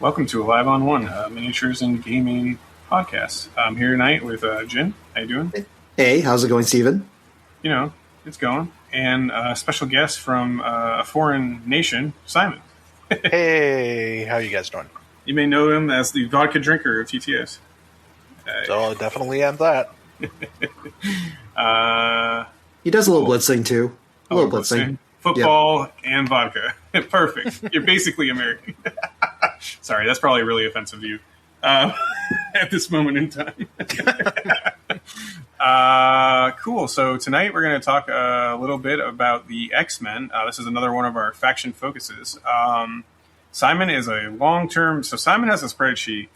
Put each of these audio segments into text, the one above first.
Welcome to Live on One, miniatures and gaming podcast. I'm here tonight with Jian. How you doing? Hey, how's it going, Steven? You know, it's going. And a special guest from a foreign nation, Simon. Hey, how you guys doing? You may know him as the vodka drinker of TTS. So definitely am that. He does a little blitzing too. A little blitzing. Football and vodka. Perfect. You're basically American. Sorry, that's probably really offensive to you at this moment in time. Cool. So tonight we're going to talk a little bit about the X-Men. This is another one of our faction focuses. Simon is a long-term... So Simon has a spreadsheet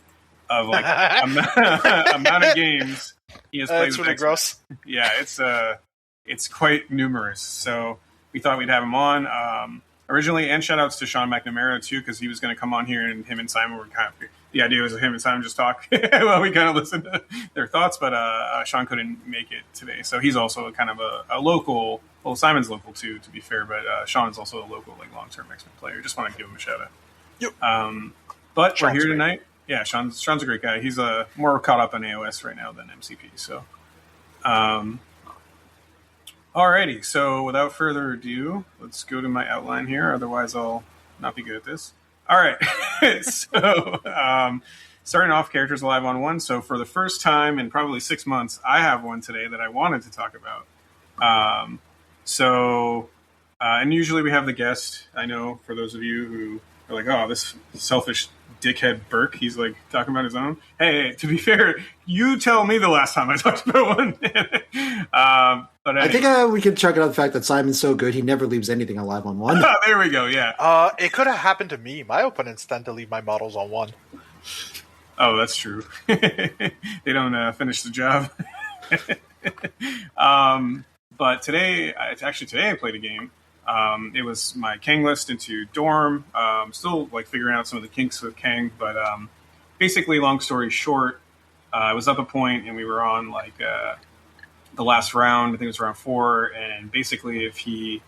of like amount of games he has played. That's really gross. Yeah, it's quite numerous. So we thought we'd have him on originally, and shout outs to Sean McNamara too, because he was going to come on here, and him and Simon were kind of, the idea was him and Simon just talk while we kind of listen to their thoughts, but Sean couldn't make it today, so he's also kind of a local. Well, Simon's local too, to be fair, but Sean is also a local, like, long-term X-Men player. Just want to give him a shout out. Yep. But Sean's we're here great. tonight. Yeah, Sean's a great guy. He's more caught up on AOS right now than MCP. So, alrighty. So without further ado, let's go to my outline here. Otherwise, I'll not be good at this. All right. So, starting off, characters alive on one. So for the first time in probably 6 months, I have one today that I wanted to talk about. And usually we have the guest. I know for those of you who are like, oh, this selfish dickhead Burke, he's like talking about his own. Hey, to be fair, you tell me the last time I talked about one. But anyway. I think we can chuck it on the fact that Simon's so good he never leaves anything alive on one. There we go. Yeah. It could have happened to me. My opponents tend to leave my models on one. Oh, that's true. They don't finish the job. But today I played a game. It was my Kang list into Dorm. Still like figuring out some of the kinks with Kang, but basically, long story short, I was up a point and we were on like the last round. I think it was round 4, and basically, if he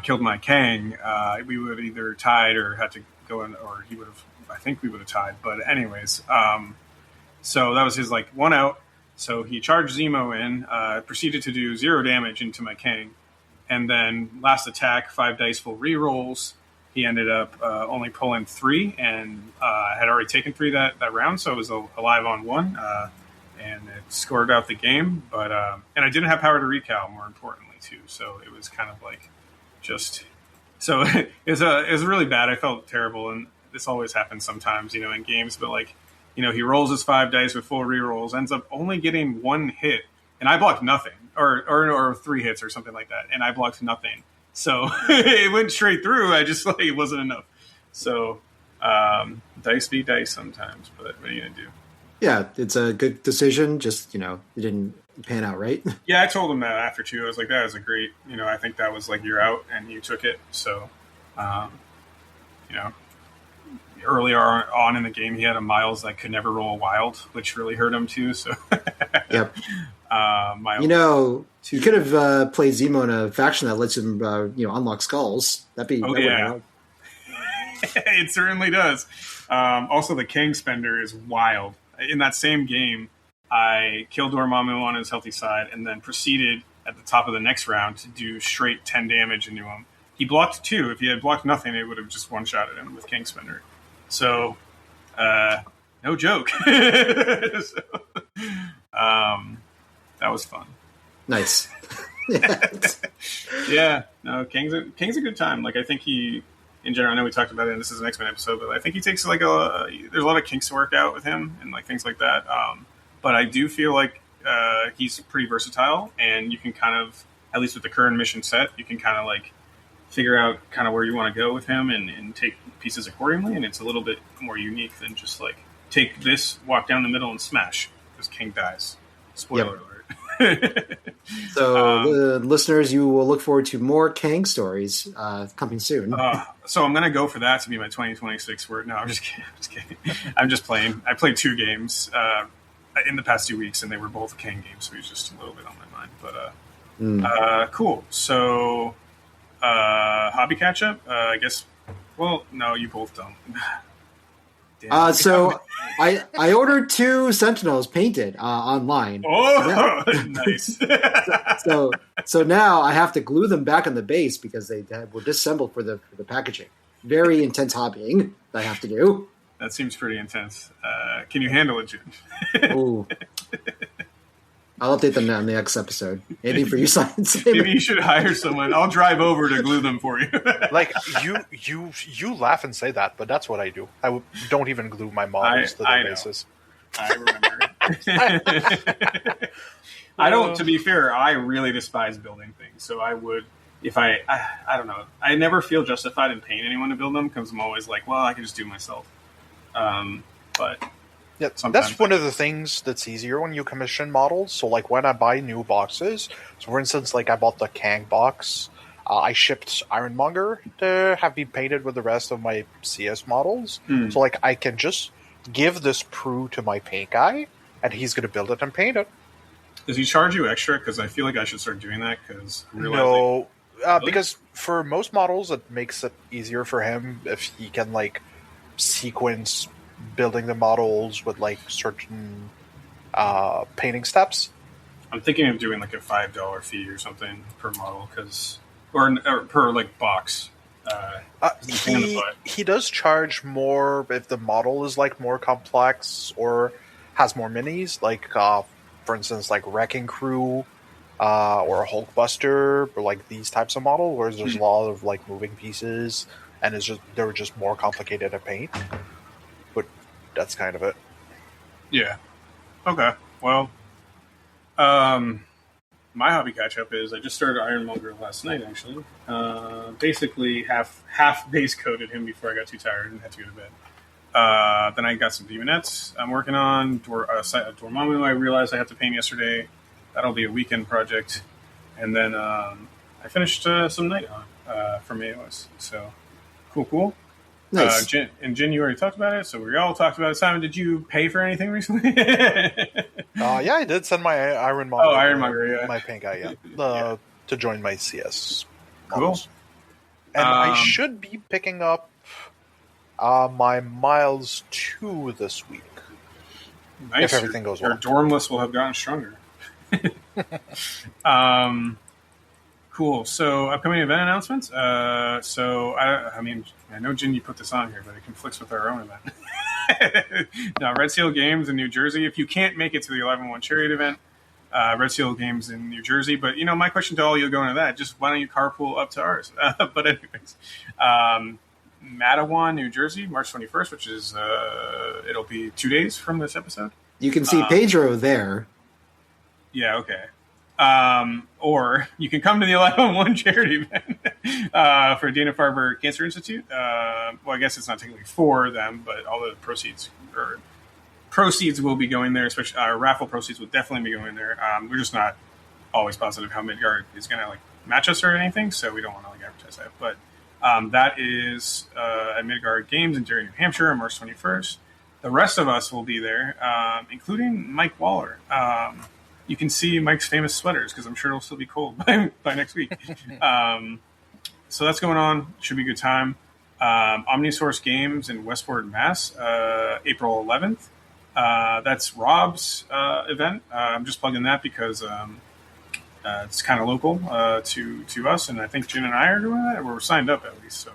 killed my Kang, we would have either tied or had to go in, or he would have. I think we would have tied. But anyways, so that was his like one out. So he charged Zemo in, proceeded to do 0 damage into my Kang. And then last attack, 5 dice full rerolls. He ended up only pulling 3, and had already taken 3 that round, so it was alive on 1, and it scored out the game. But and I didn't have power to recal, more importantly too. So it was kind of like just so it was really bad. I felt terrible, and this always happens sometimes, in games. But like, he rolls his 5 dice with full rerolls, ends up only getting 1 hit, and I blocked nothing. Or 3 hits or something like that, and I blocked nothing. So it went straight through. I just it wasn't enough. So dice be dice sometimes, but what are you gonna do? Yeah, it's a good decision. Just it didn't pan out right. Yeah, I told him that after 2. I was like, that was a great. I think that was like you're out, and you took it. So earlier on in the game, he had a Miles that could never roll a wild, which really hurt him too. So Yep. Miles, you could have played Zemo in a faction that lets him, unlock skulls. Yeah. It certainly does. Also, the Kang Spender is wild. In that same game, I killed Dormammu on his healthy side, and then proceeded at the top of the next round to do straight 10 damage into him. He blocked 2. If he had blocked nothing, it would have just one-shotted him with Kang Spender. So, no joke. That was fun. Nice. Yeah. No, Kang's a good time. Like, I think he, in general, I know we talked about it, and this is an X-Men episode, but I think he takes there's a lot of kinks to work out with him and like things like that. But I do feel like he's pretty versatile, and you can kind of, at least with the current mission set, you can kind of like figure out kind of where you want to go with him and take pieces accordingly. And it's a little bit more unique than just like take this, walk down the middle, and smash, because King dies. Spoiler alert. So, listeners, you will look forward to more Kang stories coming soon. So I'm going to go for that to be my 2026 word. No, I'm just kidding. I'm just playing. I played 2 games in the past 2 weeks, and they were both Kang games, so it was just a little bit on my mind. But cool. So hobby catch-up? I guess, well, no, you both don't. Damn. So I ordered 2 Sentinels painted online. Oh, nice. So now I have to glue them back on the base because they were disassembled for the packaging. Very intense hobbying that I have to do. That seems pretty intense. Can you handle it, Jian? Oh, I'll update them on the next episode. Anything for you, science? Maybe you should hire someone. I'll drive over to glue them for you. Like you laugh and say that, but that's what I do. I don't even glue my models to the bases. I remember. I don't. To be fair, I really despise building things. So I would, if I don't know. I never feel justified in paying anyone to build them because I'm always like, well, I can just do it myself. But yeah, that's one of the things that's easier when you commission models. So like when I buy new boxes, so for instance, like I bought the Kang box. I shipped Ironmonger to have me painted with the rest of my CS models. So like I can just give this prue to my paint guy, and he's going to build it and paint it. Does he charge you extra? Because I feel like I should start doing that. Because no, because for most models, it makes it easier for him if he can like sequence building the models with like certain painting steps. I'm thinking of doing like a $5 fee or something per model, or per like box. He does charge more if the model is like more complex or has more minis, like for instance, like Wrecking Crew or Hulkbuster, or like these types of model, where there's a lot of like moving pieces and they're just more complicated to paint. But that's kind of it. Yeah. Okay. Well, my hobby catch-up is I just started Ironmonger last night, actually. Basically, half base-coated him before I got too tired and had to go to bed. Then I got some Demonettes I'm working on. Dormammu I realized I had to paint yesterday. That'll be a weekend project. And then I finished some Nighthawk from AOS. So, cool. Nice. Jian, you already talked about it, so we all talked about it. Simon, did you pay for anything recently? Yeah, I did send my Ironmonger. Oh, Ironmonger, yeah. My paint guy, yeah. To join my CS models. Cool. And I should be picking up my Miles 2 this week. Nice. If everything goes well. Your dorm list will have gotten stronger. Cool. So, upcoming event announcements. I know, Jian, you put this on here, but it conflicts with our own event. Now, Red Seal Games in New Jersey. If you can't make it to the 11-1 Chariot event, Red Seal Games in New Jersey. But, my question to all you going to that, just why don't you carpool up to ours? But anyways, Matawan, New Jersey, March 21st, which is, it'll be 2 days from this episode. You can see Pedro there. Yeah, okay. Or you can come to the 11-1 charity event for Dana-Farber Cancer Institute. Well, I guess it's not technically for them, but all the proceeds will be going there. Especially raffle proceeds will definitely be going there. We're just not always positive how Midgard is going to match us or anything, so we don't want to advertise that. But that is at Midgard Games in Jarry, New Hampshire, on March 21st. The rest of us will be there, including Mike Waller. You can see Mike's famous sweaters because I'm sure it'll still be cold by next week. So that's going on. Should be a good time. Omnisource Games in Westport, Mass. April 11th. That's Rob's event. I'm just plugging that because it's kind of local to us, and I think Jian and I are doing that. We're signed up at least. So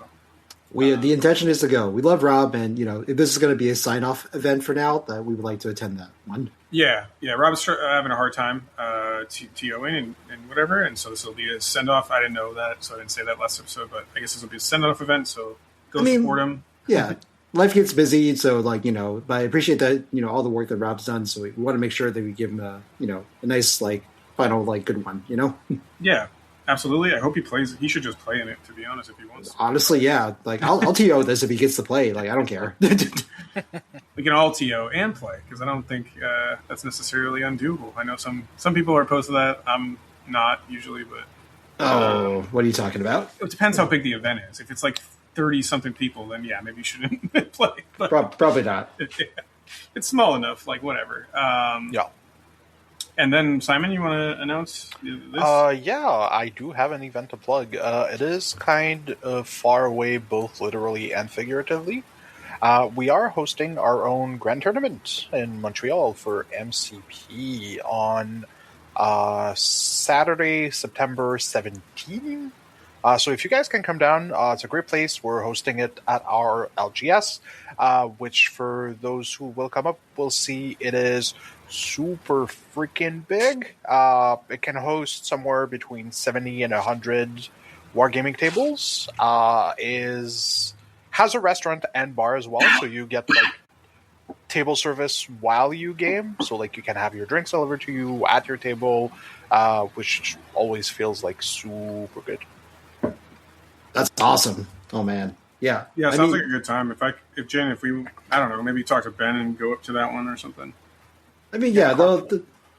the intention is to go. We love Rob, and if this is going to be a sign-off event for now, that we would like to attend that one. Yeah. Rob's having a hard time TOing and whatever, and so this will be a send-off. I didn't know that, so I didn't say that last episode, but I guess this will be a send-off event, so go support him. Yeah, life gets busy, so but I appreciate that, all the work that Rob's done, so we want to make sure that we give him a nice, final, good one, Yeah. Absolutely. I hope he plays. He should just play in it, to be honest, if he wants. Honestly, yeah. I'll TO this if he gets to play. I don't care. We can all TO and play, because I don't think that's necessarily undoable. I know some people are opposed to that. I'm not usually, but... what are you talking about? It depends how big the event is. If it's 30-something people, then yeah, maybe you shouldn't play. But, probably not. Yeah. It's small enough, whatever. Yeah. And then, Simon, you want to announce this? Yeah, I do have an event to plug. It is kind of far away, both literally and figuratively. We are hosting our own grand tournament in Montreal for MCP on Saturday, September 17th. So if you guys can come down, it's a great place. We're hosting it at our LGS, which for those who will come up will see it is super freaking big. It can host somewhere between 70 and 100 wargaming tables. Has a restaurant and bar as well, so you get like table service while you game. So like you can have your drinks delivered to you at your table, which always feels like super good. That's awesome. Oh man, yeah, Yeah, sounds like a good time. If Jen, if we, I don't know, maybe talk to Ben and go up to that one or something. I mean, yeah,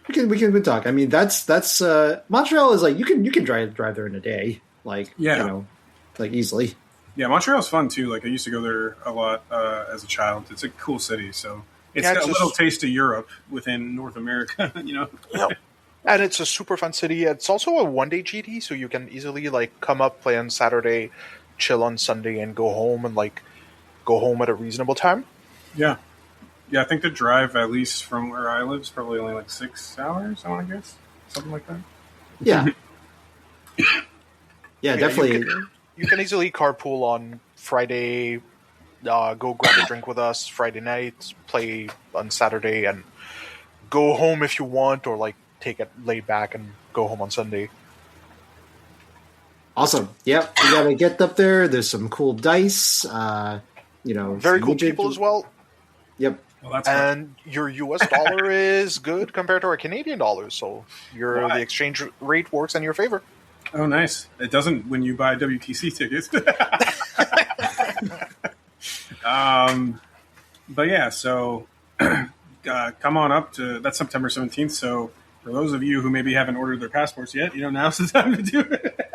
we can talk. I mean, that's Montreal is like you can drive there in a day, like like easily. Yeah, Montreal's fun too. Like I used to go there a lot as a child. It's a cool city, so it's got a little taste of Europe within North America. Yep. And it's a super fun city. It's also a one-day GT, so you can easily like come up, play on Saturday, chill on Sunday, and go home at a reasonable time. Yeah. Yeah, I think the drive, at least from where I live, is probably only like 6 hours, I want to guess. Something like that. Yeah. Yeah, definitely. You can easily carpool on Friday, go grab a drink with us Friday night, play on Saturday, and go home if you want, or like take it laid back and go home on Sunday. Awesome. Yep. You gotta get up there. There's some cool dice. Very cool people as well. Yep. Well, that's and your US dollar is good compared to our Canadian dollars, so the exchange rate works in your favor. Oh, nice. It doesn't when you buy WTC tickets. But yeah, so come on up to that's September 17th. So for those of you who maybe haven't ordered their passports yet, now's the time to do it.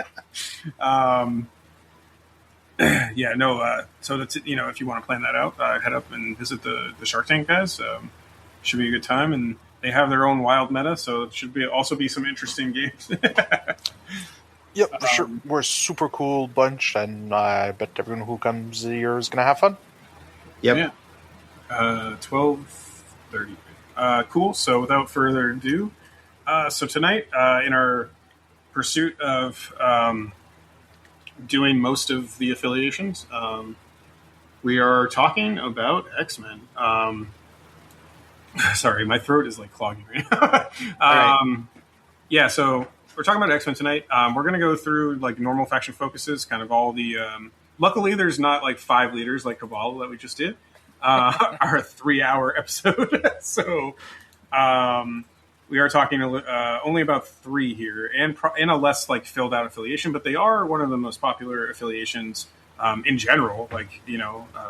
So that's if you want to plan that out, head up and visit the Shark Tank guys. Should be a good time, and they have their own wild meta, so it should also be some interesting games. Yep, for sure. We're a super cool bunch, and I bet everyone who comes here is going to have fun. Yep. Yeah. 12:30. Cool. So without further ado, so tonight, in our pursuit of doing most of the affiliations, we are talking about X-Men. Sorry, my throat is like clogging right now. Right. Yeah, so we're talking about X-Men tonight. We're going to go through like normal faction focuses, kind of all the. Luckily, there's not like 5 leaders like Cabal that we just did. Our 3-hour episode. So we are talking only about 3 here, and in a less like filled out affiliation, but they are one of the most popular affiliations in general. Like the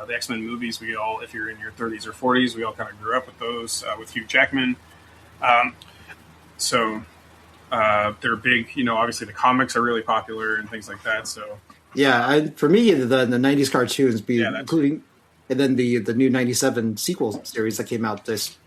X-Men movies, we all, if you're in your 30s or 40s, we all kind of grew up with those with Hugh Jackman. So they're big. Obviously the comics are really popular and things like that. So yeah, for me, the 90s cartoons, including. And then the new 97 sequel series that came out, this,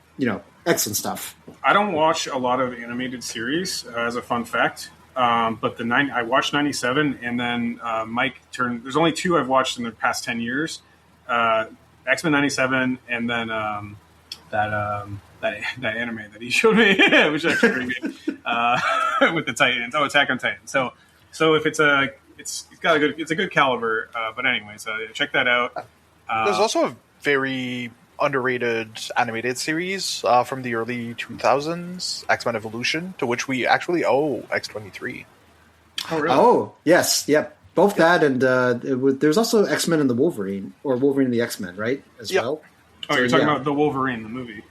excellent stuff. I don't watch a lot of animated series, as a fun fact. But I watched 97, and then Mike turned. There's only 2 I've watched in the past 10 years: X-Men 97, and then that anime that he showed me, which is actually pretty good, with the Titans. Oh, Attack on Titan. So if it's a good caliber. But anyways, check that out. There's also a very underrated animated series from the early 2000s, X-Men Evolution, to which we actually owe X-23. Oh, really? Oh, yes. Yep. Both that and there's also X-Men and the Wolverine, or Wolverine and the X-Men, right? As well. Oh, you're talking about the Wolverine, the movie.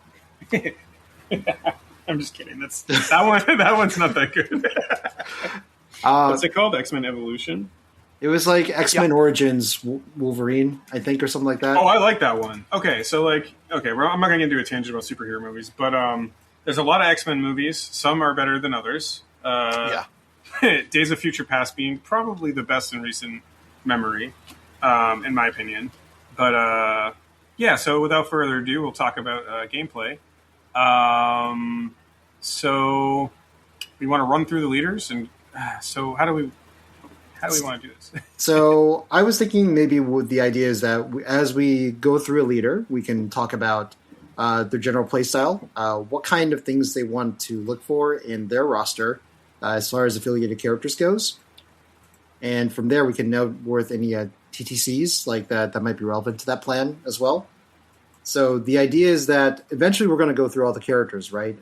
I'm just kidding. That one. That one's not that good. What's it called? X-Men Evolution? It was like X-Men Origins Wolverine, I think, or something like that. Oh, I like that one. Okay, so I'm not going to do a tangent about superhero movies, but there's a lot of X-Men movies. Some are better than others. Days of Future Past being probably the best in recent memory, in my opinion. But so without further ado, we'll talk about gameplay. So we want to run through the leaders, and so how do How do we want to do this? So I was thinking maybe the idea is that as we go through a leader, we can talk about their general playstyle, what kind of things they want to look for in their roster as far as affiliated characters goes. And from there, we can note worth any TTCs like that might be relevant to that plan as well. So the idea is that eventually we're going to go through all the characters, right,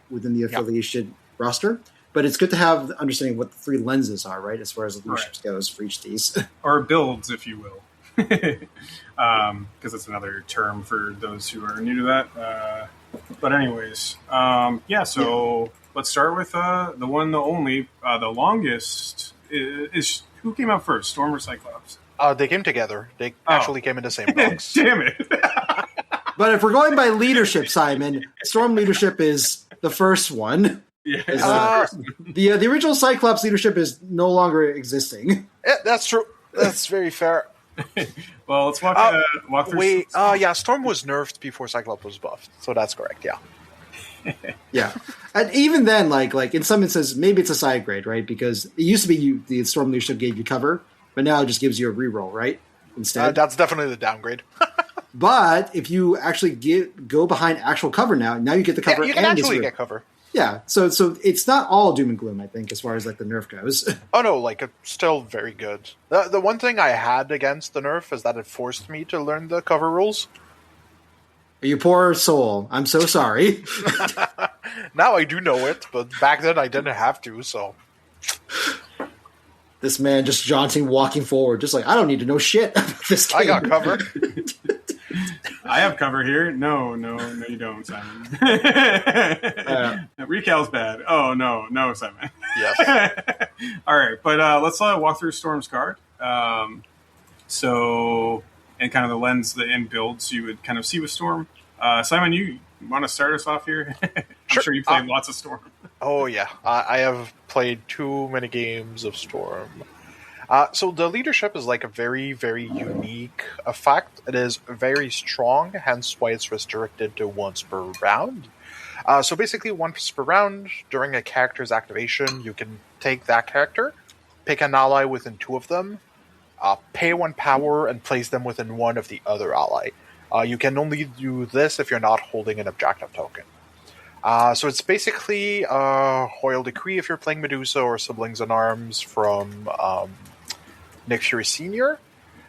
within the affiliation roster. But it's good to have the understanding what the three lenses are, right, as far as the leadership goes for each of these. Or builds, if you will. Because it's another term for those who are new to that. But anyways, so let's start with the one, the only, the longest is who came out first, Storm or Cyclops? They came together. They actually came in the same box. Damn it. But if we're going by leadership, Simon, Storm leadership is the first one. Yeah. The original Cyclops leadership is no longer existing. Yeah, that's true. That's very fair. Well, let's walk through. Wait, Storm was nerfed before Cyclops was buffed, so that's correct. Yeah. Yeah, and even then, like in some instances, maybe it's a side grade, right? Because it used to be the Storm leadership gave you cover, but now it just gives you a reroll, right? Instead, that's definitely the downgrade. But if you actually go behind actual cover now you get the cover. Yeah, you can actually get cover. Yeah, so it's not all doom and gloom, I think, as far as like the nerf goes. Oh no, like it's still very good. The one thing I had against the nerf is that it forced me to learn the cover rules. You poor soul. I'm so sorry. Now I do know it, but back then I didn't have to, so. This man just jaunting, walking forward, just like, I don't need to know shit about this game. I got cover. I have cover here. No, you don't, Simon. Recal's bad. Oh, no, Simon. Yes. All right, but let's walk through Storm's card. And kind of the lens, the end builds you would kind of see with Storm. Simon, you want to start us off here? I'm sure you played lots of Storm. Oh, yeah. I have played too many games of Storm. So the leadership is like a very, very unique effect. It is very strong, hence why it's restricted to once per round. So basically, once per round, during a character's activation, you can take that character, pick an ally within two of them, pay one power, and place them within one of the other ally. You can only do this if you're not holding an objective token. So it's basically Royal Decree if you're playing Medusa, or Siblings in Arms from Nick Fury Sr.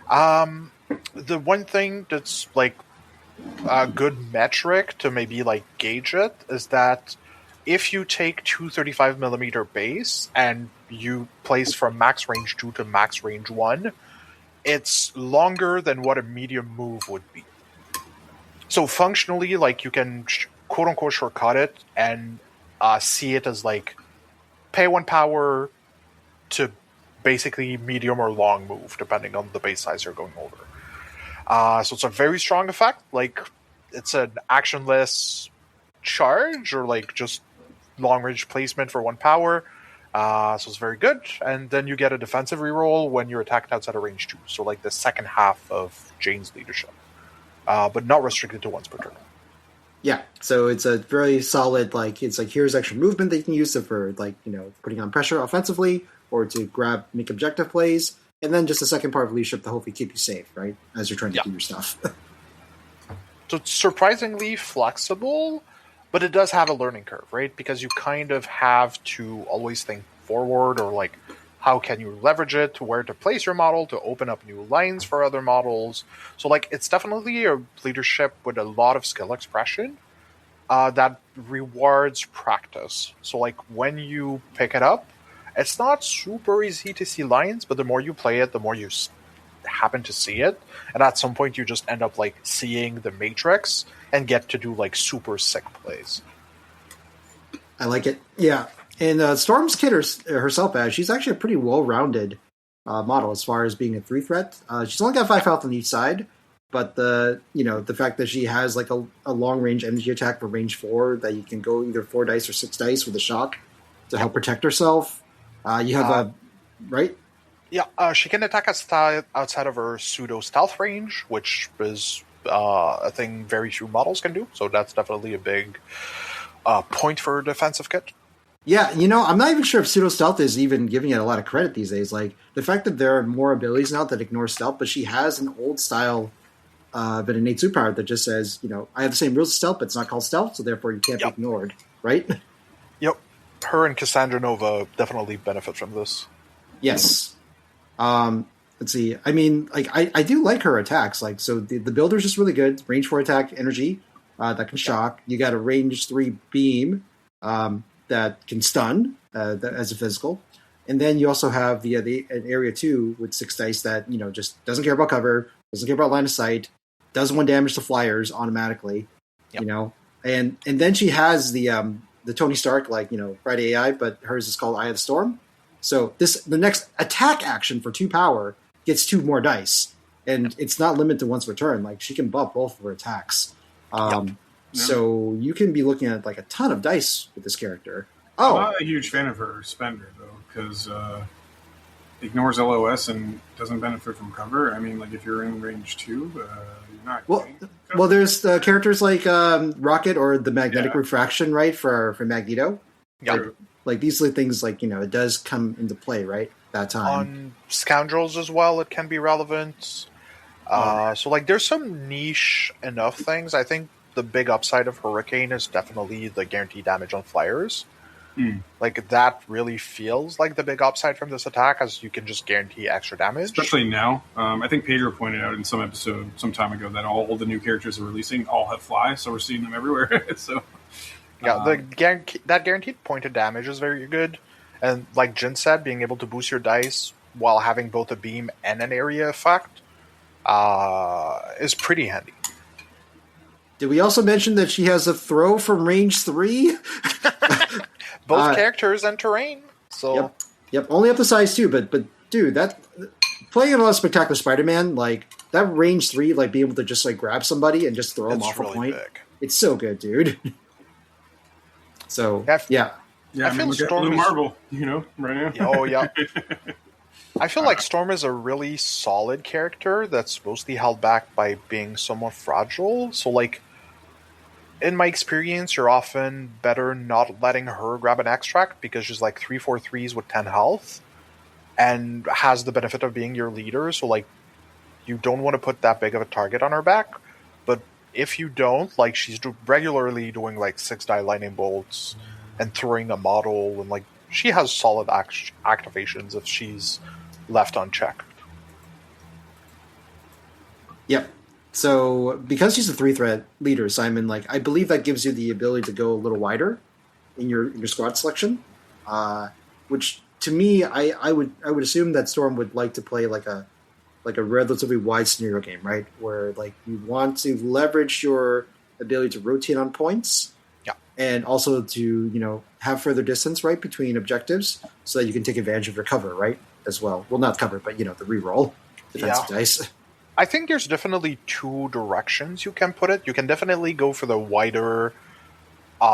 The one thing that's like a good metric to maybe like gauge it is that if you take 235mm base and you place from max range 2 to max range 1, it's longer than what a medium move would be. So functionally, like you can quote-unquote shortcut it and see it as like pay one power to basically medium or long move, depending on the base size you're going over. So it's a very strong effect. Like it's an actionless charge or like just long range placement for one power. So it's very good. And then you get a defensive reroll when you're attacked outside of range 2. So like the second half of Jane's leadership. But not restricted to once per turn. Yeah, so it's a very solid, like, it's like, here's extra movement that you can use for, like, putting on pressure offensively, or to make objective plays, and then just the second part of leadership to hopefully keep you safe, right, as you're trying to do your stuff. So it's surprisingly flexible, but it does have a learning curve, right? Because you kind of have to always think forward, or, like, how can you leverage it to where to place your model to open up new lines for other models. So, like, it's definitely a leadership with a lot of skill expression that rewards practice. So, like, when you pick it up, it's not super easy to see lines, but the more you play it, the more you happen to see it. And at some point, you just end up, like, seeing the matrix and get to do, like, super sick plays. I like it. Yeah. And Storm's kid herself, she's actually a pretty well-rounded model as far as being a 3-threat. She's only got 5 health on each side, but the fact that she has like a long-range energy attack for range 4 that you can go either 4 dice or 6 dice with a shock to help protect herself. You have right? Yeah, she can attack outside of her pseudo-stealth range, which is a thing very few models can do, so that's definitely a big point for her defensive kit. Yeah, I'm not even sure if pseudo stealth is even giving it a lot of credit these days. Like the fact that there are more abilities now that ignore stealth, but she has an old style of an innate superpower that just says, I have the same rules as stealth, but it's not called stealth, so therefore you can't be ignored, right? Yep. Her and Cassandra Nova definitely benefit from this. Yes. Let's see. I mean, like I do like her attacks. Like so, the builder's just really good. Range 4 attack, energy that can shock. You got a range 3 beam that can stun as a physical, and then you also have the an area 2 with 6 dice that just doesn't care about cover, doesn't care about line of sight, does 1 damage to flyers automatically. Yep. And then she has the Tony Stark Friday AI, but hers is called Eye of the Storm. So the next attack action for 2 power gets 2 more dice, and it's not limited to once per turn. Like she can buff both of her attacks. So you can be looking at like a ton of dice with this character. I'm not a huge fan of her spender though, because ignores LOS and doesn't benefit from cover. I mean, like if you're in range 2, you're not. Well, there's characters like Rocket or the magnetic refraction, right? For Magneto. Yeah. Like these are things like it does come into play, right? That time on Scoundrels as well, it can be relevant. So like there's some niche enough things. I think the big upside of Hurricane is definitely the guaranteed damage on flyers. Like that really feels like the big upside from this attack, as you can just guarantee extra damage. Especially now. I think Pedro pointed out in some episode some time ago that all the new characters are releasing all have fly, so we're seeing them everywhere. So yeah, that guaranteed pointed damage is very good. And like Jian said, being able to boost your dice while having both a beam and an area effect is pretty handy. Did we also mention that she has a throw from range 3? Both characters and terrain. So Yep. Only up to size 2, but dude, that playing a lot of Spectacular Spider-Man, like that range 3, like being able to just like grab somebody and just throw them off really a point. Big. It's so good, dude. So yeah, I feel look Storm at Blue is, Marvel, right now. Oh yeah. I feel like Storm is a really solid character that's mostly held back by being somewhat fragile. So like in my experience, you're often better not letting her grab an extract because she's like 3/4/3s with 10 health and has the benefit of being your leader. So like you don't want to put that big of a target on her back. But if you don't, like she's regularly doing like 6-die lightning bolts and throwing a model, and like she has solid activations if she's left unchecked. Yep. So because she's a 3-threat leader, Simon, like I believe that gives you the ability to go a little wider in your squad selection, which to me, I would assume that Storm would like to play like a relatively wide scenario game, right? Where like you want to leverage your ability to rotate on points, and also to have further distance, right, between objectives, so that you can take advantage of your cover, right, as well. Well, not cover, but the reroll defensive dice. I think there's definitely 2 directions you can put it. You can definitely go for the wider,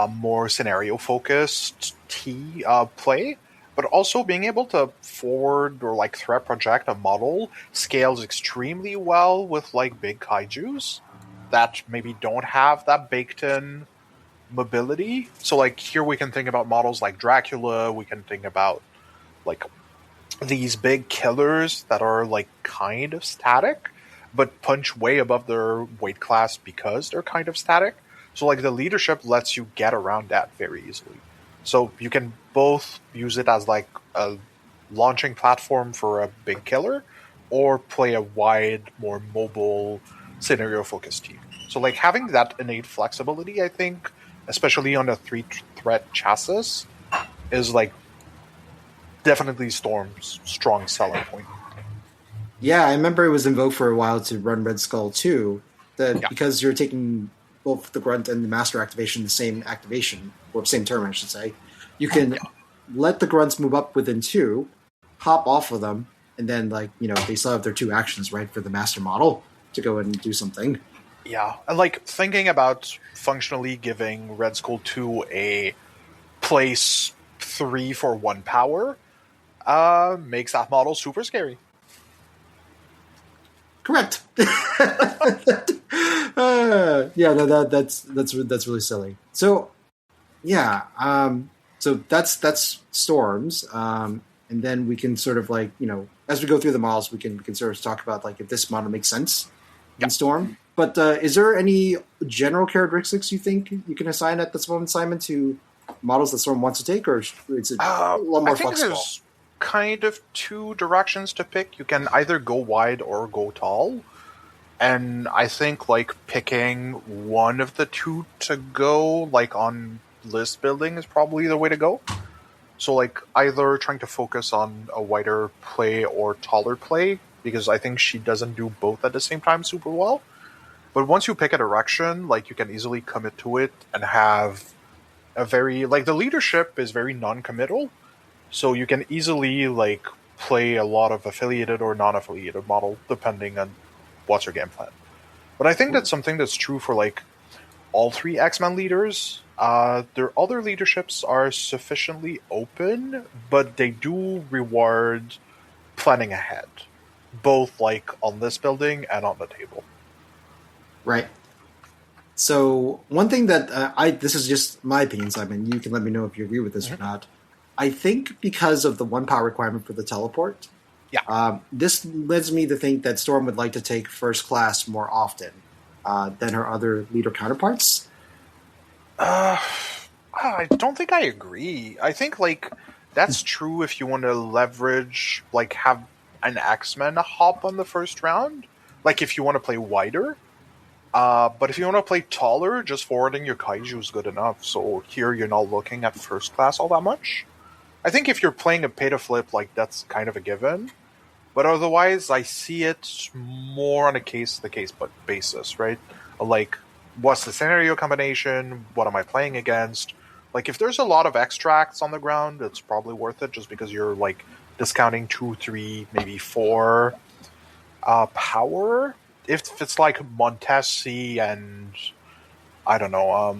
more scenario-focused play, but also being able to forward or like threat project a model scales extremely well with like big kaijus that maybe don't have that baked-in mobility. So like here we can think about models like Dracula, we can think about like these big killers that are like kind of static, but punch way above their weight class because they're kind of static. So like the leadership lets you get around that very easily. So you can both use it as like a launching platform for a big killer, or play a wide, more mobile, scenario-focused team. So like having that innate flexibility, I think, especially on a 3-threat chassis, is like definitely Storm's strong selling point. Yeah, I remember it was invoked for a while to run Red Skull too. Because you're taking both the grunt and the master activation, the same activation, or same turn, I should say. You can let the grunts move up within 2, hop off of them, and then they still have their 2 actions, right, for the master model to go and do something. Yeah, and like thinking about functionally giving Red Skull 2 a place 3 for 1 power makes that model super scary. Correct. That's really silly. So, yeah. So that's Storms, and then we can sort of as we go through the models, we can sort of talk about like if this model makes sense in Storm. But is there any general characteristics you think you can assign at this moment, Simon, to models that Storm wants to take, or is it a lot more I think flexible? there's kind of two directions to pick. You can either go wide or go tall. And I think like picking one of the two to go like on list building is probably the way to go. So like either trying to focus on a wider play or taller play, because I think she doesn't do both at the same time super well. But once you pick a direction, like you can easily commit to it and have a very like the leadership is very non-committal. So you can easily like play a lot of affiliated or non-affiliated model depending on what's your game plan. But I think that's something that's true for like all three X-Men leaders. Their other leaderships are sufficiently open, but they do reward planning ahead, both like on this building and on the table. Right. So one thing that this is just my opinion, Simon. You can let me know if you agree with this or not. I think because of the 1 power requirement for the teleport, this leads me to think that Storm would like to take first class more often than her other leader counterparts. I don't think I agree. I think like that's true if you want to leverage like have an X-Men hop on the first round. Like if you want to play wider. But if you want to play taller, just forwarding your kaiju is good enough. So here you're not looking at first class all that much. I think if you're playing a pay to flip, like that's kind of a given. But otherwise, I see it more on a case-to-case basis, right? Like, what's the scenario combination? What am I playing against? Like, if there's a lot of extracts on the ground, it's probably worth it just because you're, like, discounting 2, 3, maybe 4 power. If it's like Montesi and, I don't know,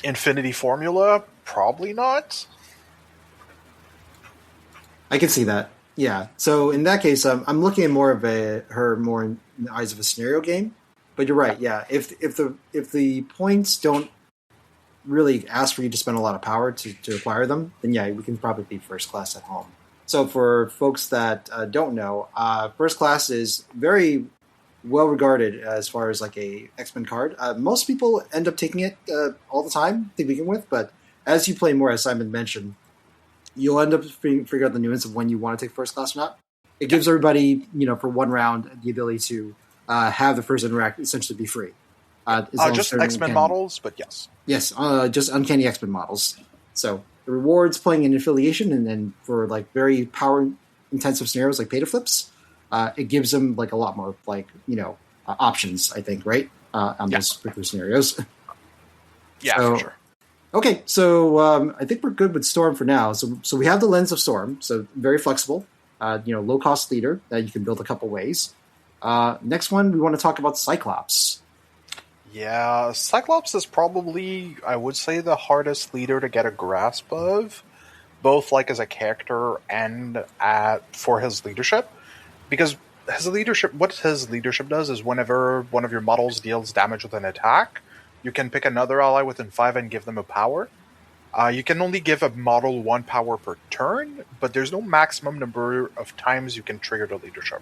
Infinity Formula, probably not. I can see that. Yeah. So in that case, I'm looking at more of her more in the eyes of a scenario game. But you're right. Yeah. If the points don't really ask for you to spend a lot of power to acquire them, then yeah, we can probably be first class at home. So for folks that don't know, first class is very well regarded as far as like a X-Men card. Most people end up taking it all the time to begin with, but as you play more, as Simon mentioned, you'll end up figuring out the nuance of when you want to take first class or not. It gives everybody, for one round, the ability to have the first interact essentially be free. Just X-Men models, but yes. Yes, just Uncanny X-Men models. So the rewards playing an affiliation, and then for like very power-intensive scenarios like pay to flips, it gives them like a lot more like options. I think right on those particular scenarios. Yeah, for sure. Okay, so I think we're good with Storm for now. So we have the lens of Storm, so very flexible, low cost leader that you can build a couple ways. Next one, we want to talk about Cyclops. Yeah, Cyclops is probably, I would say, the hardest leader to get a grasp of, both like as a character and for his leadership, because what his leadership does is whenever one of your models deals damage with an attack, you can pick another ally within 5 and give them a power. You can only give a model 1 power per turn, but there's no maximum number of times you can trigger the leadership.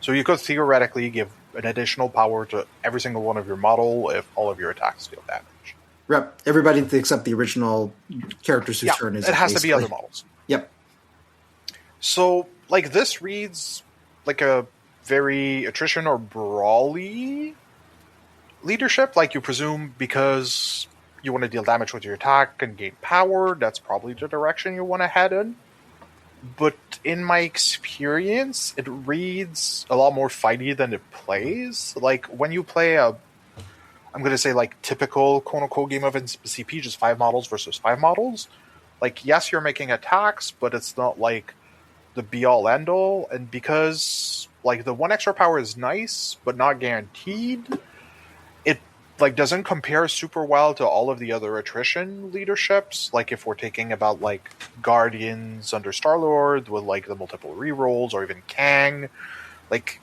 So you could theoretically give an additional power to every single one of your model if all of your attacks deal damage. Yep. Everybody except the original characters whose turn is. It has to be other models. Yep. So, like, this reads like a very attrition or brawly leadership. Like, you presume because you want to deal damage with your attack and gain power, that's probably the direction you want to head in. But in my experience, it reads a lot more fighty than it plays. Like, when you play I'm going to say, like, typical quote-unquote game of MCP, just 5 models versus 5 models. Like, yes, you're making attacks, but it's not, like, the be-all, end-all. And because, like, the 1 extra power is nice, but not guaranteed, it, like, doesn't compare super well to all of the other attrition leaderships. Like, if we're taking about, like, Guardians under Star-Lord with, like, the multiple rerolls, or even Kang. Like,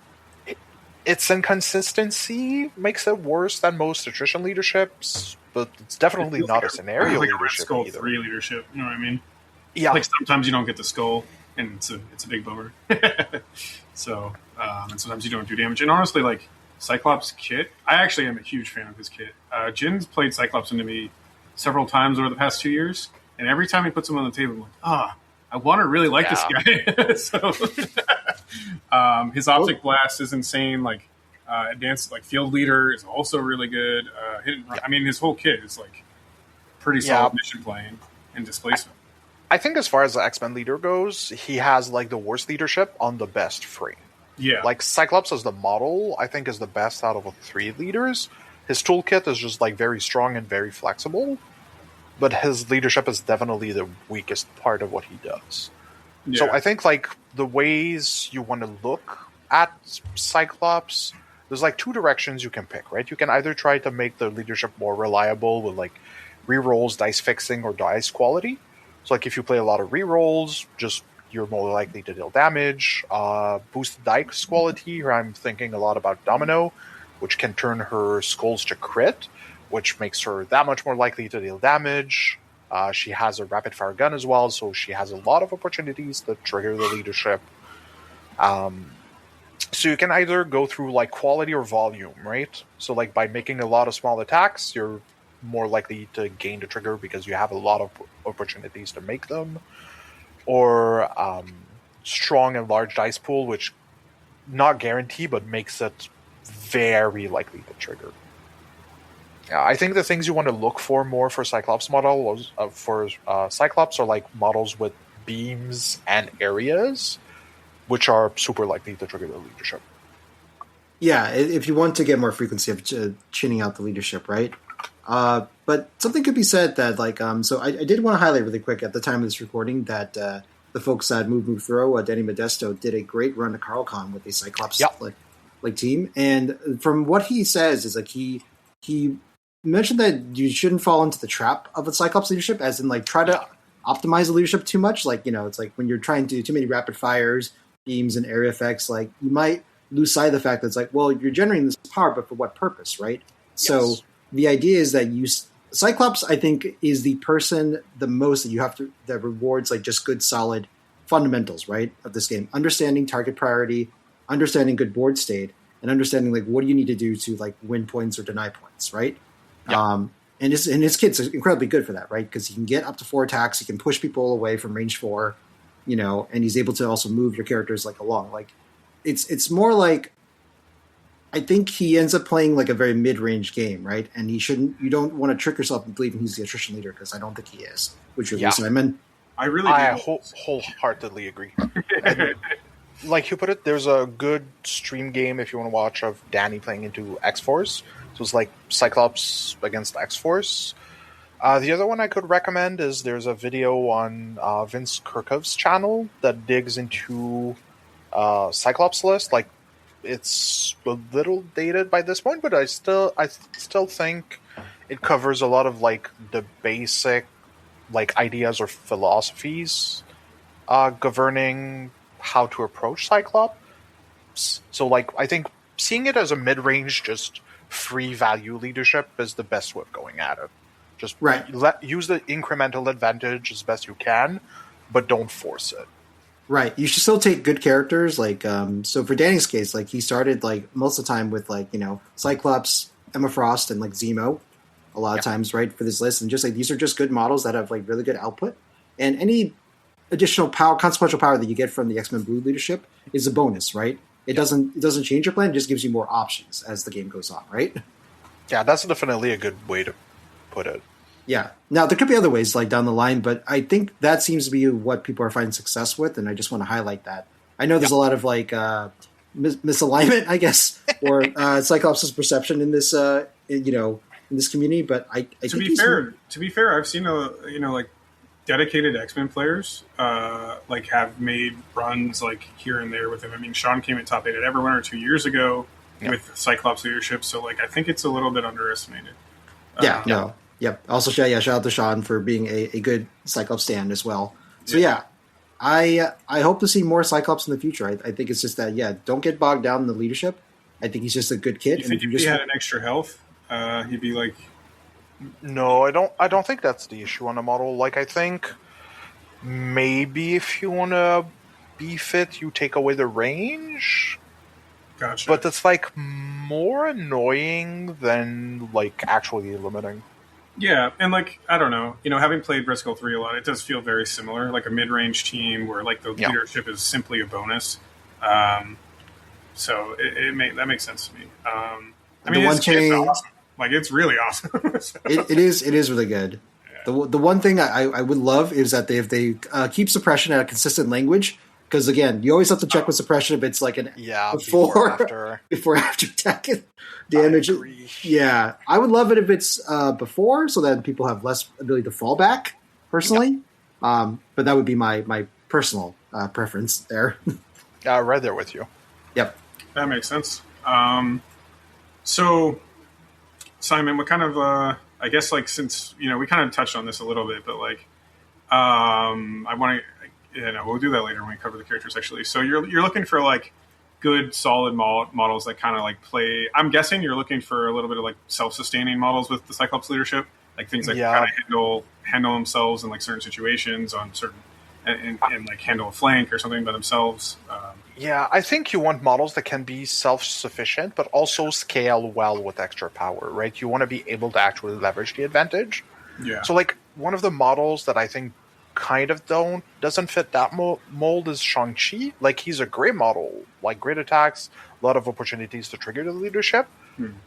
its inconsistency makes it worse than most attrition leaderships, but it's definitely not a scenario like leadership Skull either. 3 leadership. You know what I mean? Yeah, Like sometimes you don't get the skull, and it's a big bummer. So and sometimes you don't do damage. And honestly, like Cyclops' kit, I actually am a huge fan of his kit. Jin's played Cyclops into me several times over the past 2 years, and every time he puts him on the table, I'm like, I want to really like this guy. So his optic blast is insane. Like advanced, like field leader is also really good. I mean, his whole kit is like pretty solid mission playing and displacement. I think as far as the X-Men leader goes, he has like the worst leadership on the best frame. Yeah. Like Cyclops as the model, I think is the best out of the 3 leaders. His toolkit is just like very strong and very flexible, but his leadership is definitely the weakest part of what he does. Yeah. So I think like the ways you want to look at Cyclops, there's like 2 directions you can pick, right? You can either try to make the leadership more reliable with like rerolls, dice fixing, or dice quality. So like if you play a lot of rerolls, just you're more likely to deal damage. Boost dice quality, here I'm thinking a lot about Domino, which can turn her skulls to crit, which makes her that much more likely to deal damage. She has a rapid fire gun as well, so she has a lot of opportunities to trigger the leadership. So you can either go through like quality or volume, right? So like by making a lot of small attacks, you're more likely to gain the trigger because you have a lot of opportunities to make them. Or strong and large dice pool, which not guarantee, but makes it very likely to trigger. Yeah, I think the things you want to look for more for Cyclops models Cyclops are like models with beams and areas, which are super likely to trigger the leadership. Yeah, if you want to get more frequency of chinning out the leadership, right? But something could be said that, like, so I did want to highlight really quick at the time of this recording that the folks at Move Throw, Denny Modesto, did a great run to CarlCon with a Cyclops like team, and from what he says is like he mentioned that you shouldn't fall into the trap of a Cyclops leadership, as in like try to optimize the leadership too much. Like, you know, it's like when you're trying to do too many rapid fires, beams, and area effects, like you might lose sight of the fact that it's like, well, you're generating this power, but for what purpose, right? Yes. So the idea is that Cyclops, I think, is the person the most that you have to, that rewards like just good, solid fundamentals, right, of this game. Understanding target priority, understanding good board state, and understanding like what do you need to do to like win points or deny points, right? Yeah. And his kid's incredibly good for that, right? Because he can get up to 4 attacks, he can push people away from range 4, you know, and he's able to also move your characters like along. Like it's more like, I think he ends up playing like a very mid-range game, right? And you don't want to trick yourself into believing he's the attrition leader, because I don't think he is. Which is Simon. I wholeheartedly agree. And, like you put it, there's a good stream game if you want to watch of Danny playing into X-Force. So it's like Cyclops against X-Force. The other one I could recommend is there's a video on Vince Kirkov's channel that digs into Cyclops list. Like, it's a little dated by this point, but I still think it covers a lot of like the basic like ideas or philosophies governing how to approach Cyclops. So like I think seeing it as a mid-range, just free value leadership is the best way of going at it. Just use the incremental advantage as best you can, but don't force it. Right. You should still take good characters. Like, so for Danny's case, like he started like most of the time with like, you know, Cyclops, Emma Frost, and like Zemo a lot of times, right, for this list. And just like, these are just good models that have like really good output, and any additional power, consequential power that you get from the X-Men Blue leadership is a bonus, right? It doesn't change your plan. It just gives you more options as the game goes on, right? Yeah, that's definitely a good way to put it. Yeah. Now, there could be other ways like down the line, but I think that seems to be what people are finding success with, and I just want to highlight that. I know there's a lot of like misalignment, I guess, or Cyclops' perception in this, you know, in this community. But I to be fair, I've seen like dedicated X-Men players like have made runs like here and there with him. I mean, Sean came in top 8 at Everwinter 2 years ago with Cyclops leadership, so like I think it's a little bit underestimated. Yep. Also, shout out to Sean for being a good Cyclops stand as well. So I hope to see more Cyclops in the future. I think it's just that don't get bogged down in the leadership. I think he's just a good kid. You think if he had an extra health, he'd be like No, I don't think that's the issue on a model. Like, I think maybe if you want to beef it, you take away the range. Gotcha. But it's like more annoying than like actually limiting. Yeah, and like I don't know, having played Briscoe 3 a lot, it does feel very similar, like a mid-range team where like the Yeah. leadership is simply a bonus. Um, so that makes sense to me. I The mean, one it's thing awesome. Like it's really awesome. So, it is really good. yeah. The one thing I would love is that if they keep suppression at a consistent language, because again, you always have to check with suppression if it's like an Yeah, before after. before after attack I damage. agree. Yeah, I would love it if it's before, so that people have less ability to fall back. Personally, but that would be my personal preference there. Right there with you. Yep. That makes sense. So, Simon, what kind of, I guess, like, since, we kind of touched on this a little bit, but, like, I want to, we'll do that later when we cover the characters, actually. So, you're looking for, like, good, solid models that kind of, like, play. I'm guessing you're looking for a little bit of, like, self-sustaining models with the Cyclops leadership, like, things that Yeah. kind of handle themselves in, like, certain situations on certain, and like, handle a flank or something by themselves. Yeah, I think you want models that can be self-sufficient, but also scale well with extra power, right? You want to be able to actually leverage the advantage. Yeah. So, like, one of the models that I think kind of doesn't fit that mold is Shang-Chi. Like, he's a great model, like, great attacks, a lot of opportunities to trigger the leadership,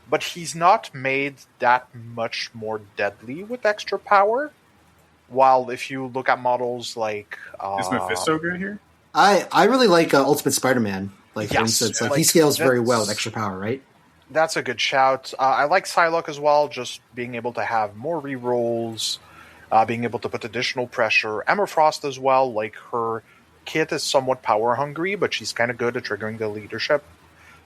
but he's not made that much more deadly with extra power. While if you look at models like... Is Mephisto good here? I really like Ultimate Spider-Man. Like, for Yes, instance, like, like, he scales very well with that's- extra power, right? That's a good shout. I like Psylocke as well, just being able to have more rerolls, being able to put additional pressure. Emma Frost as well, like her kit is somewhat power hungry, but she's kind of good at triggering the leadership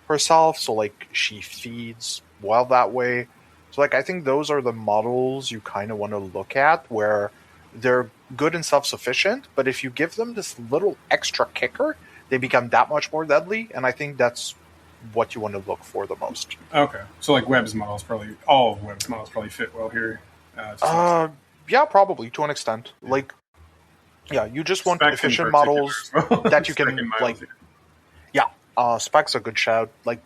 herself, so like she feeds well that way. So like I think those are the models you kind of want to look at where they're good and self-sufficient, but if you give them this little extra kicker, they become that much more deadly, and I think that's what you want to look for the most. Okay, so like Webb's models all of Webb's models probably fit well here. Yeah, probably to an extent. Like, yeah, you just want Specs in efficient particular models as well. that you Spec can and Miles, like. yeah. Yeah, Spec's a good shout. Like,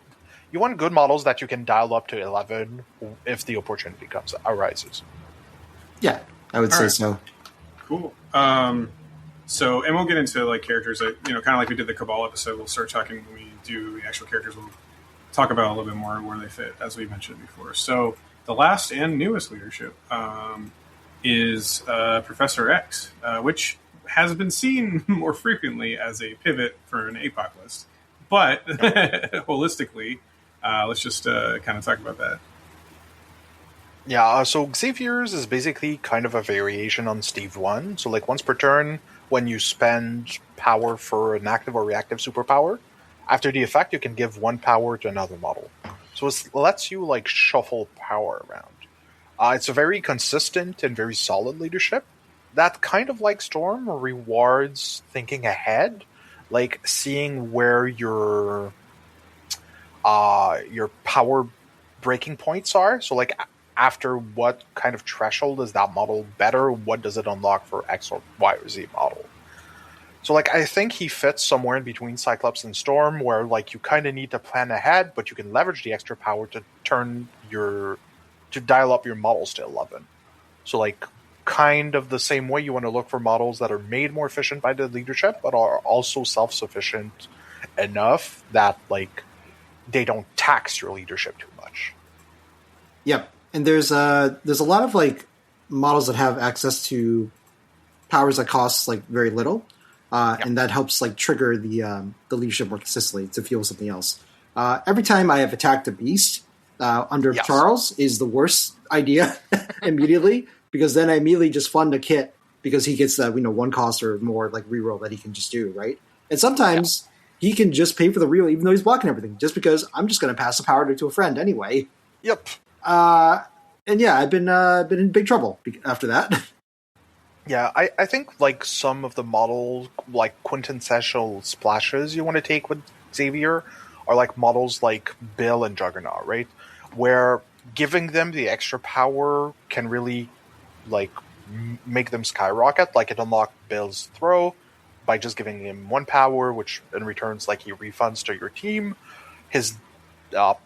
you want good models that you can dial up to 11 if the opportunity arises. Yeah, I would say right. so. Cool. So, and we'll get into like characters that kind of like we did the Cabal episode. We'll start talking when we do the actual characters. We'll talk about a little bit more where they fit, as we mentioned before. So, the last and newest leadership is Professor X, which has been seen more frequently as a pivot for an APOC list. But holistically, let's just kind of talk about that. Yeah, so Xavier's is basically kind of a variation on Steve 1. So, like, once per turn, when you spend power for an active or reactive superpower, after the effect, you can give one power to another model. So it lets you, like, shuffle power around. It's a very consistent and very solid leadership that kind of like Storm rewards thinking ahead, like seeing where your power breaking points are. So like after what kind of threshold is that model better? What does it unlock for X or Y or Z model? So like I think he fits somewhere in between Cyclops and Storm, where like you kind of need to plan ahead, but you can leverage the extra power to dial up your models to 11. So like kind of the same way you want to look for models that are made more efficient by the leadership, but are also self-sufficient enough that like they don't tax your leadership too much. Yep, and there's a lot of like models that have access to powers that cost like very little, and that helps like trigger the leadership more consistently to fuel something else. Every time I have attacked a beast under Charles is the worst idea immediately, because then I immediately just fund a kit because he gets that one cost or more like reroll that he can just do, right? And sometimes he can just pay for the reroll even though he's blocking everything, just because I'm just going to pass the power to a friend anyway. Yep. And yeah, I've been in big trouble after that. Yeah, I think like some of the model like quintessential splashes you want to take with Xavier are like models like Bill and Juggernaut, right? Where giving them the extra power can really make them skyrocket. Like it unlocked Bill's throw by just giving him 1 power, which in returns he refunds to your team. His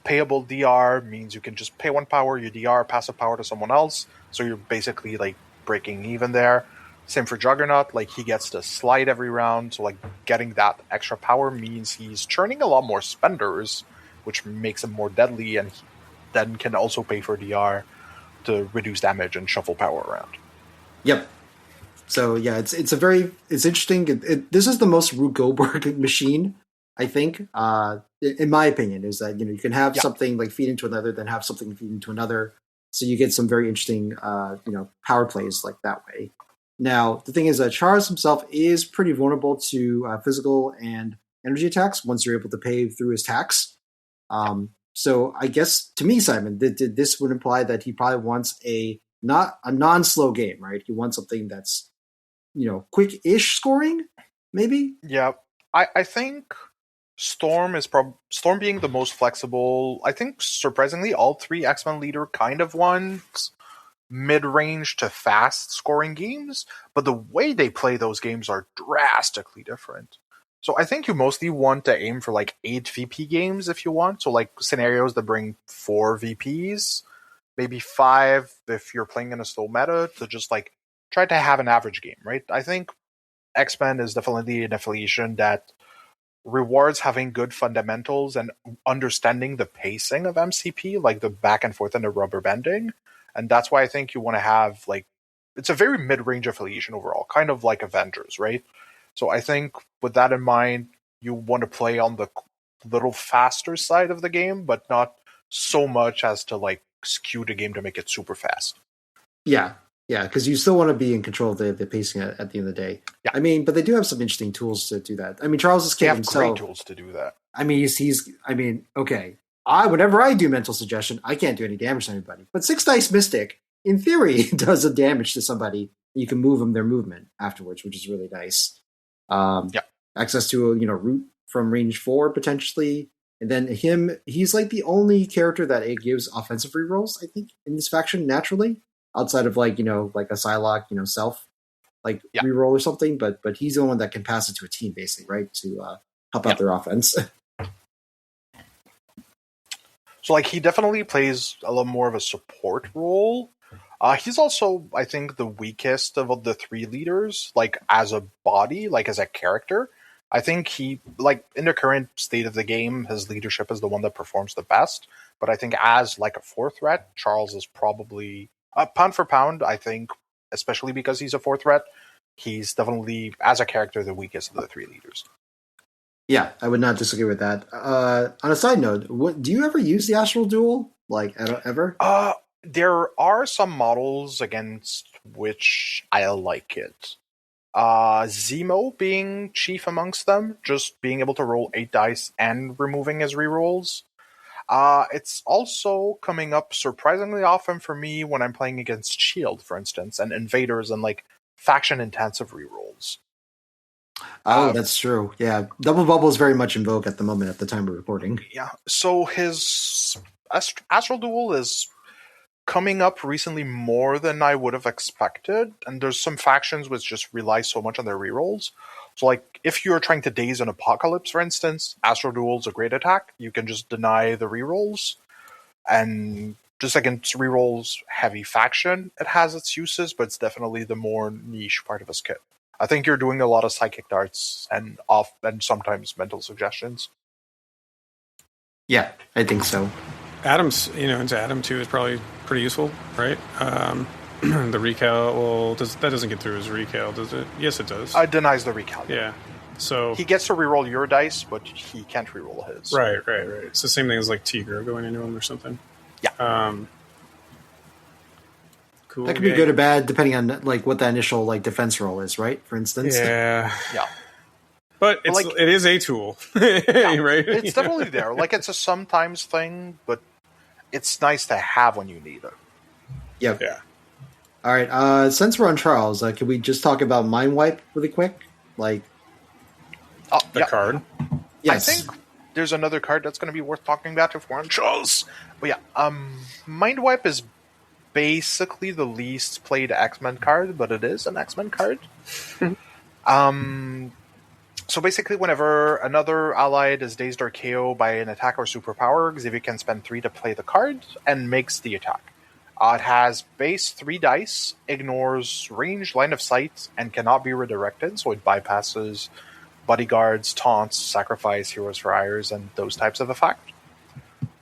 payable DR means you can just pay 1 power, you DR passive power to someone else, so you're basically breaking even there. Same for Juggernaut, he gets to slide every round, so getting that extra power means he's churning a lot more spenders, which makes him more deadly, and he then can also pay for DR to reduce damage and shuffle power around. Yep. So yeah, it's interesting. This is the most Rube Goldberg machine, I think. In my opinion, is that you can have something feed into another, then have something feed into another, so you get some very interesting power plays that way. Now the thing is that Charles himself is pretty vulnerable to physical and energy attacks once you're able to pay through his tax. So I guess to me, Simon, this would imply that he probably wants not a non-slow game, right? He wants something that's quick-ish scoring, maybe. Yeah, I think Storm Storm being the most flexible. I think surprisingly, all 3 X-Men leader kind of wants mid-range to fast scoring games, but the way they play those games are drastically different. So I think you mostly want to aim for 8 VP games if you want. So scenarios that bring 4 VPs, maybe 5 if you're playing in a slow meta, to just try to have an average game, right? I think X-Men is definitely an affiliation that rewards having good fundamentals and understanding the pacing of MCP, the back and forth and the rubber banding. And that's why I think you want to have it's a very mid-range affiliation overall, kind of like Avengers, right? So I think with that in mind, you want to play on the little faster side of the game, but not so much as to skew the game to make it super fast. Yeah, because you still want to be in control of the pacing at the end of the day. Yeah. I mean, but they do have some interesting tools to do that. I mean, Charles is They have himself. great tools to do that. I mean, okay. Whenever I do mental suggestion, I can't do any damage to anybody. But 6 Dice Mystic, in theory, does some damage to somebody. You can move them their movement afterwards, which is really nice. Access to a route from range 4 potentially, and then he's the only character that it gives offensive rerolls, I think, in this faction naturally, outside of a Psylocke, self reroll or something. But he's the one that can pass it to a team basically, right, to help out their offense. So he definitely plays a lot more of a support role. He's also, I think, the weakest of the 3 leaders, as a body, as a character. I think he, in the current state of the game, his leadership is the one that performs the best. But I think as, a 4th threat, Charles is probably, pound for pound, I think, especially because he's a 4th threat, he's definitely, as a character, the weakest of the 3 leaders. Yeah, I would not disagree with that. On a side note, do you ever use the Astral Duel? Ever? There are some models against which I like it. Zemo being chief amongst them, just being able to roll 8 dice and removing his rerolls. It's also coming up surprisingly often for me when I'm playing against Shield, for instance, and Invaders and faction-intensive rerolls. Oh, that's true. Yeah, Double Bubble is very much in vogue at the moment at the time of recording. Yeah, so his Astral Duel is coming up recently more than I would have expected, and there's some factions which just rely so much on their rerolls. So if you're trying to daze an Apocalypse, for instance, Astral Duel is a great attack. You can just deny the rerolls, and just against rerolls heavy faction, it has its uses, but it's definitely the more niche part of his kit. I think you're doing a lot of psychic darts and sometimes mental suggestions. Yeah, I think so. Adam's, into Adam too is probably pretty useful, right? The recal, that doesn't get through his recal, does it? Yes, it does. It denies the recal. Yeah. So he gets to reroll your dice, but he can't reroll his. Right. It's the same thing as Tigre going into him or something. Yeah. Cool. That could be good or bad depending on what the initial defense roll is, right? For instance. Yeah. Yeah. But it is a tool, yeah, right? It's definitely there. It's a sometimes thing, but it's nice to have when you need it. Yep. Yeah. All right. Since we're on Charles, can we just talk about Mind Wipe really quick? The card? Yes. I think there's another card that's going to be worth talking about if we're on Charles. But yeah, Mind Wipe is basically the least played X-Men card, but it is an X-Men card. So basically, whenever another allied is dazed or KO by an attack or superpower, Xavier can spend 3 to play the card and makes the attack. It has base 3 dice, ignores range, line of sight, and cannot be redirected, so it bypasses bodyguards, taunts, sacrifice, heroes for hires, and those types of effects.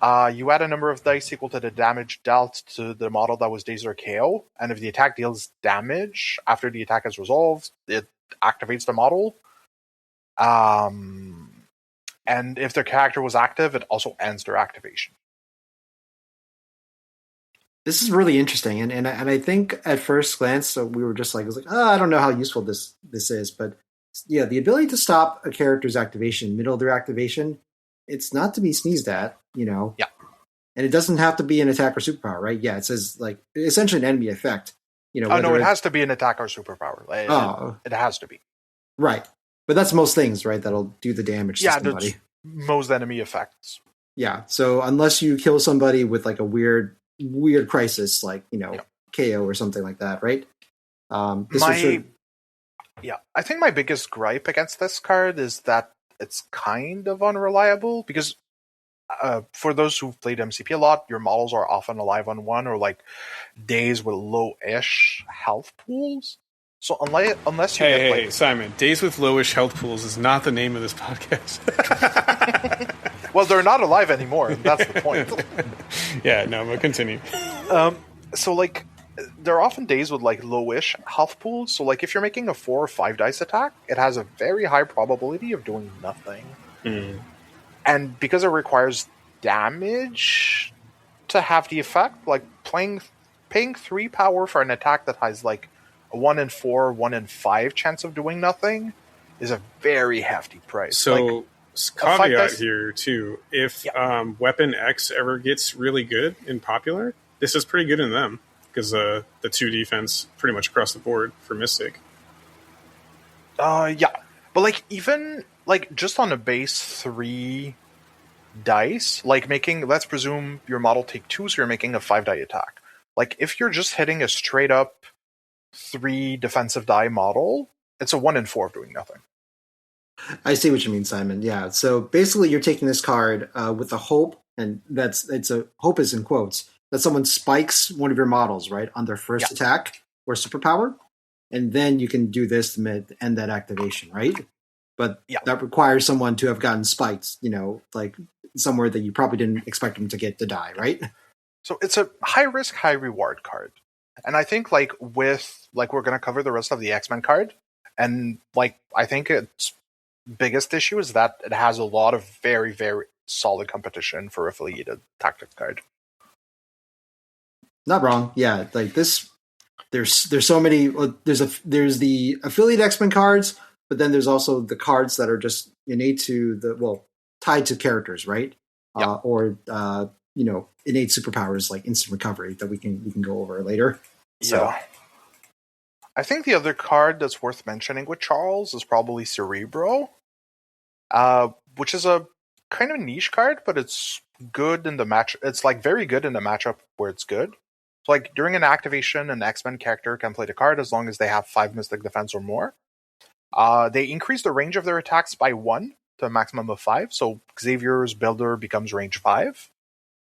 You add a number of dice equal to the damage dealt to the model that was dazed or KO, and if the attack deals damage after the attack is resolved, it activates the model. And if their character was active, it also ends their activation. This is really interesting, and I think at first glance, so we were just like, I don't know how useful this is, but yeah, the ability to stop a character's activation, middle of their activation, it's not to be sneezed at, Yeah. And it doesn't have to be an attack or superpower, right? Yeah, it says like essentially an enemy effect. No, it has to be an attack or superpower. It has to be. Right. But that's most things, right? That'll do the damage to somebody. Most enemy effects. Yeah. So unless you kill somebody with like a weird crisis, like, KO or something like that, right? I think my biggest gripe against this card is that it's kind of unreliable because for those who've played MCP a lot, your models are often alive on 1 or like days with low-ish health pools. So unless you Hey, Simon, days with lowish health pools is not the name of this podcast. Well, they're not alive anymore. And that's the point. Yeah, no, but continue. So like, there are often days with like lowish health pools. So like, if you're making a 4 or 5 dice attack, it has a very high probability of doing nothing. And because it requires damage to have the effect, like paying 3 power for an attack that has like a 1 in 4, 1 in 5 chance of doing nothing is a very hefty price. So, caveat here too: if Weapon X ever gets really good in popular, this is pretty good in them because the 2 defense pretty much across the board for Mystic. But like even like just on a base 3 dice, like let's presume your model take 2, so you're making a 5 die attack. Like if you're just hitting a straight up 3 defensive die model, it's a 1 in 4 of doing nothing. I see what you mean, Simon. Yeah. So basically, you're taking this card with the hope, and hope is in quotes, that someone spikes one of your models, right, on their first attack or superpower, and then you can do this to end that activation, right? But that requires someone to have gotten spiked, like somewhere that you probably didn't expect them to get to die, right? So it's a high risk, high reward card. And I think like we're going to cover the rest of the X-Men card. And like, I think its biggest issue is that it has a lot of very, very solid competition for affiliated tactics card. Not wrong. Yeah. Like this, there's so many, there's the affiliate X-Men cards, but then there's also the cards that are just innate to tied to characters, right? Or innate superpowers like instant recovery that we can go over later. So I think the other card that's worth mentioning with Charles is probably Cerebro, which is a kind of niche card, but it's good in the match. It's like very good in the matchup where it's good. So like during an activation, an X-Men character can play the card as long as they have 5 Mystic Defense or more. They increase the range of their attacks by 1 to a maximum of 5. So Xavier's Builder becomes range 5,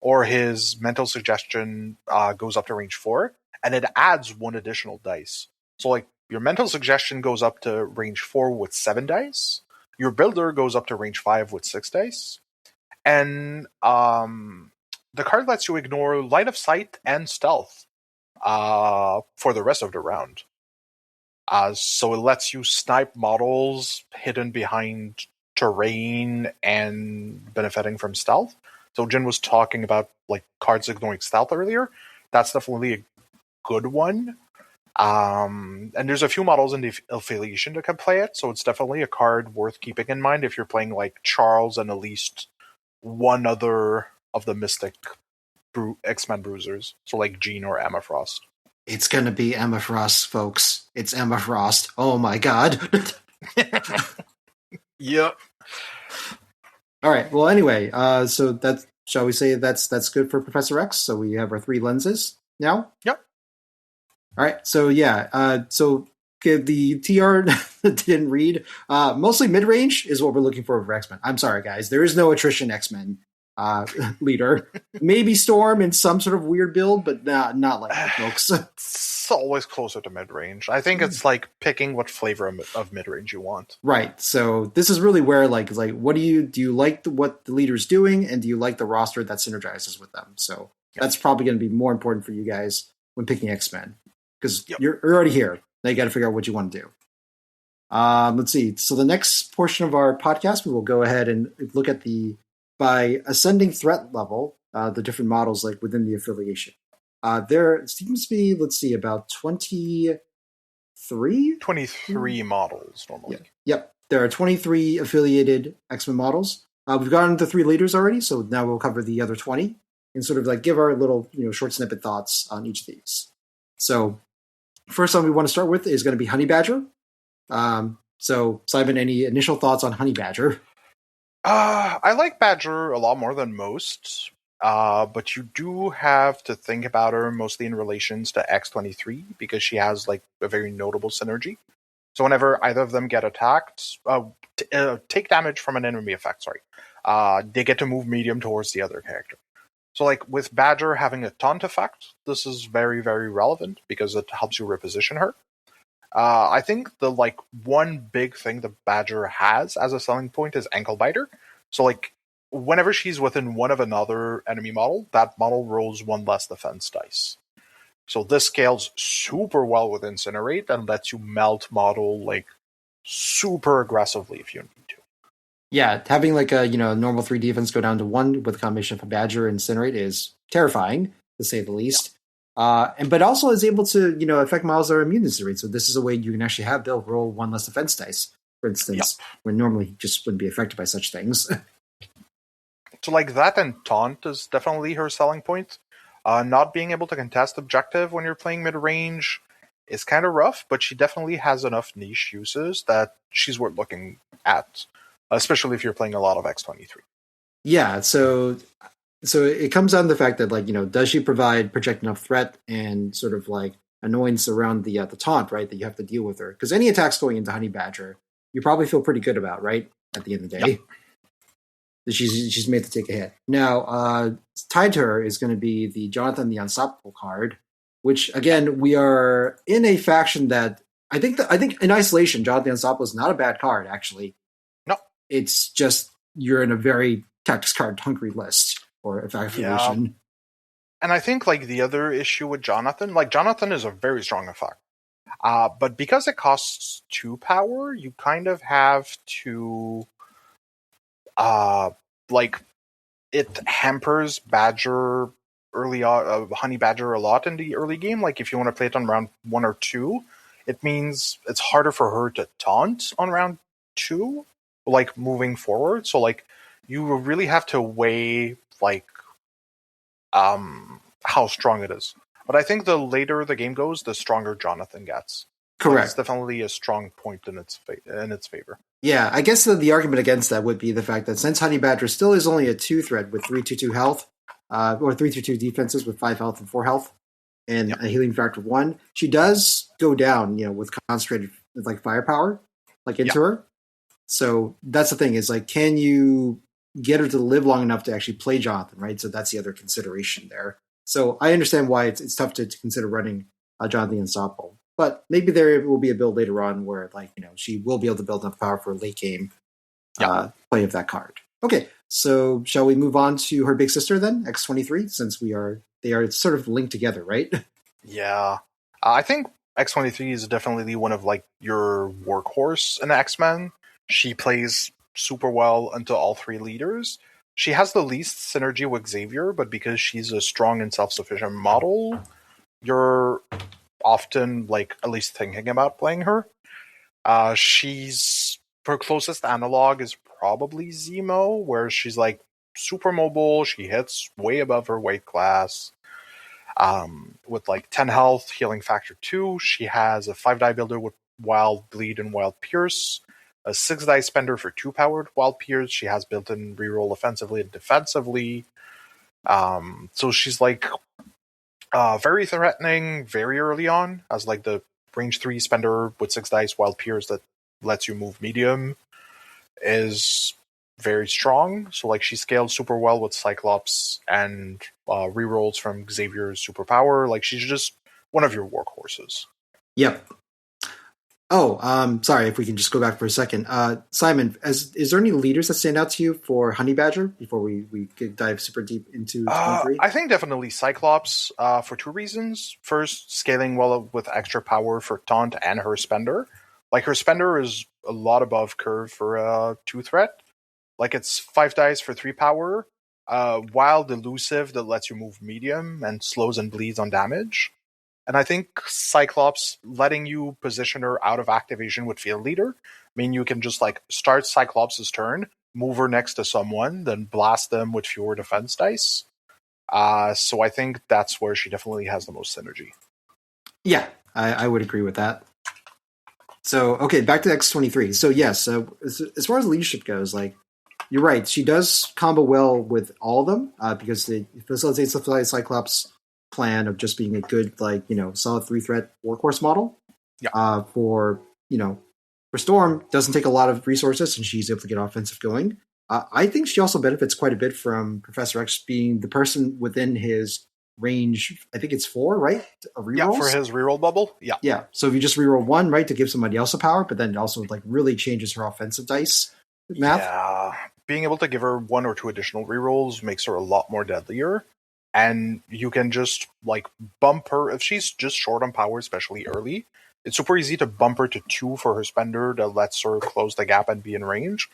or his Mental Suggestion goes up to range 4, and it adds 1 additional dice. So like your Mental Suggestion goes up to range 4 with 7 dice. Your Builder goes up to range 5 with 6 dice. And the card lets you ignore Line of Sight and Stealth for the rest of the round. So it lets you snipe models hidden behind terrain and benefiting from stealth. So Jian was talking about like cards ignoring stealth earlier. That's definitely a good one. And there's a few models in the affiliation that can play it, so it's definitely a card worth keeping in mind if you're playing like Charles and at least one other of the Mystic X-Men bruisers. So like Jian or Emma Frost. It's going to be Emma Frost, folks. It's Emma Frost. Oh my god. Yep. All right. Well, anyway, so that shall we say that's good for Professor X? So we have our 3 lenses now. Yep. All right. So yeah. So okay, the TR didn't read. Mostly mid range is what we're looking for X Men. I'm sorry, guys. There is no attrition X Men leader. Maybe Storm in some sort of weird build, but not like that, folks. It's always closer to mid range. I think it's like picking what flavor of mid range you want. Right. So this is really where like what do you like what the leader's doing, and do you like the roster that synergizes with them? So that's probably going to be more important for you guys when picking X Men, because you're already here. Now you got to figure out what you want to do. Let's see. So the next portion of our podcast, we will go ahead and look at by ascending threat level, the different models like within the affiliation. There seems to be, let's see, about 23 models normally. Yep. There are 23 affiliated X-Men models. We've gotten the 3 leaders already, so now we'll cover the other 20 and sort of like give our little, short snippet thoughts on each of these. So first one we want to start with is going to be Honey Badger. So Simon, any initial thoughts on Honey Badger? I like Badger a lot more than most. But you do have to think about her mostly in relations to X-23 because she has like a very notable synergy. So whenever either of them get attacked, take damage from an enemy effect, they get to move medium towards the other character. So like with Badger having a taunt effect, this is very, very relevant because it helps you reposition her. I think the like one big thing the Badger has as a selling point is Ankle Biter. So like whenever she's within one of another enemy model, that model rolls 1 less defense dice. So this scales super well with Incinerate and lets you melt model like super aggressively if you need to. Yeah, having like a normal 3 defense go down to 1 with a combination of a Badger and Incinerate is terrifying, to say the least. But also is able to affect models that are immune to Incinerate. So this is a way you can actually have Bill roll 1 less defense dice, for instance, when normally he just wouldn't be affected by such things. So like that and Taunt is definitely her selling point. Not being able to contest objective when you're playing mid-range is kind of rough, but she definitely has enough niche uses that she's worth looking at, especially if you're playing a lot of X-23. Yeah, so it comes down to the fact that does she provide project enough threat and sort of like annoyance around the taunt, right, that you have to deal with her? Because any attacks going into Honey Badger, you probably feel pretty good about, right, at the end of the day. Yep. She's made to take a hit. Now, tied to her is going to be the Jonathan the Unstoppable card, which again we are in a faction that I think in isolation, Jonathan the Unstoppable is not a bad card. Actually, no, it's just you're in a very tactics card hungry list or affiliation. Yeah. And I think like the other issue with Jonathan, like Jonathan is a very strong effect, but because it costs 2 power, you kind of have to. Like it hampers Badger Honey Badger a lot in the early game. Like if you want to play it on round 1 or 2, it means it's harder for her to taunt on round 2, like moving forward. So like you really have to weigh like how strong it is. But I think the later the game goes, the stronger Jonathan gets. Correct. It's definitely a strong point in its favor. Yeah, I guess the argument against that would be the fact that since Honey Badger still is only a 2 threat with 3/2/2 health, or 3/2/2 defenses with 5 health and 4 health, and a healing factor of 1, she does go down, with concentrated like firepower, like into her. So that's the thing is like, can you get her to live long enough to actually play Jonathan, right? So that's the other consideration there. So I understand why it's tough to consider running Jonathan the Unstoppable. But maybe there will be a build later on where, she will be able to build enough power for a late game play of that card. Okay, so shall we move on to her big sister then, X-23, since they are sort of linked together, right? Yeah, I think X-23 is definitely one of your workhorse in X-Men. She plays super well into all 3 leaders. She has the least synergy with Xavier, but because she's a strong and self-sufficient model, you're often at least thinking about playing her. She's her closest analog is probably Zemo, where she's super mobile. She hits way above her weight class. With 10 health, healing factor 2. She has a 5 die builder with Wild Bleed and Wild Pierce. a 6 dice spender for 2 powered wild peers. She has built-in reroll offensively and defensively. So she's like very threatening very early on as like the range 3 spender with 6 dice wild peers that lets you move medium is very strong. So like she scaled super well with Cyclops and rerolls from Xavier's superpower. Like she's just one of your workhorses. Yep. Oh, sorry, if we can just go back for a second. Simon, is there any leaders that stand out to you for Honey Badger before we dive super deep into 23? I think definitely Cyclops for 2 reasons. First, scaling well with extra power for Taunt and her Spender. Like her Spender is a lot above curve for a 2 threat. Like it's 5 dice for 3 power, wild elusive that lets you move medium and slows and bleeds on damage. And I think Cyclops letting you position her out of activation with Field Leader mean you can just like start Cyclops' turn, move her next to someone, then blast them with fewer defense dice. So I think that's where she definitely has the most synergy. Yeah, I would agree with that. So, okay, back to X23. So, yes, as far as leadership goes, like, you're right. She does combo well with all of them because it facilitates the Cyclops plan of just being a good, like, solid 3-threat workhorse model. Yeah. For Storm, doesn't take a lot of resources and she's able to get offensive going. I think she also benefits quite a bit from Professor X being the person within his range. I think it's 4, right? Rerolls? Yeah, for his reroll bubble. Yeah. Yeah. So if you just reroll 1, right, to give somebody else a power, but then it also like really changes her offensive dice math. Yeah. Being able to give her 1 or 2 additional rerolls makes her a lot more deadlier. And you can just like bump her if she's just short on power, especially early. It's super easy to bump her to 2 for her spender that lets her close the gap and be in range.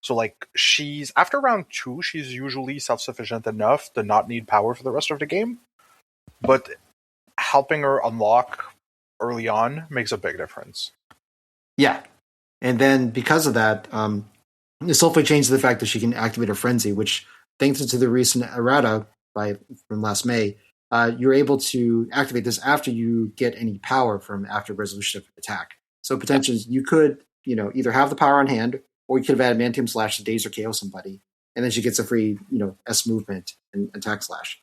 So like she's after round 2, she's usually self-sufficient enough to not need power for the rest of the game. But helping her unlock early on makes a big difference. Yeah. And then because of that, this hopefully changes the fact that she can activate her frenzy, which thanks to the recent errata from last May, you're able to activate this after you get any power from after resolution of attack. So potentially you could, either have the power on hand, or you could have added Mantium Slash to daze or KO somebody, and then she gets a free, S movement and attack slash.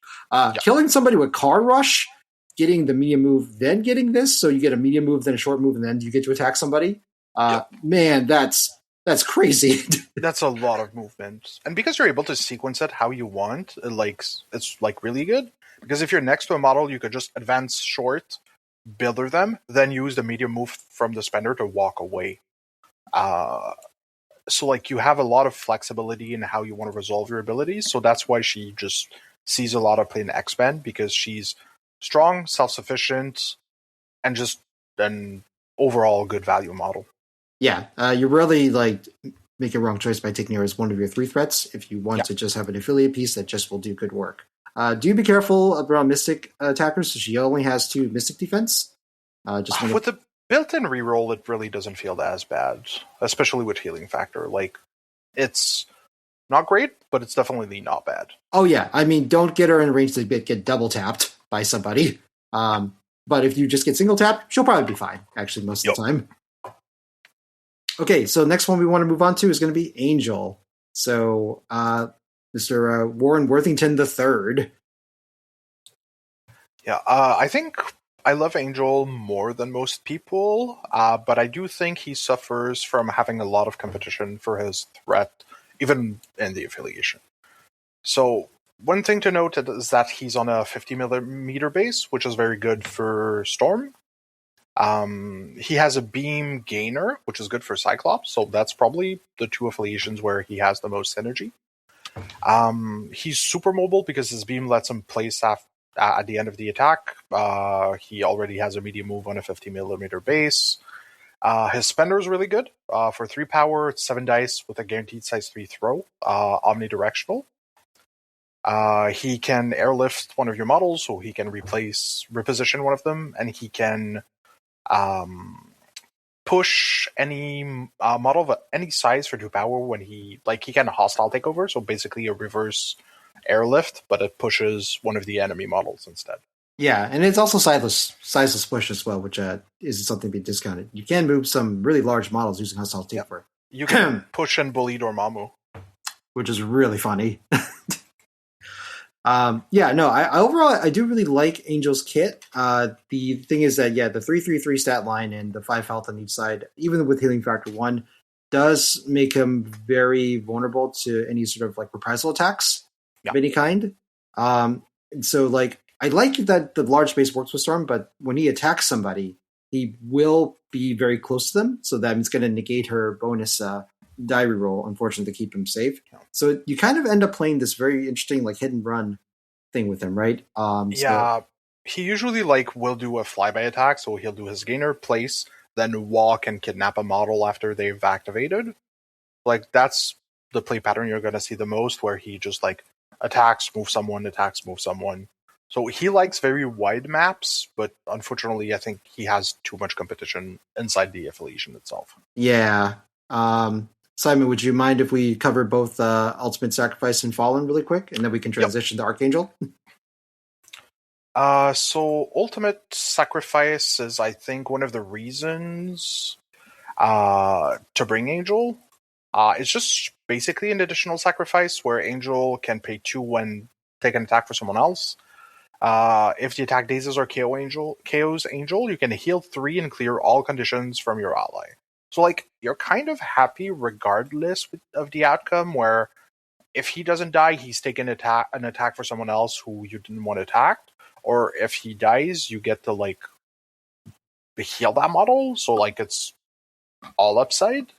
Killing somebody with Car Rush, getting the medium move, then getting this, so you get a medium move, then a short move, and then you get to attack somebody. Man, that's crazy. That's a lot of movement. And because you're able to sequence it how you want, it's really good. Because if you're next to a model, you could just advance short, builder them, then use the medium move from the spender to walk away. So like you have a lot of flexibility in how you want to resolve your abilities. So that's why she just sees a lot of play in X-Men, because she's strong, self-sufficient, and just an overall good value model. Yeah, you really make a wrong choice by taking her as one of your 3 threats if you want to just have an affiliate piece that just will do good work. Do be careful around Mystic attackers. So she only has 2 Mystic defense. With the built-in reroll, it really doesn't feel as bad, especially with healing factor. Like, it's not great, but it's definitely not bad. Oh yeah, I mean, don't get her in range to get double tapped by somebody. But if you just get single tapped, she'll probably be fine. Actually, most of the time. Okay, so next one we want to move on to is going to be Angel. So, Mr. Warren Worthington III. Yeah, I think I love Angel more than most people, but I do think he suffers from having a lot of competition for his threat, even in the affiliation. So, one thing to note is that he's on a 50mm base, which is very good for Storm. He has a beam gainer, which is good for Cyclops, so that's probably the 2 affiliations where he has the most synergy. He's super mobile because his beam lets him place at the end of the attack. He already has a medium move on a 50mm base. His spender is really good. For 3 power, it's 7 dice with a guaranteed size 3 throw, omnidirectional. He can airlift one of your models, so he can reposition one of them, and he can push any model of any size for 2 power when he can hostile takeover, so basically a reverse airlift, but it pushes one of the enemy models instead. Yeah, and it's also sizeless push as well, which isn't something to be discounted. You can move some really large models using hostile takeover. You can push and bully Dormammu. which is really funny. I overall I do really like Angel's kit. The thing is that the 3/3/3 stat line and the 5 health on each side, even with healing factor 1, does make him very vulnerable to any sort of like reprisal attacks of any kind. And so like I like that the large base works with Storm, but when he attacks somebody, he will be very close to them, so that it's going to negate her bonus die reroll, unfortunately, to keep him safe. So you kind of end up playing this very interesting like hit and run thing with him, right? He usually will do a flyby attack, so he'll do his gainer, place, then walk and kidnap a model after they've activated. Like that's the play pattern you're going to see the most, where he just attacks, move someone, attacks, move someone. So he likes very wide maps, but unfortunately, I think he has too much competition inside the affiliation itself. Yeah. Simon, would you mind if we cover both Ultimate Sacrifice and Fallen really quick, and then we can transition to Archangel? So Ultimate Sacrifice is, I think, one of the reasons to bring Angel. It's just basically an additional sacrifice where Angel can pay 2 when take an attack for someone else. If the attack dazes or KOs Angel, you can heal 3 and clear all conditions from your ally. So, you're kind of happy regardless of the outcome, where if he doesn't die, he's taken an attack for someone else who you didn't want attacked. Or if he dies, you get to, heal that model. So, it's all upside.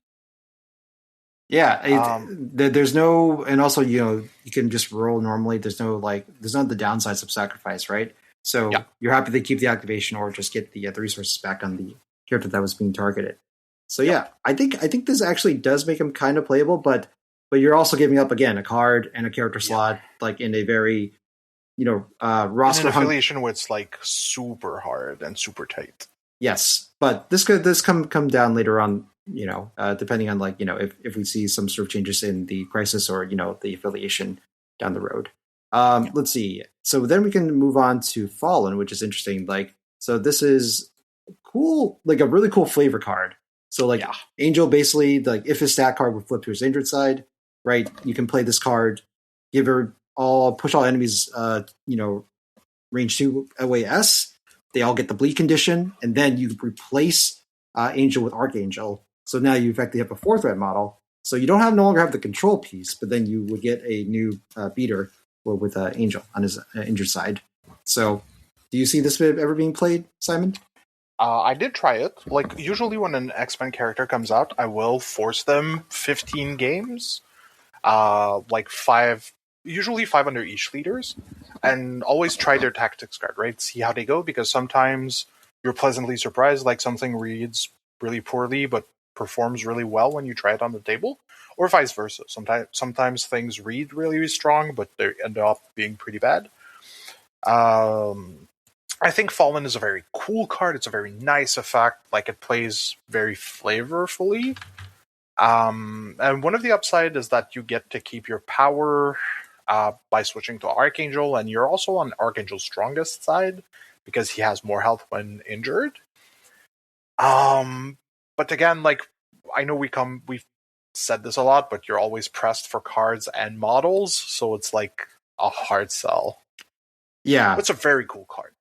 Yeah, there's no, and also, you can just roll normally. There's no, there's not the downsides of sacrifice, right? So you're happy to keep the activation or just get the resources back on the character that was being targeted. So I think this actually does make him kind of playable, but you're also giving up again a card and a character slot, in a very, roster in an affiliation where it's super hard and super tight. Yes, but this could come down later on. Depending on if we see some sort of changes in the crisis or the affiliation down the road. Let's see. So then we can move on to Fallen, which is interesting. So this is cool, a really cool flavor card. So Angel basically if his stat card would flip to his injured side, right? You can play this card, push all enemies, range 2 AOS. They all get the bleed condition, and then you replace Angel with Archangel. So now you effectively have a 4-threat model. So you no longer have the control piece, but then you would get a new beater with Angel on his injured side. So do you see this ever being played, Simon? I did try it. Usually when an X-Men character comes out, I will force them 15 games. 5, usually 5 under each leaders, and always try their tactics card, right? See how they go, because sometimes you're pleasantly surprised, something reads really poorly, but performs really well when you try it on the table, or vice versa. Sometimes things read really strong, but they end up being pretty bad. I think Fallen is a very cool card. It's a very nice effect. It plays very flavorfully. And one of the upside is that you get to keep your power by switching to Archangel, and you're also on Archangel's strongest side because he has more health when injured. But again, I know we've said this a lot, but you're always pressed for cards and models, so it's a hard sell. Yeah. It's a very cool card.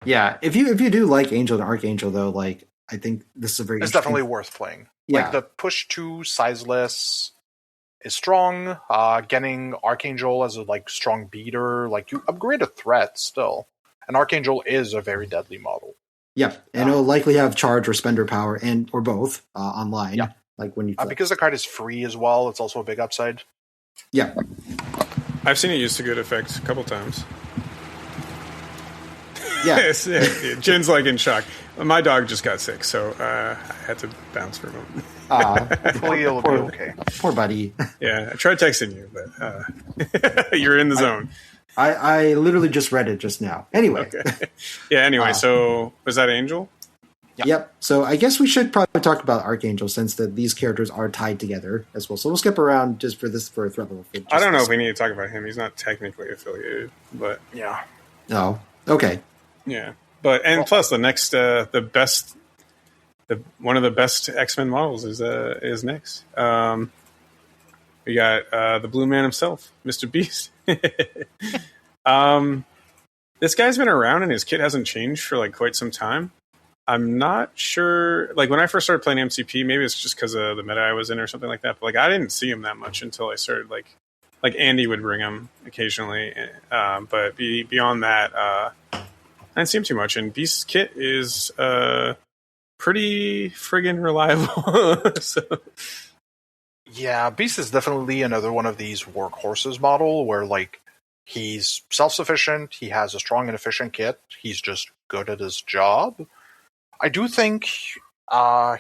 Yeah. If you do like Angel and Archangel, though, I think this is a very It's definitely worth playing. Yeah. The push 2 sizeless is strong. Getting Archangel as a strong beater, you upgrade a threat still. And Archangel is a very deadly model. Yep, and it'll likely have charge or spender power or both online. Yeah. When you because the card is free as well, it's also a big upside. Yeah, I've seen it used to good effect a couple times. Yeah, Jin's in shock. My dog just got sick, so I had to bounce for a moment. Hopefully it'll be okay. Poor buddy. Yeah, I tried texting you, but you're in the zone. I literally just read it just now. Anyway. Okay. Yeah, anyway, so was that Angel? Yep. So I guess we should probably talk about Archangel, since these characters are tied together as well. So we'll skip around just for threat level. I don't know if we need to talk about him. He's not technically affiliated, but yeah. No. Okay. Yeah. Plus the next the one of the best X-Men models is next. We got the Blue Man himself, Mr. Beast. This guy's been around and his kit hasn't changed for like quite some time. I'm not sure. Like when I first started playing MCP, maybe it's just because of the meta I was in or something like that. But like I didn't see him that much until I started like Andy would bring him occasionally. But beyond that, I didn't see him too much. And Beast's kit is pretty friggin' reliable. So. Yeah, Beast is definitely another one of these workhorses model where like he's self-sufficient, he has a strong and efficient kit, he's just good at his job. I do think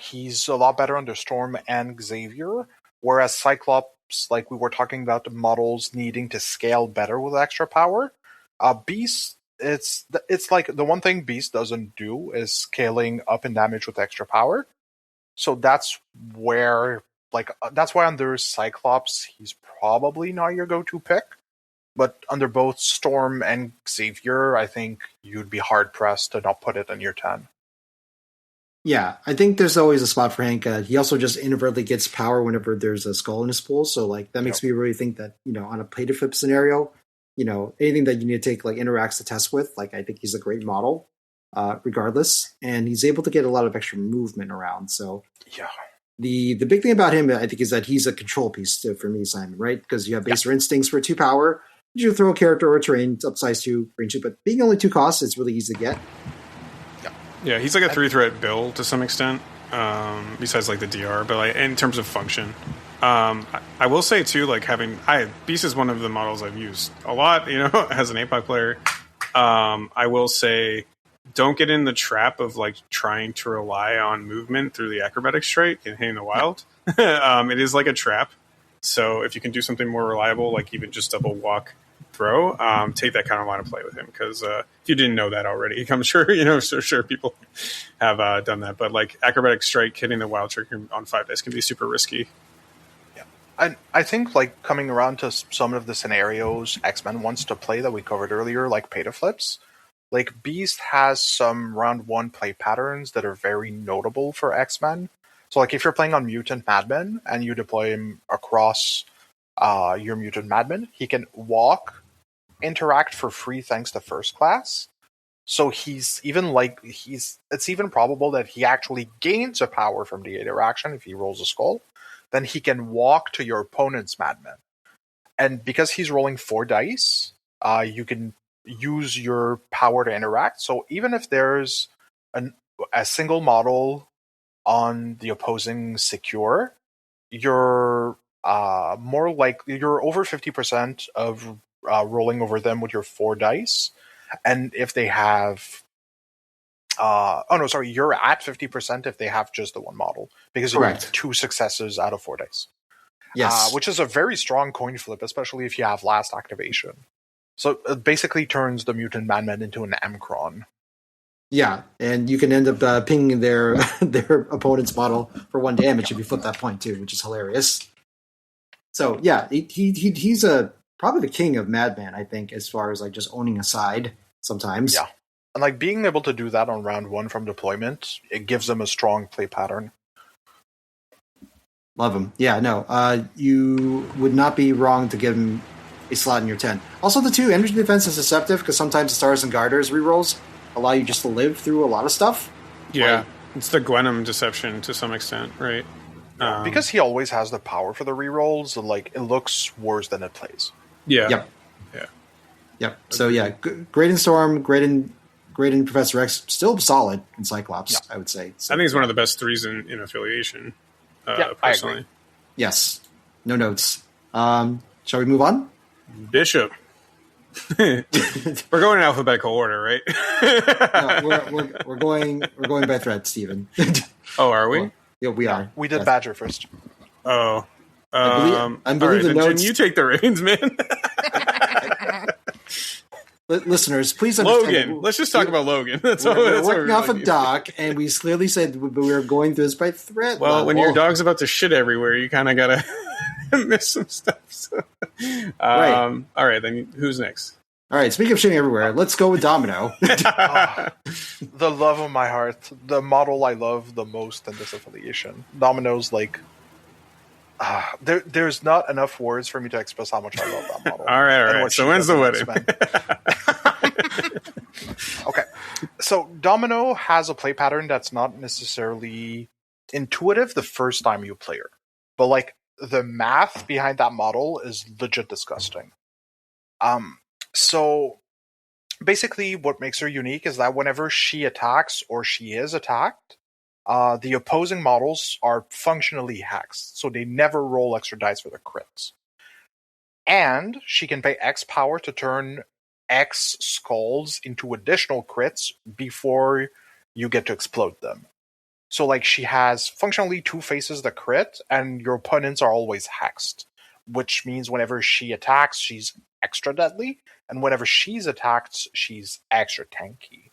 he's a lot better under Storm and Xavier, whereas Cyclops, like we were talking about the models needing to scale better with extra power, Beast, it's like the one thing Beast doesn't do is scaling up in damage with extra power. So that's where, that's why under Cyclops, he's probably not your go-to pick. But under both Storm and Xavier, I think you'd be hard-pressed to not put it in your 10. Yeah, I think there's always a spot for Hank. He also just inadvertently gets power whenever there's a skull in his pool. So, like, that makes me really think that, on a play-to flip scenario, anything that you need to take, like, interacts to test with, like, I think he's a great model, regardless. And he's able to get a lot of extra movement around. So, yeah. The big thing about him, I think, is that he's a control piece for me, Simon, right? Because you have baser instincts for 2 power. You throw a character or a terrain up size 2, range 2, but being only 2 costs, it's really easy to get. Yeah, he's like a 3-threat build to some extent, besides like the DR, but like in terms of function. I will say too, like Beast is one of the models I've used a lot, as an APOC player. I will say, don't get in the trap of like trying to rely on movement through the acrobatic strike and hitting the wild. It is like a trap. So if you can do something more reliable, like even just double walk throw, take that kind of line of play with him. Because if you didn't know that already, I'm sure, sure people have done that. But like acrobatic strike, hitting the wild trick on 5 dice can be super risky. Yeah. I think like coming around to some of the scenarios X-Men wants to play that we covered earlier, like pay-to flips, like Beast has some round 1 play patterns that are very notable for X-Men. So, like, if you're playing on Mutant Madman and you deploy him across your Mutant Madman, he can walk, interact for free thanks to First Class. So it's even probable that he actually gains a power from the interaction if he rolls a skull. Then he can walk to your opponent's Madman. And because he's rolling 4 dice, you can use your power to interact. So even if there's a single model on the opposing secure, you're more likely, you're over 50% of rolling over them with your 4 dice. And if they have you're at 50% if they have just the one model, because you have 2 successes out of 4 dice. Yes. Which is a very strong coin flip, especially if you have last activation. So it basically turns the Mutant Madman into an Mcron. Yeah, and you can end up pinging their opponent's model for 1 damage if you flip that point too, which is hilarious. So yeah, he's probably the king of Madman, I think, as far as like just owning a side sometimes. Yeah, and like being able to do that on round 1 from deployment, it gives them a strong play pattern. Love him. Yeah, no, you would not be wrong to give him a slot in your 10. Also, the 2 energy defense is deceptive because sometimes the Stars and Garters rerolls allow you just to live through a lot of stuff. Yeah, it's the Gwenum deception to some extent, right? Because he always has the power for the rerolls, like it looks worse than it plays. Yeah. Yep. Yeah. Yep. So yeah, great in Storm, great in Professor X, still solid in Cyclops, I would say. So, I think it's one of the best 3s in affiliation. Personally. I agree. Yes. No notes. Shall we move on? Bishop. We're going in alphabetical order, right? No, we're going by thread, Stephen. Oh, are we? Yeah, we are. We did Badger first. Oh. I believe all right, the notes. Jian, you take the reins, man. Listeners, please understand. Logan. Let's just talk about Logan. We're working off a doc, and we clearly said we were going through this by thread. Well, when your dog's about to shit everywhere, you kind of gotta miss some stuff. So. Right. All right, then who's next? All right, speaking of shitting everywhere, let's go with Domino. The love of my heart, the model I love the most in this affiliation. Domino's like, there's not enough words for me to express how much I love that model. All right. So when's the wedding? Okay, so Domino has a play pattern that's not necessarily intuitive the first time you play her, but like the math behind that model is legit disgusting. So basically what makes her unique is that whenever she attacks or she is attacked, the opposing models are functionally hexed, so they never roll extra dice for their crits. And she can pay X power to turn X skulls into additional crits before you get to explode them. So like she has functionally two faces that crit, and your opponents are always hexed, which means whenever she attacks, she's extra deadly, and whenever she's attacked, she's extra tanky.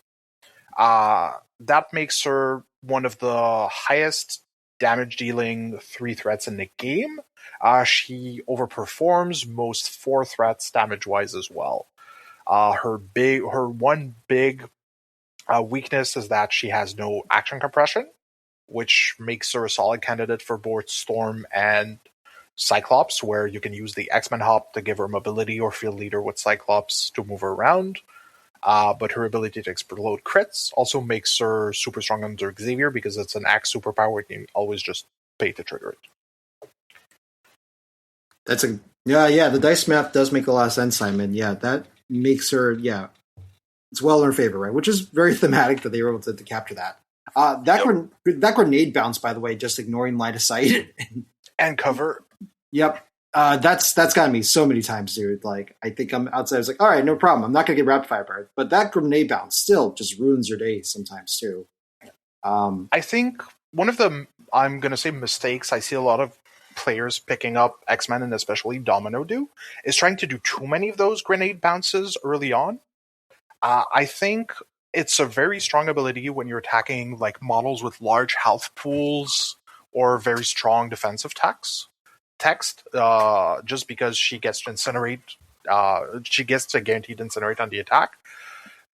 That makes her one of the highest damage dealing 3 threats in the game. She overperforms most 4 threats damage wise as well. Her one big weakness is that she has no action compression, which makes her a solid candidate for both Storm and Cyclops, where you can use the X-Men hop to give her mobility or field leader with Cyclops to move her around. But her ability to explode crits also makes her super strong under Xavier because it's an X superpower and you always just pay to trigger it. That's the dice math does make a lot of sense, Simon. Yeah, that makes her, it's well in her favor, right? Which is very thematic that they were able to capture that. That grenade bounce, by the way, just ignoring line of sight. And cover. Yep. That's gotten me so many times, dude. Like, I think I'm outside. I was like, all right, no problem. I'm not going to get rapid fire bird. But that grenade bounce still just ruins your day sometimes, too. I think one of the, I'm going to say mistakes I see a lot of players picking up X-Men and especially Domino do is trying to do too many of those grenade bounces early on. I think it's a very strong ability when you're attacking like models with large health pools or very strong defensive text, just because she gets to incinerate, she gets to guaranteed incinerate on the attack.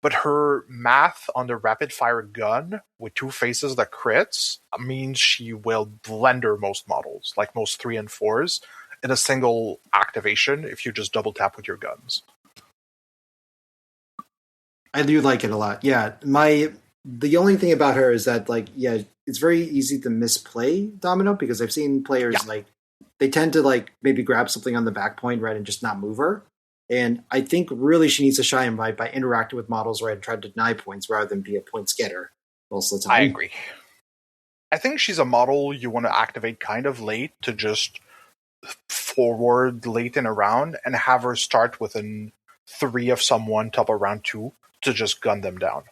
But her math on the rapid fire gun with 2 faces that crits means she will blender most models, like most 3 and 4s, in a single activation if you just double tap with your guns. I do like it a lot. Yeah, the only thing about her is that it's very easy to misplay Domino because I've seen players they tend to maybe grab something on the back point, right, and just not move her. And I think really she needs to shine by interacting with models, right, and try to deny points rather than be a points getter most of the time. I agree. I think she's a model you want to activate kind of late to just forward late in a round and have her start within 3 of someone top of round 2 to just gun them down.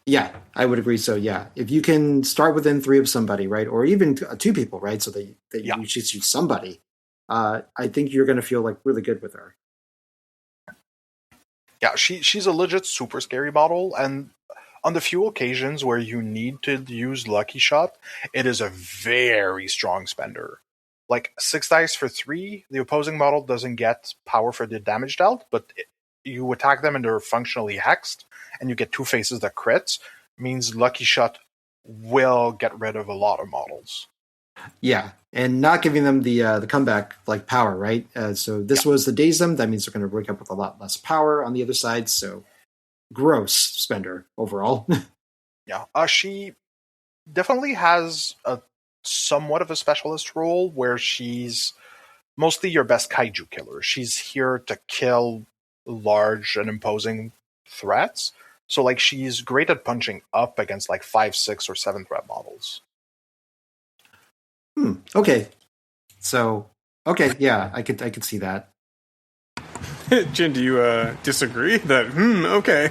Yeah, I would agree. So yeah, if you can start within 3 of somebody, right, or even 2 people, right, so that you shoot somebody, I think you're going to feel really good with her. Yeah, she's a legit super scary model, and on the few occasions where you need to use Lucky Shot, it is a very strong spender. Like 6 dice for 3, the opposing model doesn't get power for the damage dealt, but you attack them and they're functionally hexed, and you get 2 faces that crits, means Lucky Shot will get rid of a lot of models. Yeah, and not giving them the comeback power, right? So this was the daze them. That means they're going to wake up with a lot less power on the other side. So gross spender overall. Yeah, she definitely has a somewhat of a specialist role where she's mostly your best kaiju killer. She's here to kill large and imposing threats. So she's great at punching up against 5, 6, or 7 threat models. Okay. So, yeah, I could see that. Jian, do you disagree that, okay.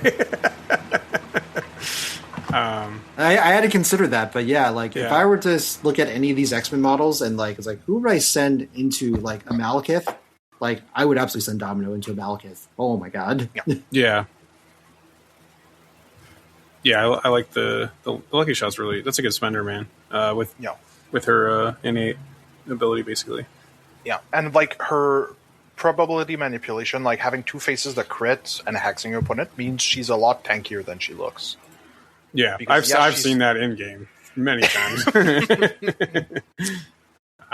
I had to consider that, but if I were to look at any of these X-Men models and it's who would I send into a Malekith? I would absolutely send Domino into a Malekith. Oh my god. Yeah. Yeah, I like the Lucky Shot's really, that's a good spender, man. With her innate ability, basically. Yeah, and her probability manipulation, like having two faces that crit and hexing your opponent, means she's a lot tankier than she looks. Yeah, Because, I've seen that in game many times.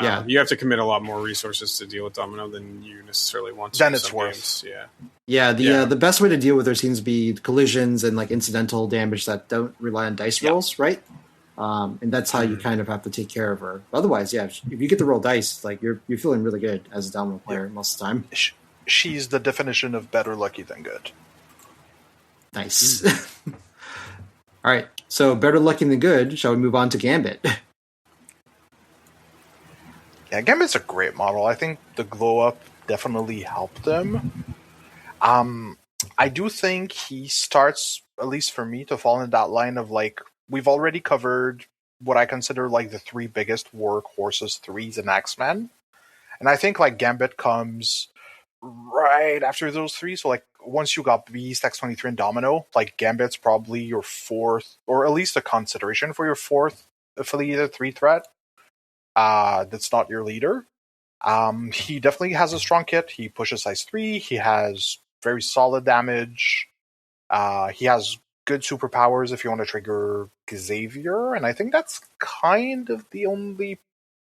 Yeah. You have to commit a lot more resources to deal with Domino than you necessarily want to. Then it's worth. Games. Yeah. The best way to deal with her seems to be collisions and like incidental damage that don't rely on dice rolls, right? And that's how you kind of have to take care of her. Otherwise, yeah, if you get to roll dice, like you're feeling really good as a Domino player most of the time. She's the definition of better lucky than good. Nice. All right, so better lucky than good. Shall we move on to Gambit? Yeah, Gambit's a great model. I think the glow up definitely helped him. I do think he starts, at least for me, to fall in that line of like, we've already covered what I consider like the three biggest workhorses, threes and X-Men. And I think like Gambit comes right after those three. So like once you got Beast, X-23, and Domino, like Gambit's probably your fourth, or at least a consideration for your fourth affiliated three threat. That's not your leader. He definitely has a strong kit. He pushes size 3. He has very solid damage. He has good superpowers if you want to trigger Xavier, and I think that's kind of the only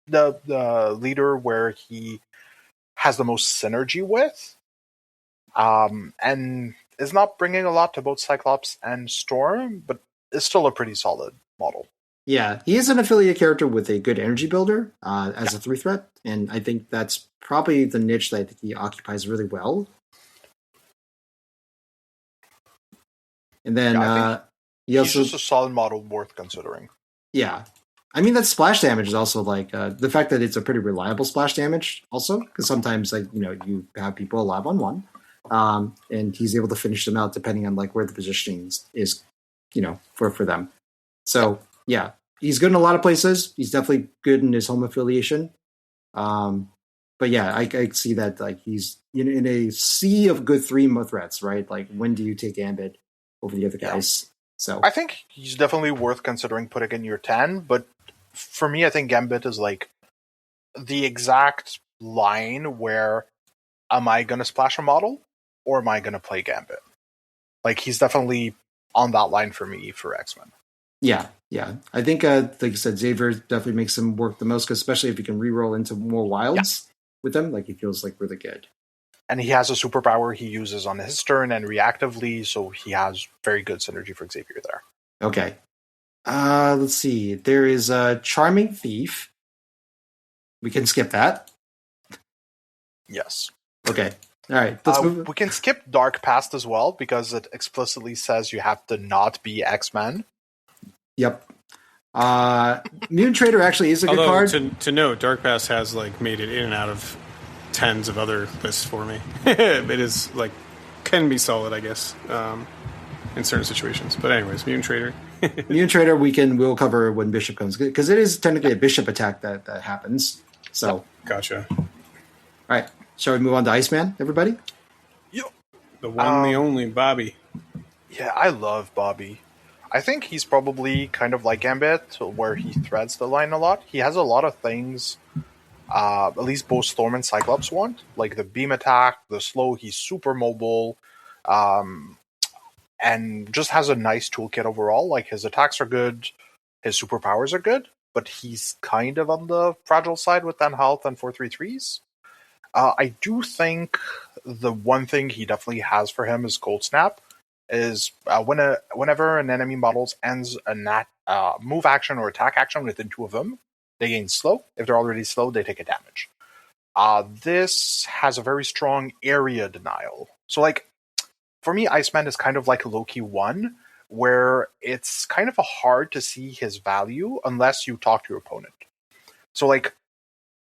the leader where he has the most synergy with. And is not bringing a lot to both Cyclops and Storm, but is still a pretty solid model. Yeah, he is an affiliate character with a good energy builder as a 3-threat, and I think that's probably the niche that he occupies really well. And then he's just a solid model worth considering. Yeah. I mean, that splash damage is also like the fact that it's a pretty reliable splash damage also, because sometimes like, you have people alive on one, and he's able to finish them out depending on like where the positioning is, for them. So yeah, he's good in a lot of places. He's definitely good in his home affiliation. But yeah, I see that like he's in a sea of good 3 threats, right? Like when do you take Gambit over the other guys? So I think he's definitely worth considering putting in your 10, but for me, I think Gambit is like the exact line where am I going to splash a model or am I going to play Gambit? Like he's definitely on that line for me for X-Men. Yeah. I think, like you said, Xavier definitely makes him work the most, especially if you can reroll into more wilds with him. Like he feels like really good. And he has a superpower he uses on his turn and reactively, so he has very good synergy for Xavier there. Okay. Let's see. There is a Charming Thief. We can skip that. Yes. Okay. All right. Let's move. We can skip Dark Past as well, because it explicitly says you have to not be X-Men. Yep. Mutant Trader actually is a good card. To note, Dark Past has like made it in and out of tens of other lists for me. It is like can be solid, I guess, in certain situations. But anyways, Mutant Trader. Mutant Trader we'll cover when Bishop comes, because it is technically a Bishop attack that happens. So gotcha. All right. Shall we move on to Iceman, everybody? Yep. The one, the only Bobby. Yeah, I love Bobby. I think he's probably kind of like Gambit, where he threads the line a lot. He has a lot of things, at least both Storm and Cyclops want, like the beam attack, the slow. He's super mobile, and just has a nice toolkit overall. Like his attacks are good, his superpowers are good, but he's kind of on the fragile side with 10 health and 4/3/3s. I do think the one thing he definitely has for him is Cold Snap. Is whenever an enemy model ends a move action or attack action within 2 of them, they gain slow. If they're already slow, they take a damage. This has a very strong area denial. So, like, for me, Iceman is kind of like Loki 1, where it's kind of hard to see his value unless you talk to your opponent. So, like,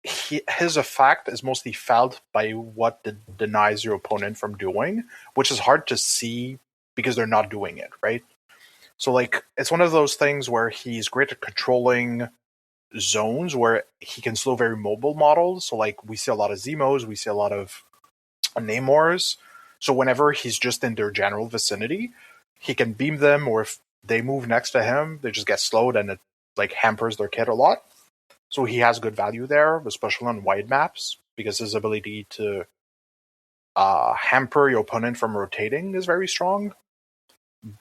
his effect is mostly felt by what denies your opponent from doing, which is hard to see because they're not doing it, right? So, like, it's one of those things where he's great at controlling zones where he can slow very mobile models. So, like, we see a lot of Zemos, we see a lot of Namors. So whenever he's just in their general vicinity, he can beam them, or if they move next to him, they just get slowed and it, like, hampers their kit a lot. So he has good value there, especially on wide maps, because his ability to hamper your opponent from rotating is very strong,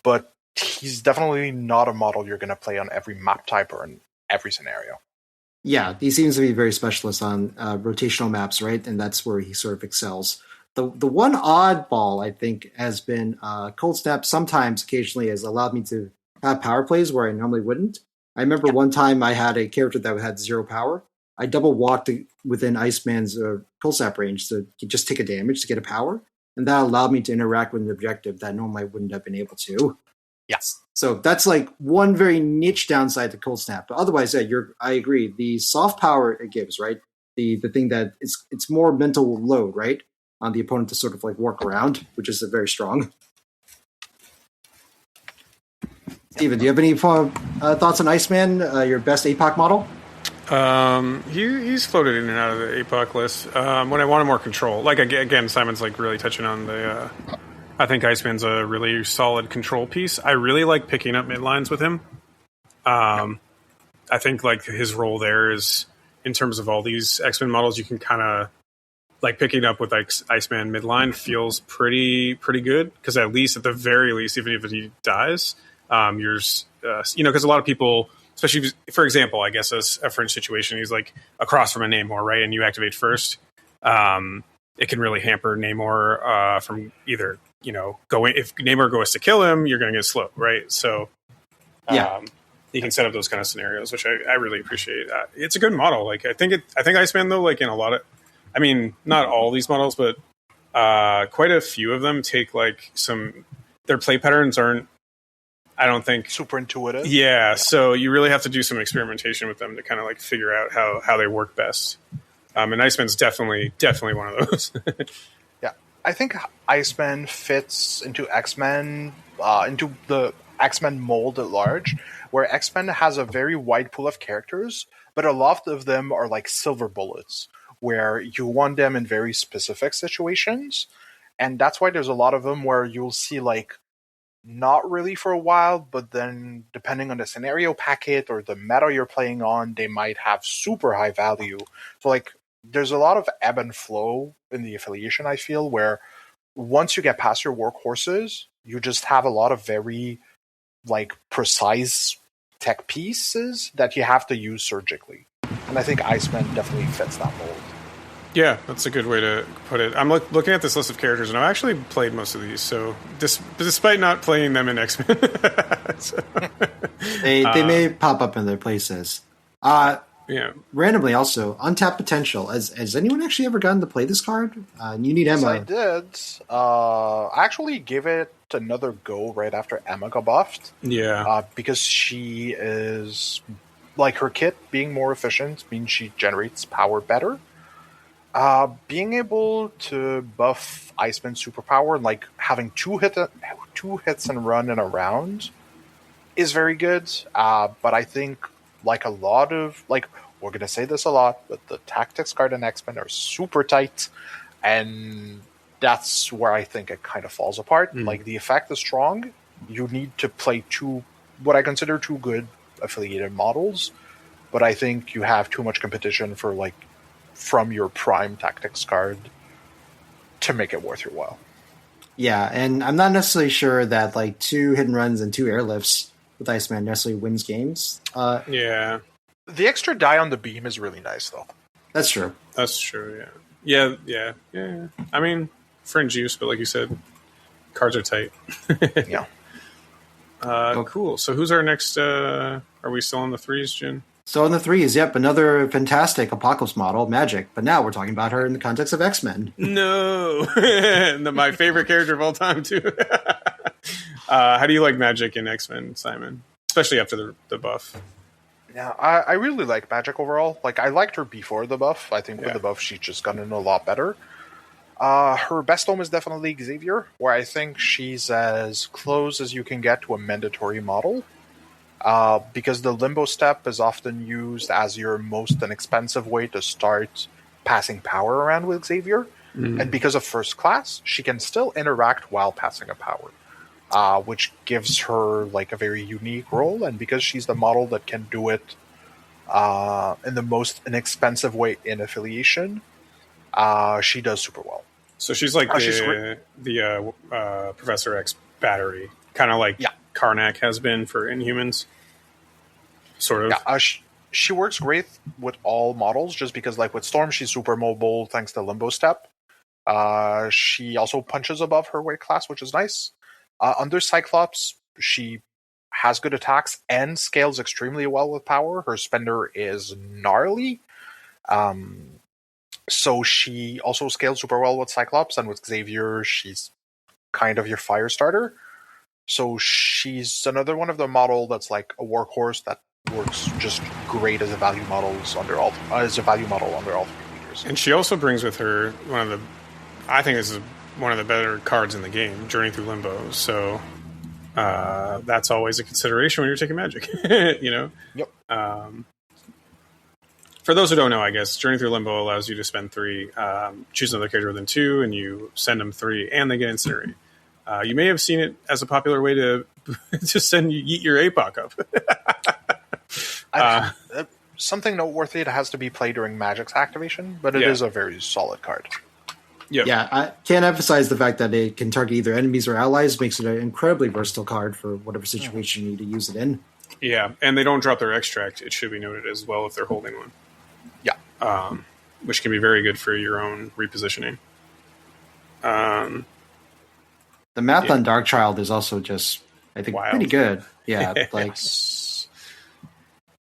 but he's definitely not a model you're going to play on every map type or in every scenario. Yeah, he seems to be very specialist on rotational maps, right? And that's where he sort of excels. The one oddball, I think, has been Cold Snap sometimes, occasionally, has allowed me to have power plays where I normally wouldn't. I remember one time I had a character that had 0 power. I double walked within Iceman's Cold Snap range to just take a damage to get a power. And that allowed me to interact with an objective that normally I wouldn't have been able to. Yes. So that's like one very niche downside to Cold Snap. But otherwise, yeah, I agree. The soft power it gives, right? The thing that it's more mental load, right? On the opponent to sort of like work around, which is very strong. Steven, do you have any thoughts on Iceman, your best APOC model? He's floated in and out of the APOC list. When I wanted more control, like again, Simon's like really touching on the. I think Iceman's a really solid control piece. I really like picking up midlines with him. I think like his role there is in terms of all these X-Men models, you can kind of like picking up with like Iceman midline feels pretty good because at the very least, even if he dies, because a lot of people, especially for example, I guess a French situation, he's like across from a Namor, right, and you activate first. It can really hamper Namor from either. If Namor goes to kill him, you're going to get slow, right? So, you can set up those kind of scenarios, which I really appreciate. It's a good model. Like I think Iceman though, like in a lot of, I mean, not all these models, but quite a few of them take like their play patterns aren't, I don't think super intuitive. Yeah, so you really have to do some experimentation with them to kind of like figure out how they work best. And Iceman's definitely one of those. I think Iceman fits into X-Men, into the X-Men mold at large, where X-Men has a very wide pool of characters, but a lot of them are like silver bullets, where you want them in very specific situations. And that's why there's a lot of them where you'll see like, not really for a while, but then depending on the scenario packet or the meta you're playing on, they might have super high value. So like, there's a lot of ebb and flow in the affiliation, I feel, where once you get past your workhorses, you just have a lot of very like precise tech pieces that you have to use surgically. And I think Iceman definitely fits that mold. Yeah, that's a good way to put it. I'm looking at this list of characters, and I've actually played most of these. So, despite not playing them in X-Men, they may pop up in their places. Yeah. Randomly, also untapped potential. Has anyone actually ever gotten to play this card? You need Emma. Yes, I did. I actually gave it another go right after Emma got buffed. Yeah. Because she is like her kit being more efficient means she generates power better. Being able to buff Iceman's superpower and like having two hits and run in a round is very good. But I think like a lot of we're gonna say this a lot, but the tactics card in X-Men are super tight, and that's where I think it kind of falls apart. Like the effect is strong. You need to play what I consider two good affiliated models, but I think you have too much competition for from your prime tactics card to make it worth your while. Yeah, and I'm not necessarily sure that like 2 hit and runs and 2 airlifts with Iceman necessarily wins games. Yeah. The extra die on the beam is really nice, though. That's true. Yeah. I mean, fringe use, but like you said, cards are tight. Yeah. Cool. So who's our next? Are we still on the 3s, Jian? So in the 3s, yep, another fantastic Apocalypse model, Magic. But now we're talking about her in the context of X-Men. No, my favorite character of all time too. How do you like Magic in X-Men, Simon? Especially after the buff. Yeah, I really like Magic overall. Like, I liked her before the buff. I think with the buff, she's just gotten a lot better. Her best home is definitely Xavier, where I think she's as close as you can get to a mandatory model. Because the limbo step is often used as your most inexpensive way to start passing power around with Xavier. And because of first class, she can still interact while passing a power. Which gives her like a very unique role, and because she's the model that can do it in the most inexpensive way in affiliation, she does super well. So she's like the Professor X battery, kind of like Karnak has been for Inhumans, sort of. Yeah, she works great with all models, just because, like, with Storm, she's super mobile thanks to Limbo Step. She also punches above her weight class, which is nice. Under Cyclops, she has good attacks and scales extremely well with power. Her spender is gnarly. So she also scales super well with Cyclops, and with Xavier, she's kind of your fire starter. So she's another one of the model that's like a workhorse that works just great as a value model under all three leaders. And she also brings with her I think this is one of the better cards in the game, Journey Through Limbo. So that's always a consideration when you're taking Magic. You know. Yep. For those who don't know, I guess Journey Through Limbo allows you to spend 3, choose another character within 2, and you send them 3, and they get Incinerate. You may have seen it as a popular way to just eat your APOC up. Something noteworthy, it has to be played during Magic's activation, but it is a very solid card. Yep. Yeah, I can't emphasize the fact that it can target either enemies or allies. Makes it an incredibly versatile card for whatever situation you need to use it in. Yeah, and they don't drop their extract. It should be noted as well if they're holding one. Yeah. Which can be very good for your own repositioning. The math on Darkchild is also just, I think, wild. Pretty good. Yeah, like...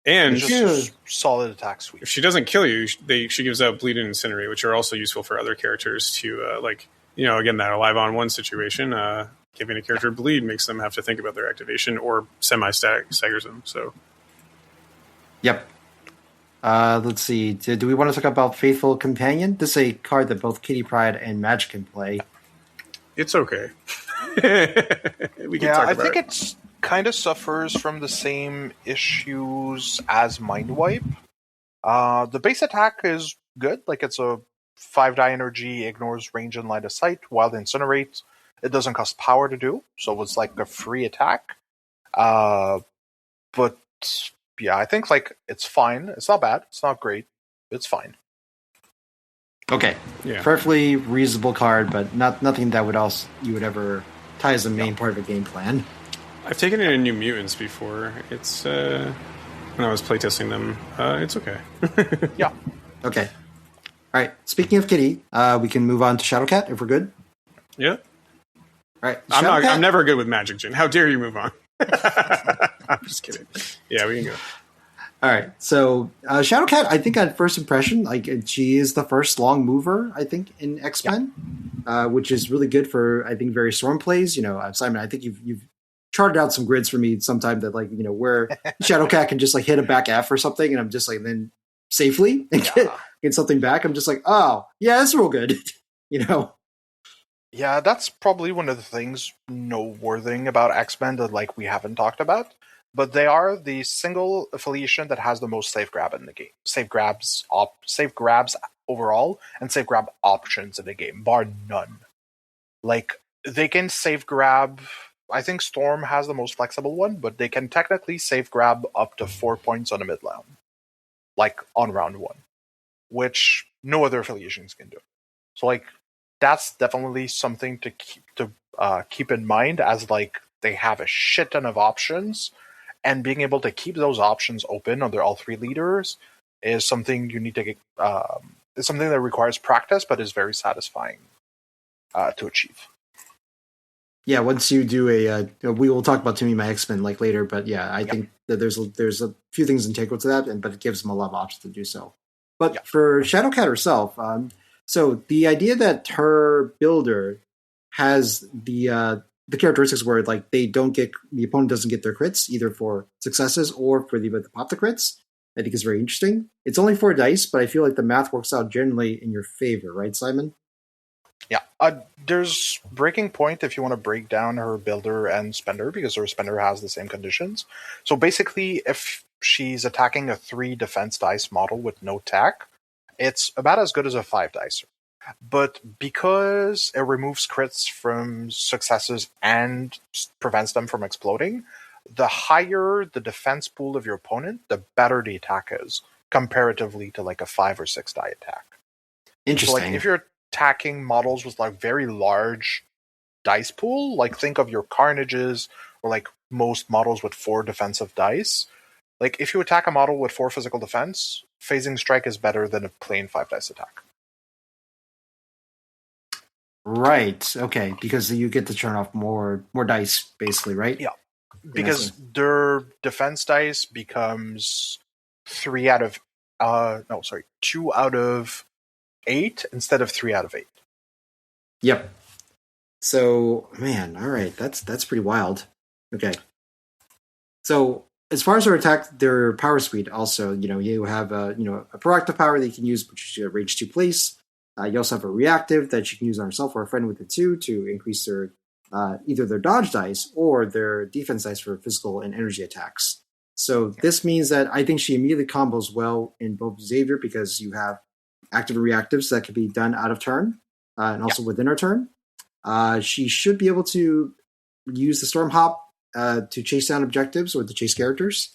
And just solid attack suite. If she doesn't kill you, she gives out Bleed and Incinerate, which are also useful for other characters to, again, that alive on 1 situation. Giving a character Bleed makes them have to think about their activation or semi-staggers them. So, yep. Let's see. Do we want to talk about Faithful Companion? This is a card that both Kitty Pryde and Magic can play. It's okay. We can talk about think it's kind of suffers from the same issues as Mind Wipe. The base attack is good. Like, it's a 5-die energy, ignores range and line of sight, while the Incinerate, it doesn't cost power to do, so it's like a free attack. But yeah, I think like it's fine. It's not bad. It's not great. It's fine. Okay. Yeah. Perfectly reasonable card, but nothing that you would ever tie as a main part of a game plan. I've taken it in New Mutants before. It's when I was playtesting them. It's okay. Yeah. Okay. All right. Speaking of Kitty, we can move on to Shadowcat if we're good. Yeah. All right. I'm never good with Magic, Jian. How dare you move on? I'm just kidding. Yeah, we can go. All right. So Shadowcat, I think at first impression, like she is the first long mover, I think, in X-Men, which is really good for, I think, various Storm plays. You know, Simon, I think you've charted out some grids for me sometime that, like, you know, where Shadowcat can just like hit a back F or something, and I'm just like, then safely and get something back. I'm just like, oh yeah, that's real good. You know. Yeah, that's probably one of the things noteworthy about X-Men that, like, we haven't talked about. But they are the single affiliation that has the most safe grab in the game. Safe grabs overall, and safe grab options in the game, bar none. Like, they can safe grab. I think Storm has the most flexible one, but they can technically safe grab up to 4 points on a mid round, like on round 1, which no other affiliations can do. So, like, that's definitely something to keep in mind, as like they have a shit ton of options, and being able to keep those options open under all 3 leaders is something you need to get. It's something that requires practice, but is very satisfying to achieve. Yeah, once you do we will talk about To Me My X-Men like later, but yeah, I think that there's a few things integral to that, but it gives them a lot of options to do so. But for Shadowcat herself, so the idea that her builder has the characteristics where, like, the opponent doesn't get their crits either for successes or for the pop the crits, I think is very interesting. It's only 4 dice, but I feel like the math works out generally in your favor, right, Simon? Yeah, there's breaking point if you want to break down her builder and spender, because her spender has the same conditions. So basically, if she's attacking a 3 defense dice model with no attack, it's about as good as a 5 dicer. But because it removes crits from successes and prevents them from exploding, the higher the defense pool of your opponent, the better the attack is, comparatively to like a 5 or 6 die attack. Interesting. So, like, if you're attacking models with like very large dice pool, like think of your Carnages or like most models with 4 defensive dice. Like if you attack a model with 4 physical defense, phasing strike is better than a plain 5 dice attack. Right. Okay. Because you get to turn off more dice, basically, right? Yeah. Because their defense dice becomes 2 out of 8 instead of 3 out of 8. Yep. So, man, all right, that's pretty wild. Okay. So, as far as their power suite, also, you have a proactive power that you can use, which is a range 2 place. You also have a reactive that you can use on yourself or a friend with it too to increase their either their dodge dice or their defense dice for physical and energy attacks. So this means that I think she immediately combos well in both Xavier because you have active and reactives that can be done out of turn and also within her turn. She should be able to use the Storm Hop to chase down objectives or to chase characters.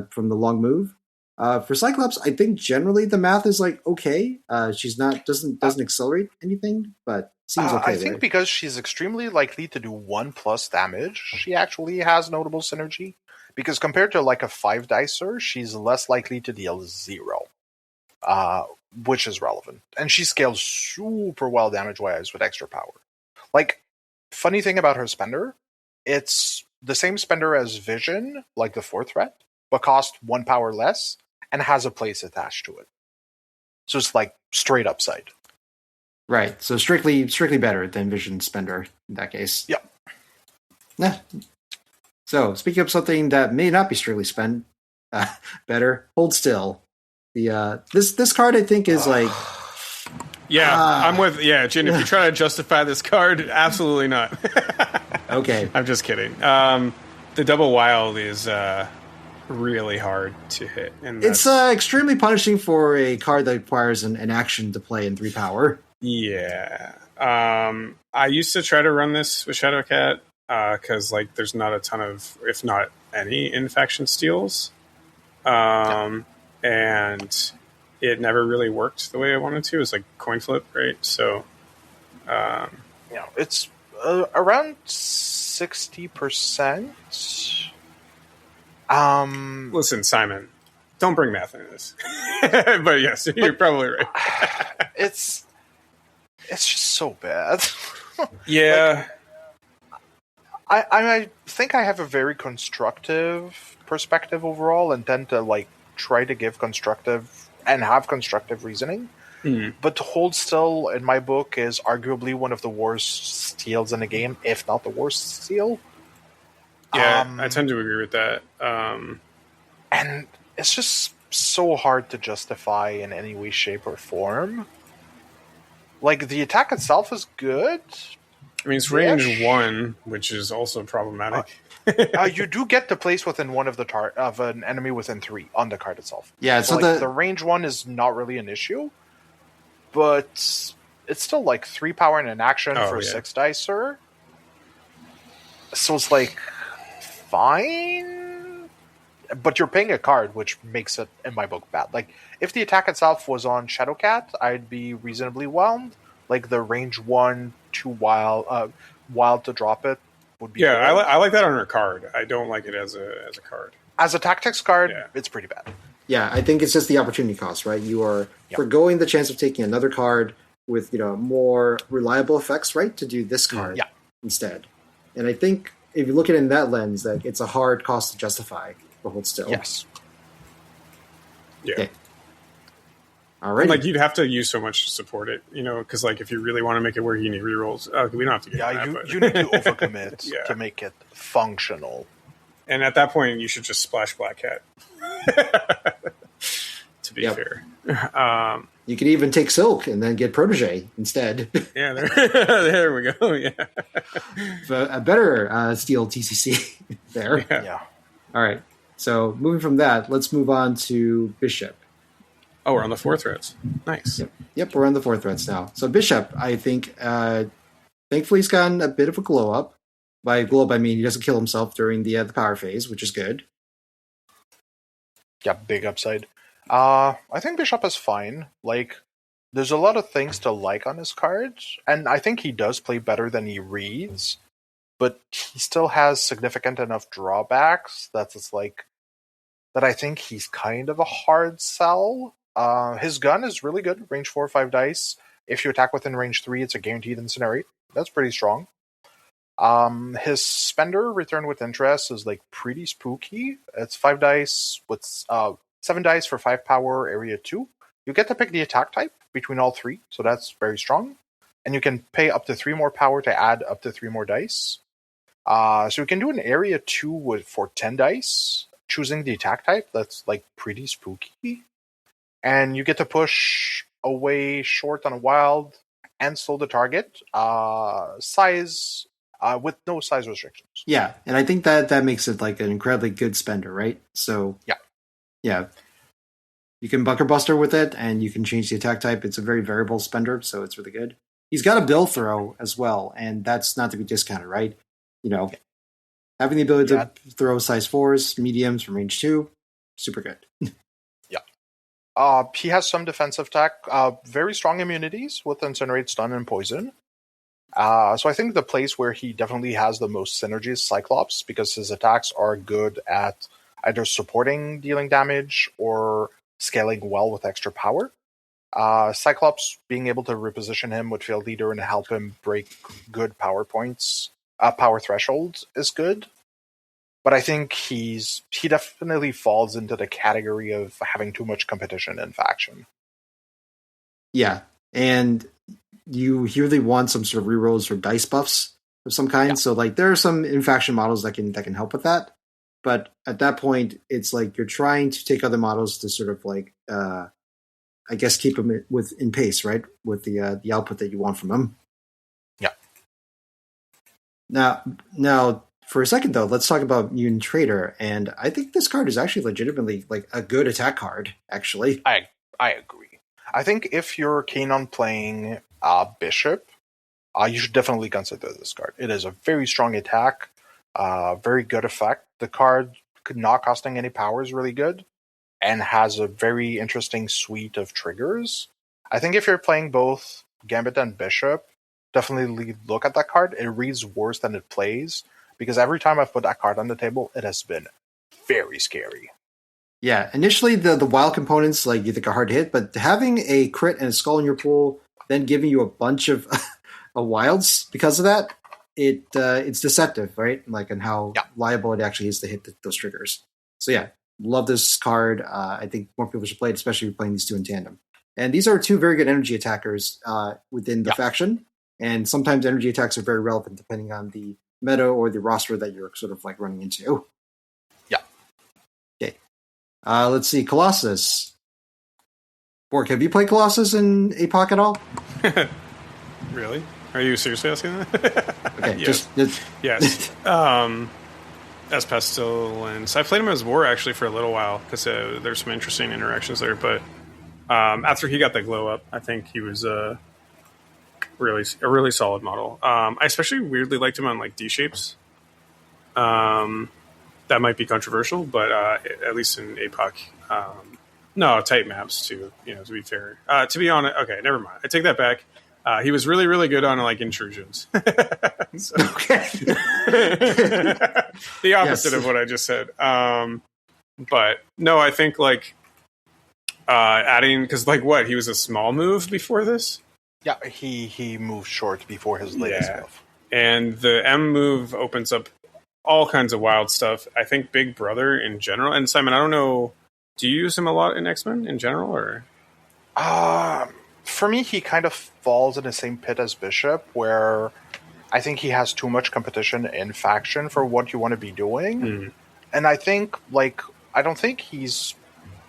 From the long move. For Cyclops, I think generally the math is like okay. She's doesn't accelerate anything, but seems okay. I think because she's extremely likely to do 1+ damage, she actually has notable synergy. Because compared to like a 5 dicer, she's less likely to deal 0, which is relevant. And she scales super well damage-wise with extra power. Like, funny thing about her spender, it's the same spender as Vision, like the 4th threat, but costs 1 power less and has a place attached to it. So it's like straight upside. Right. So strictly better than Vision Spender in that case. Yep. Yeah. So speaking of something that may not be strictly better, Hold Still. The this card I think is like. I'm with Jian. If you try to justify this card, absolutely not. Okay. I'm just kidding. The double wild is really hard to hit. And it's extremely punishing for a card that requires an action to play in 3 power. Yeah. I used to try to run this with Shadowcat because like there's not a ton of, if not any, in-faction steals. And it never really worked the way I wanted to. It was like coin flip, right? So it's around 60%. Listen, Simon, don't bring math into this. But yes, you're probably right. It's just so bad. Yeah. I think I have a very constructive perspective overall and tend to like try to give constructive and have constructive reasoning. But to Hold Still in my book is arguably one of the worst steals in the game, if not the worst steal. Yeah, I tend to agree with that. And it's just so hard to justify in any way, shape, or form. Like, the attack itself is good. I mean, it's range 1, which is also problematic. You do get to place within one of of an enemy within 3 on the card itself. Yeah, so like, the range 1 is not really an issue, but it's still like 3 power and an action for 6 dicer. So it's like fine, but you're paying a card, which makes it, in my book, bad. Like, if the attack itself was on Shadowcat, I'd be reasonably whelmed. Like, the range 1, 2 wild to drop it would be good. I like that on her card. I don't like it as a card. As a tactics card, it's pretty bad. Yeah, I think it's just the opportunity cost, right? You are forgoing the chance of taking another card with more reliable effects, right? To do this card instead. And I think if you look at it in that lens, that it's a hard cost to justify for Hold Still. Yes. Yeah. Okay. All right. Like, you'd have to use so much to support it, because like if you really want to make it where you need rerolls, we don't have to get that. You need to overcommit to make it functional. And at that point, you should just splash Black Cat. To be fair. You could even take Silk and then get Protege instead. Yeah, there we go. Yeah. A better Steel TCC there. Yeah. All right. So moving from that, let's move on to Bishop. Oh, we're on the 4 threats. Nice. Yep, we're on the 4 threats now. So Bishop, I think, thankfully he's gotten a bit of a glow up. By glow up, I mean he doesn't kill himself during the power phase, which is good. Yeah, big upside. I think Bishop is fine. Like, There's a lot of things to like on his card, and I think he does play better than he reads, but he still has significant enough drawbacks that it's like that I think he's kind of a hard sell. His gun is really good, range 4 or 5 dice. If you attack within range 3, it's a guaranteed incinerate. That's pretty strong. His spender, return with interest, is like pretty spooky. It's 5 dice with 7 dice for 5 power, area 2. You get to pick the attack type between all 3, so that's very strong. And you can pay up to 3 more power to add up to 3 more dice. So you can do an area 2 for 10 dice, choosing the attack type. That's like pretty spooky. And you get to push away short on a wild and slow the target. Size with no size restrictions. Yeah, and I think that makes it like an incredibly good spender, right? So yeah. You can Bunker Buster with it, and you can change the attack type. It's a very variable spender, so it's really good. He's got a bill throw as well, and that's not to be discounted, right? Having the ability to throw size 4s, mediums from range 2, super good. He has some defensive tech, very strong immunities with Incinerate, Stun, and Poison. So I think the place where he definitely has the most synergy is Cyclops, because his attacks are good at either supporting dealing damage or scaling well with extra power. Cyclops being able to reposition him with Field Leader and help him break good power thresholds is good. But I think he definitely falls into the category of having too much competition in faction. Yeah, and you really want some sort of rerolls or dice buffs of some kind. Yeah. So like there are some in-faction models that can help with that. But at that point, it's like you're trying to take other models to sort of like, I guess, keep them in pace, right? With the output that you want from them. Yeah. Now, for a second though, let's talk about Mutant Trader, and I think this card is actually legitimately like a good attack card. Actually, I agree. I think if you're keen on playing Bishop, you should definitely consider this card. It is a very strong attack, very good effect. The card not costing any power is really good, and has a very interesting suite of triggers. I think if you're playing both Gambit and Bishop, definitely look at that card. It reads worse than it plays, because every time I've put that card on the table, it has been very scary. Yeah, initially the wild components like you think are hard to hit, but having a crit and a skull in your pool, then giving you a bunch of wilds because of that, it's deceptive, right? Like, and how liable it actually is to hit those triggers. So yeah, love this card. I think more people should play it, especially if you're playing these two in tandem. And these are two very good energy attackers within the faction. And sometimes energy attacks are very relevant depending on the meta or the roster that you're sort of like running into. Yeah. Okay. Let's see. Colossus. Bork, have you played Colossus in APOC at all? Really? Are you seriously asking that? Okay. Yes. Yes. As Pestilence. I played him as War actually for a little while because there's some interesting interactions there. But after he got the glow up, I think he was a really solid model. I especially weirdly liked him on like D shapes. That might be controversial, but at least in APOC, no, tight maps too. To be fair. To be honest, okay, never mind. I take that back. He was really, really good on like intrusions. Okay. The opposite of what I just said. But no, I think like adding, because like what, he was a small move before this. Yeah, he moved short before his latest move. And the M move opens up all kinds of wild stuff. I think Big Brother in general. And Simon, I don't know, do you use him a lot in X-Men in general, or? For me, he kind of falls in the same pit as Bishop, where I think he has too much competition in faction for what you want to be doing. Mm. And I think, I don't think he's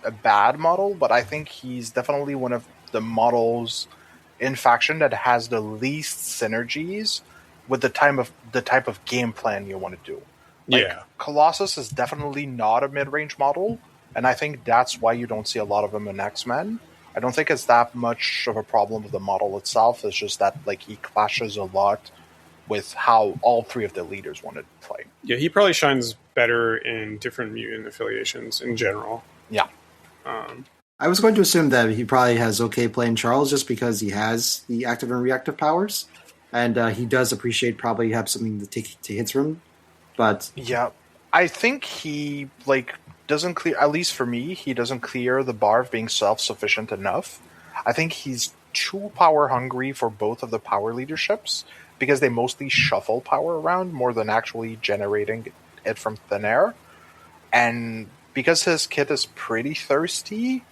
a bad model, but I think he's definitely one of the models in faction that has the least synergies with the type of game plan you want to do. Colossus is definitely not a mid-range model, and I think that's why you don't see a lot of them in X-Men. I don't think it's that much of a problem with the model itself. It's just that he clashes a lot with how all three of the leaders want to play. Yeah, he probably shines better in different mutant affiliations in general. Yeah. I was going to assume that he probably has okay play in Charles just because he has the active and reactive powers, and he does appreciate probably have something to take to hits from. But Yeah, I think he doesn't clear. At least for me, he doesn't clear the bar of being self-sufficient enough. I think he's too power hungry for both of the power leaderships because they mostly shuffle power around more than actually generating it from thin air. And because his kit is pretty thirsty,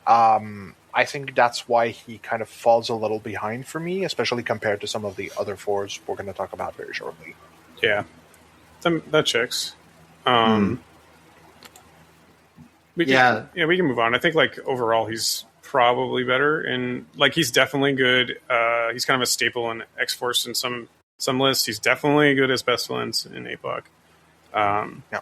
I think that's why he kind of falls a little behind for me, especially compared to some of the other fours we're going to talk about very shortly. Yeah, that checks. We can move on. I think like overall he's probably better, and like he's definitely good. He's kind of a staple in X Force in some lists. He's definitely good as pestilence in APOC. Yeah.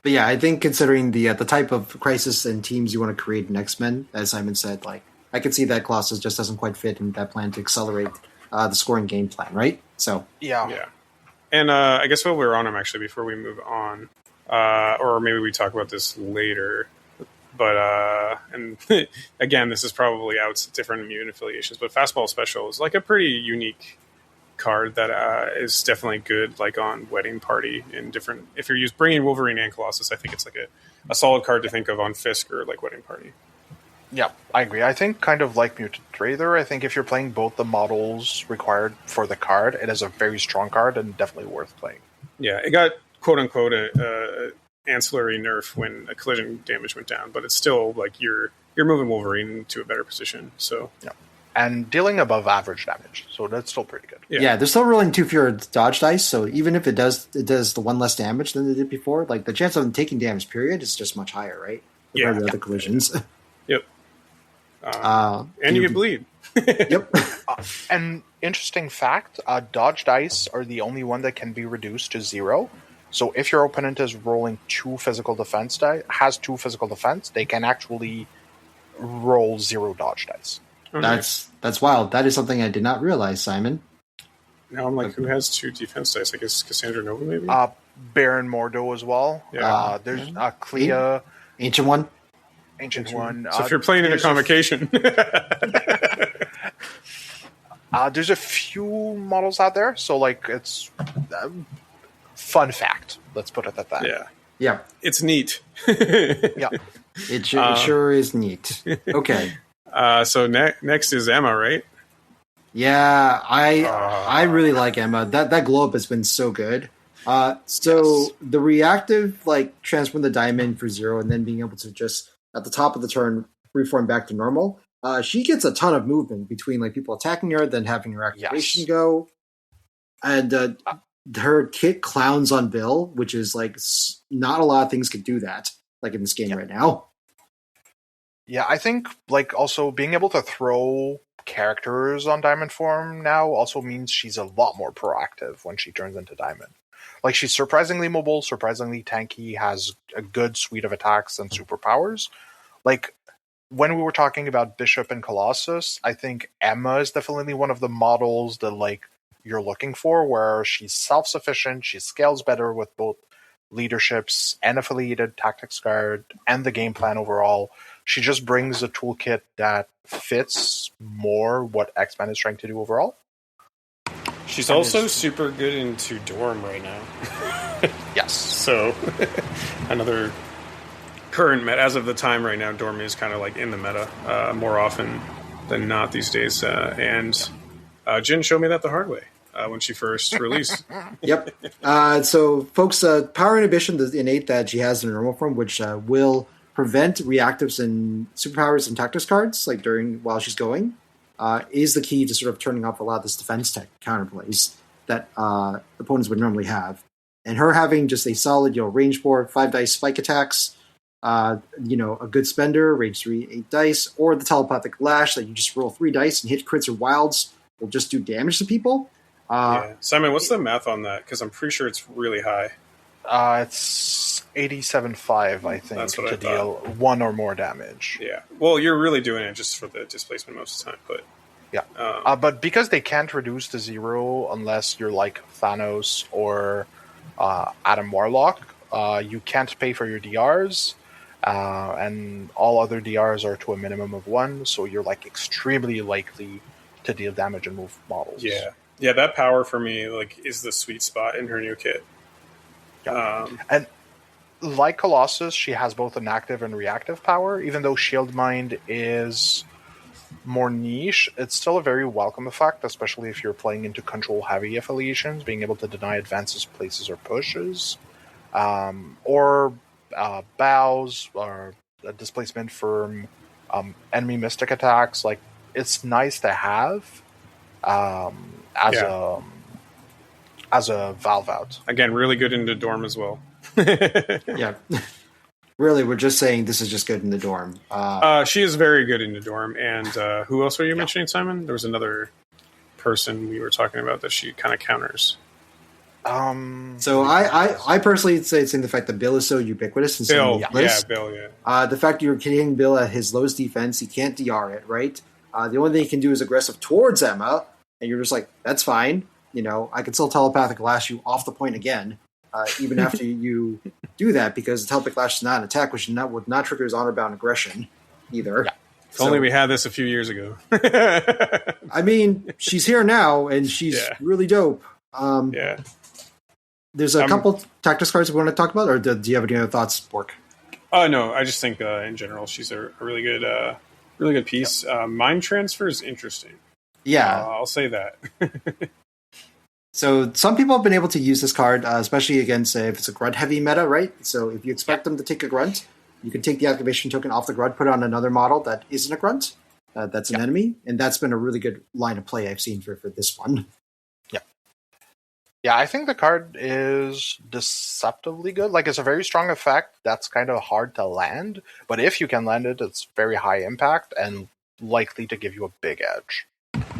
But yeah, I think considering the type of crisis and teams you want to create in X-Men, as Simon said, like I could see that Colossus just doesn't quite fit in that plan to accelerate the scoring game plan, right? So yeah. And I guess while we're on him, actually, before we move on, or maybe we talk about this later, but and again, this is probably out different immune affiliations, but Fastball Special is like a pretty unique card that is definitely good, like on Wedding Party in different. If you're bringing Wolverine and Colossus, I think it's like a solid card to think of on Fisk or like Wedding Party. Yeah, I agree. I think kind of like Mutant Raider, I think if you're playing both the models required for the card, it is a very strong card and definitely worth playing. Yeah, it got quote unquote a ancillary nerf when a collision damage went down, but it's still like you're moving Wolverine to a better position. So yeah. And dealing above average damage, so that's still pretty good. Yeah, they're still rolling 2 fewer dodge dice, so even if it does the one less damage than it did before, like the chance of them taking damage, period, is just much higher, right? Compared to other collisions. Yep. And you get bleed. Yep. An interesting fact: dodge dice are the only one that can be reduced to 0. So if your opponent is rolling 2 physical defense has 2 physical defense, they can actually roll 0 dodge dice. That's wild. That is something I did not realize, Simon. Now I'm like, who has 2 defense dice? I guess Cassandra Nova, maybe? Baron Mordo as well. Yeah. There's Clea. Ancient One. Ancient One. So if you're playing in a convocation. There's a few models out there, so like it's fun fact. Let's put it at that. Yeah. It's neat. Yeah. It sure is neat. Okay. So next is Emma, right? Yeah, I really like Emma. That glow up has been so good. The reactive, like transform the diamond for 0 and then being able to just at the top of the turn reform back to normal. She gets a ton of movement between like people attacking her, then having her activation go, and her kit clowns on Bill, which is like not a lot of things could do that like in this game right now. Yeah, I think like also being able to throw characters on Diamond form now also means she's a lot more proactive when she turns into Diamond. Like she's surprisingly mobile, surprisingly tanky, has a good suite of attacks and superpowers. Like when we were talking about Bishop and Colossus, I think Emma is definitely one of the models that like you're looking for, where she's self-sufficient, she scales better with both leaderships and affiliated tactics guard and the game plan overall. She just brings a toolkit that fits more what X-Men is trying to do overall. She's also super good into Dorm right now. Yes. So another current meta, as of the time right now, Dorm is kind of like in the meta more often than not these days. And Jian showed me that the hard way when she first released. Yep. So folks, power inhibition, the innate that she has in her normal form, which will prevent reactives and superpowers and tactics cards like while she's going, is the key to sort of turning off a lot of this defense tech counterplays that opponents would normally have. And her having just a solid, range 4, 5 dice spike attacks, a good spender, range 3, 8 dice, or the telepathic lash that you just roll 3 dice and hit crits or wilds will just do damage to people. Simon, what's the math on that? Because I'm pretty sure it's really high. It's 87.5, I think, to deal 1 or more damage. Yeah. Well, you're really doing it just for the displacement most of the time, but yeah. But because they can't reduce to 0 unless you're like Thanos or Adam Warlock, you can't pay for your DRs. and all other DRs are to a minimum of 1, so you're like extremely likely to deal damage and move models. Yeah, that power for me like is the sweet spot in her new kit. And like Colossus, she has both an active and reactive power. Even though Shield Mind is more niche, it's still a very welcome effect, especially if you're playing into control-heavy affiliations, being able to deny advances, places, or pushes, or bows, or a displacement from enemy mystic attacks. Like, it's nice to have as a valve out. Again, really good into Dorm as well. Yeah. Really, we're just saying this is just good in the dorm. She is very good into Dorm. And who else were you mentioning, Simon? There was another person we were talking about that she kind of counters. So I personally say it's in the fact that Bill is so ubiquitous. And Bill, so list. Bill, yeah. The fact you're hitting Bill at his lowest defense, he can't DR it, right? The only thing he can do is aggressive towards Emma, and you're just like, that's fine. You know, I can still telepathic lash you off the point again, even after you do that, because the telepathic lash is not an attack, which would not trigger his honor-bound aggression either. Yeah. If only we had this a few years ago. I mean, she's here now, and she's really dope. There's a couple tactics cards we want to talk about, or do you have any other thoughts, Bork? No, I just think in general she's a really good piece. Mind transfer is interesting. Yeah. I'll say that. So some people have been able to use this card, especially against if it's a grunt-heavy meta, right? So if you expect them to take a grunt, you can take the activation token off the grunt, put it on another model that isn't a grunt, that's an enemy, and that's been a really good line of play I've seen for this one. Yeah, I think the card is deceptively good. Like, it's a very strong effect that's kind of hard to land, but if you can land it, it's very high impact and likely to give you a big edge.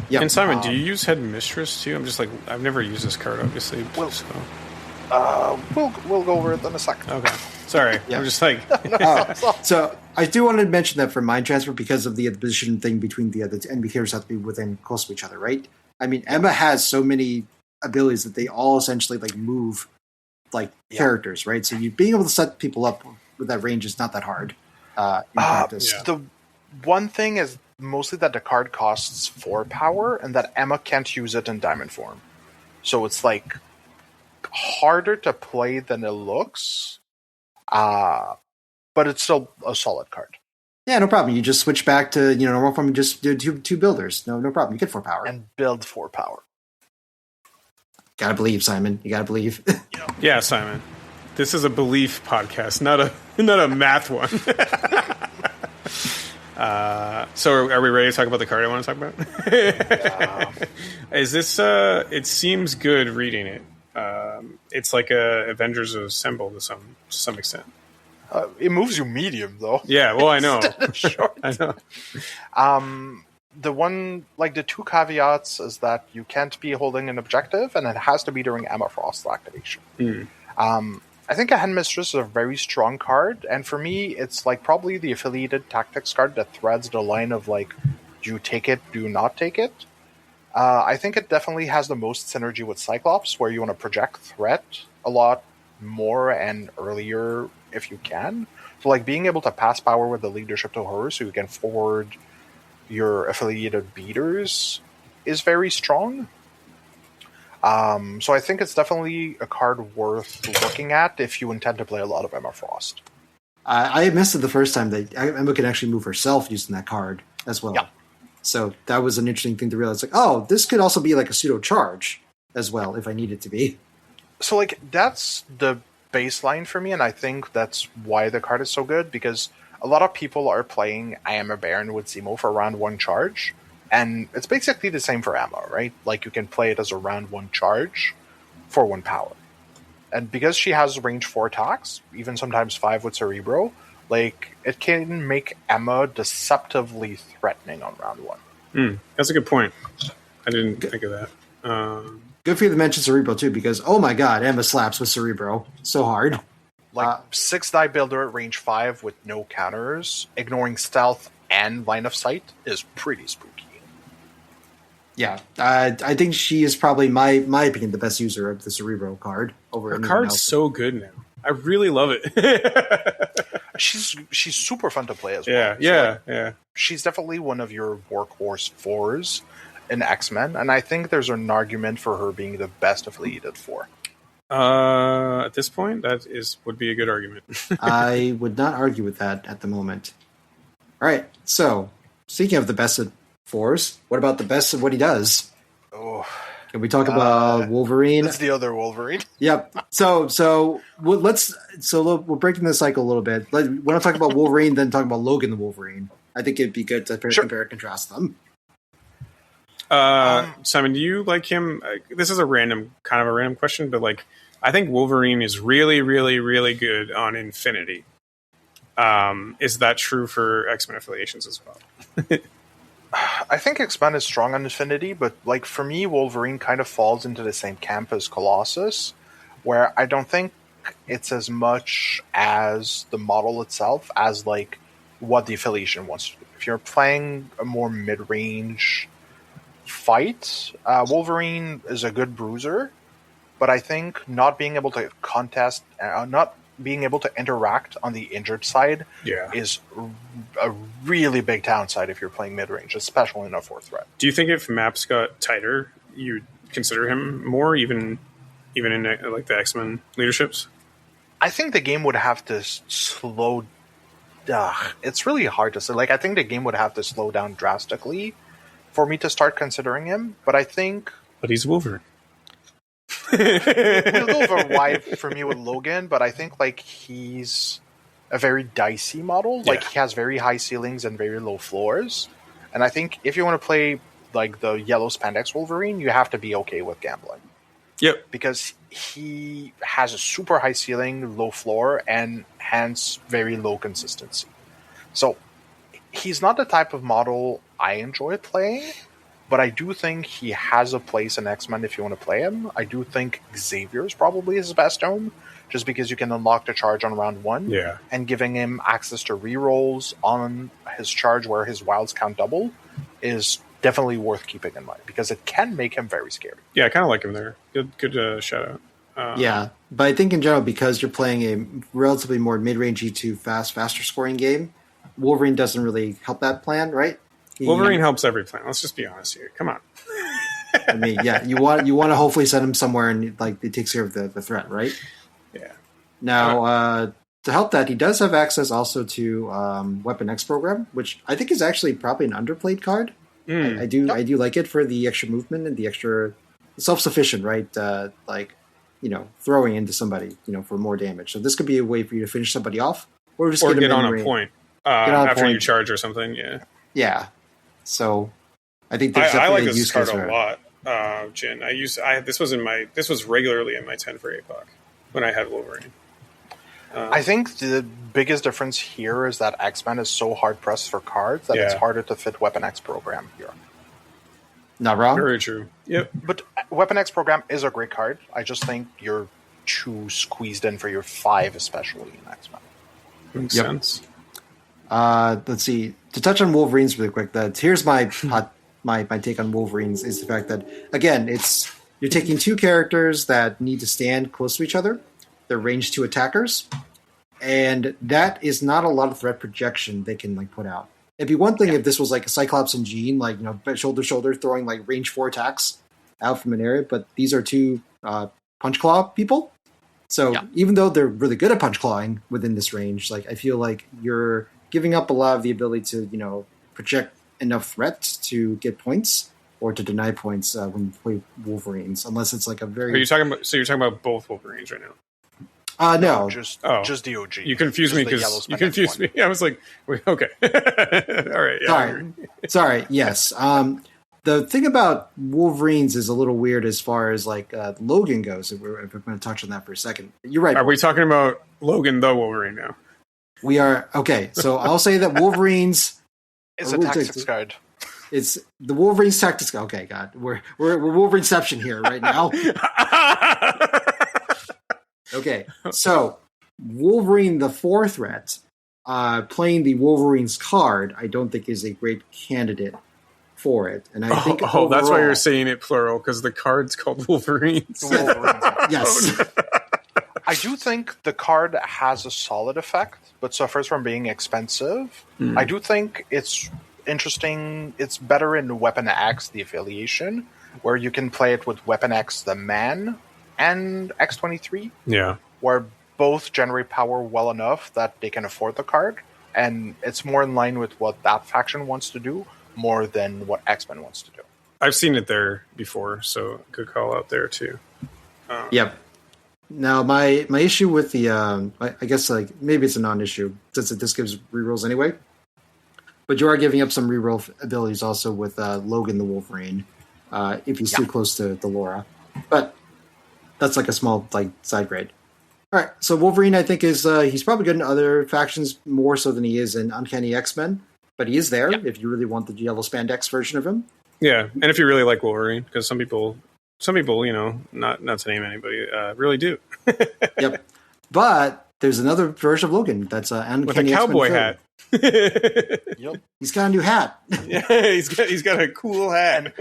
Yep. And Simon, do you use Headmistress too? I'm just like, I've never used this card, obviously. We'll go over it in a second. Okay. Sorry. I'm just like... So I do want to mention that for Mind Transfer, because of the position thing between the enemy characters have to be within close to each other, right? I mean, Emma has so many abilities that they all essentially like move like characters, right? So you being able to set people up with that range is not that hard in practice. The one thing is mostly that the card costs 4 power and that Emma can't use it in diamond form. So it's like harder to play than it looks, but it's still a solid card. Yeah, no problem. You just switch back to normal form and just do two builders. No problem. You get 4 power. And build 4 power. Gotta believe, Simon. You gotta believe. Yeah, Simon. This is a belief podcast, not a math one. So are we ready to talk about the card I want to talk about? Is this it seems good reading it. It's like a Avengers Assemble to some extent. It moves you medium though. Yeah, well, I know. Short. I know. The 2 caveats is that you can't be holding an objective, and it has to be during Emma Frost activation. I think a Headmistress is a very strong card, and for me, it's like probably the affiliated tactics card that threads the line of like, do you take it, do you not take it? I think it definitely has the most synergy with Cyclops, where you want to project threat a lot more and earlier if you can. So like being able to pass power with the leadership to her so you can forward your affiliated beaters is very strong. So I think it's definitely a card worth looking at if you intend to play a lot of Emma Frost. I missed it the first time that Emma can actually move herself using that card as well. Yeah. So that was an interesting thing to realize. Like, oh, this could also be like a pseudo charge as well if I need it to be. So like that's the baseline for me, and I think that's why the card is so good, because a lot of people are playing I Am a Baron with Zemo for round 1 charge, and it's basically the same for Emma, right? Like you can play it as a round 1 charge for 1 power. And because she has range 4 attacks, even sometimes 5 with Cerebro, like it can make Emma deceptively threatening on round 1. That's a good point. I didn't think of that. Good for you to mention Cerebro too, because oh my god, Emma slaps with Cerebro so hard. Like 6 die builder at range 5 with no counters, ignoring stealth and line of sight is pretty spooky. Yeah, I think she is probably my opinion the best user of the Cerebro card over. Her card's so good now. I really love it. She's super fun to play as Yeah, well. yeah, So, yeah. she's definitely one of your workhorse fours in X-Men, and I think there's an argument for her being the best affiliated four. At this point, would be a good argument. I would not argue with that at the moment. All right. So, speaking of the best of fours, what about the best of what he does? Oh, Can we talk about Wolverine? that's the other Wolverine. Yep. So we're breaking the cycle a little bit. When I talk about Wolverine, then talk about Logan the Wolverine. I think it'd be good to compare and contrast them. Simon, do you like him? This is a random question, but like, I think Wolverine is really, really, really good on Infinity. Is that true for X-Men affiliations as well? I think X-Men is strong on Infinity, but like for me, Wolverine kind of falls into the same camp as Colossus, where I don't think it's as much as the model itself as like what the affiliation wants to do. If you're playing a more mid-range fight, Wolverine is a good bruiser, but I think not being able to contest, not being able to interact on the injured side is a really big downside if you're playing mid-range, especially in a fourth threat. Do you think if maps got tighter, you'd consider him more, even in like the X-Men leaderships? I think the game would have to slow. It's really hard to say. Like, I think the game would have to slow down drastically for me to start considering him. But I think, but he's Wolverine. a little wide for me with Logan, but I think like he's a very dicey model. Like he has very high ceilings and very low floors. And I think if you want to play like the yellow spandex Wolverine, you have to be okay with gambling. Yep. Because he has a super high ceiling, low floor, and hence very low consistency. So he's not the type of model I enjoy playing, but I do think he has a place in X-Men if you want to play him. I do think Xavier is probably his best home, just because you can unlock the charge on round 1, and giving him access to rerolls on his charge where his wilds count double is definitely worth keeping in mind, because it can make him very scary. Yeah, I kind of like him there. Good shout out. Yeah, but I think in general, because you're playing a relatively more mid-range E2 faster scoring game, Wolverine doesn't really help that plan, right? Wolverine helps every plan. Let's just be honest here. Come on. I mean, yeah, you want to hopefully send him somewhere and like it takes care of the threat, right? Yeah. Now, to help that, he does have access also to Weapon X program, which I think is actually probably an underplayed card. I do like it for the extra movement and the extra self-sufficient, right? Like, throwing into somebody, for more damage. So this could be a way for you to finish somebody off, or just get on a point after you charge or something. Yeah. Yeah. So I think there's I like a this use card case a lot. Jian. This was regularly in my 10 for APOC when I had Wolverine. I think the biggest difference here is that X-Men is so hard pressed for cards that it's harder to fit Weapon X program here. Not wrong. Very true. Yep. But Weapon X program is a great card. I just think you're too squeezed in for your 5, especially in X-Men. Makes sense. Let's see. To touch on Wolverines really quick, here's my my take on Wolverines is the fact that, again, you're taking two characters that need to stand close to each other. They're range 2 attackers, and that is not a lot of threat projection they can put out. It'd be one thing if this was like a Cyclops and Jian, shoulder to shoulder, throwing range 4 attacks out from an area. But these are two punch claw people. So even though they're really good at punch clawing within this range, I feel like you're giving up a lot of the ability to project enough threat to get points or to deny points when you play Wolverines, unless it's a very. Are you talking about? So you're talking about both Wolverines right now? No, just DOG. You confused me because you confused me. I was like, wait, okay, all right. Yeah, sorry. Yes. The thing about Wolverines is a little weird as far as Logan goes. If we're going to touch on that for a second, you're right. Are we talking about Logan the Wolverine now? We are. Okay, so I'll say that Wolverines is a tactics card. It's the Wolverines tactics. Okay, God, we're Wolverineception here right now. Okay, so Wolverine the 4 threat, playing the Wolverines card, I don't think is a great candidate for it. And I think overall, that's why you're saying it plural, because the card's called Wolverines. Yes. I do think the card has a solid effect, but suffers from being expensive. I do think it's interesting. It's better in Weapon X, the affiliation, where you can play it with Weapon X, the man, and X-23. Yeah. Where both generate power well enough that they can afford the card, and it's more in line with what that faction wants to do, more than what X-Men wants to do. I've seen it there before, so good call out there too. Yep. Now, my issue with the, I guess like maybe it's a non-issue since this gives rerolls anyway. But you are giving up some reroll abilities also with Logan the Wolverine, if he's too close to Laura. But that's like a small like side grade. All right, so Wolverine I think is he's probably good in other factions more so than he is in Uncanny X-Men, but he is there if you really want the yellow spandex version of him. Yeah, and if you really like Wolverine, because some people, you know, not to name anybody, really do. Yep. But there's another version of Logan that's Uncanny with a cowboy hat. Yep. He's got a new hat. Yeah, he's got a cool hat.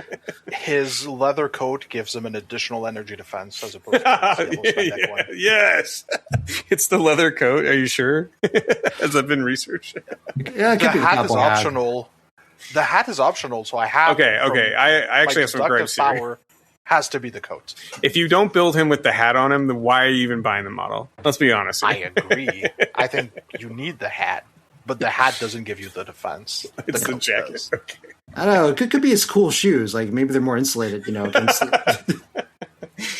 And his leather coat gives him an additional energy defense as opposed to his yellow spandex one. Yes, it's the leather coat. Are you sure? Has that been researched? Yeah, it The could be hat is cowboy hat. optional. The hat is optional, so I have. Okay. I actually have some gripes here. Power has to be the coat. If you don't build him with the hat on him, then why are you even buying the model? Let's be honest here. I agree. I think you need the hat, but the hat doesn't give you the defense. It's the coat jacket. does. Okay. I don't know. It could be his cool shoes. Like maybe they're more insulated, you know. Against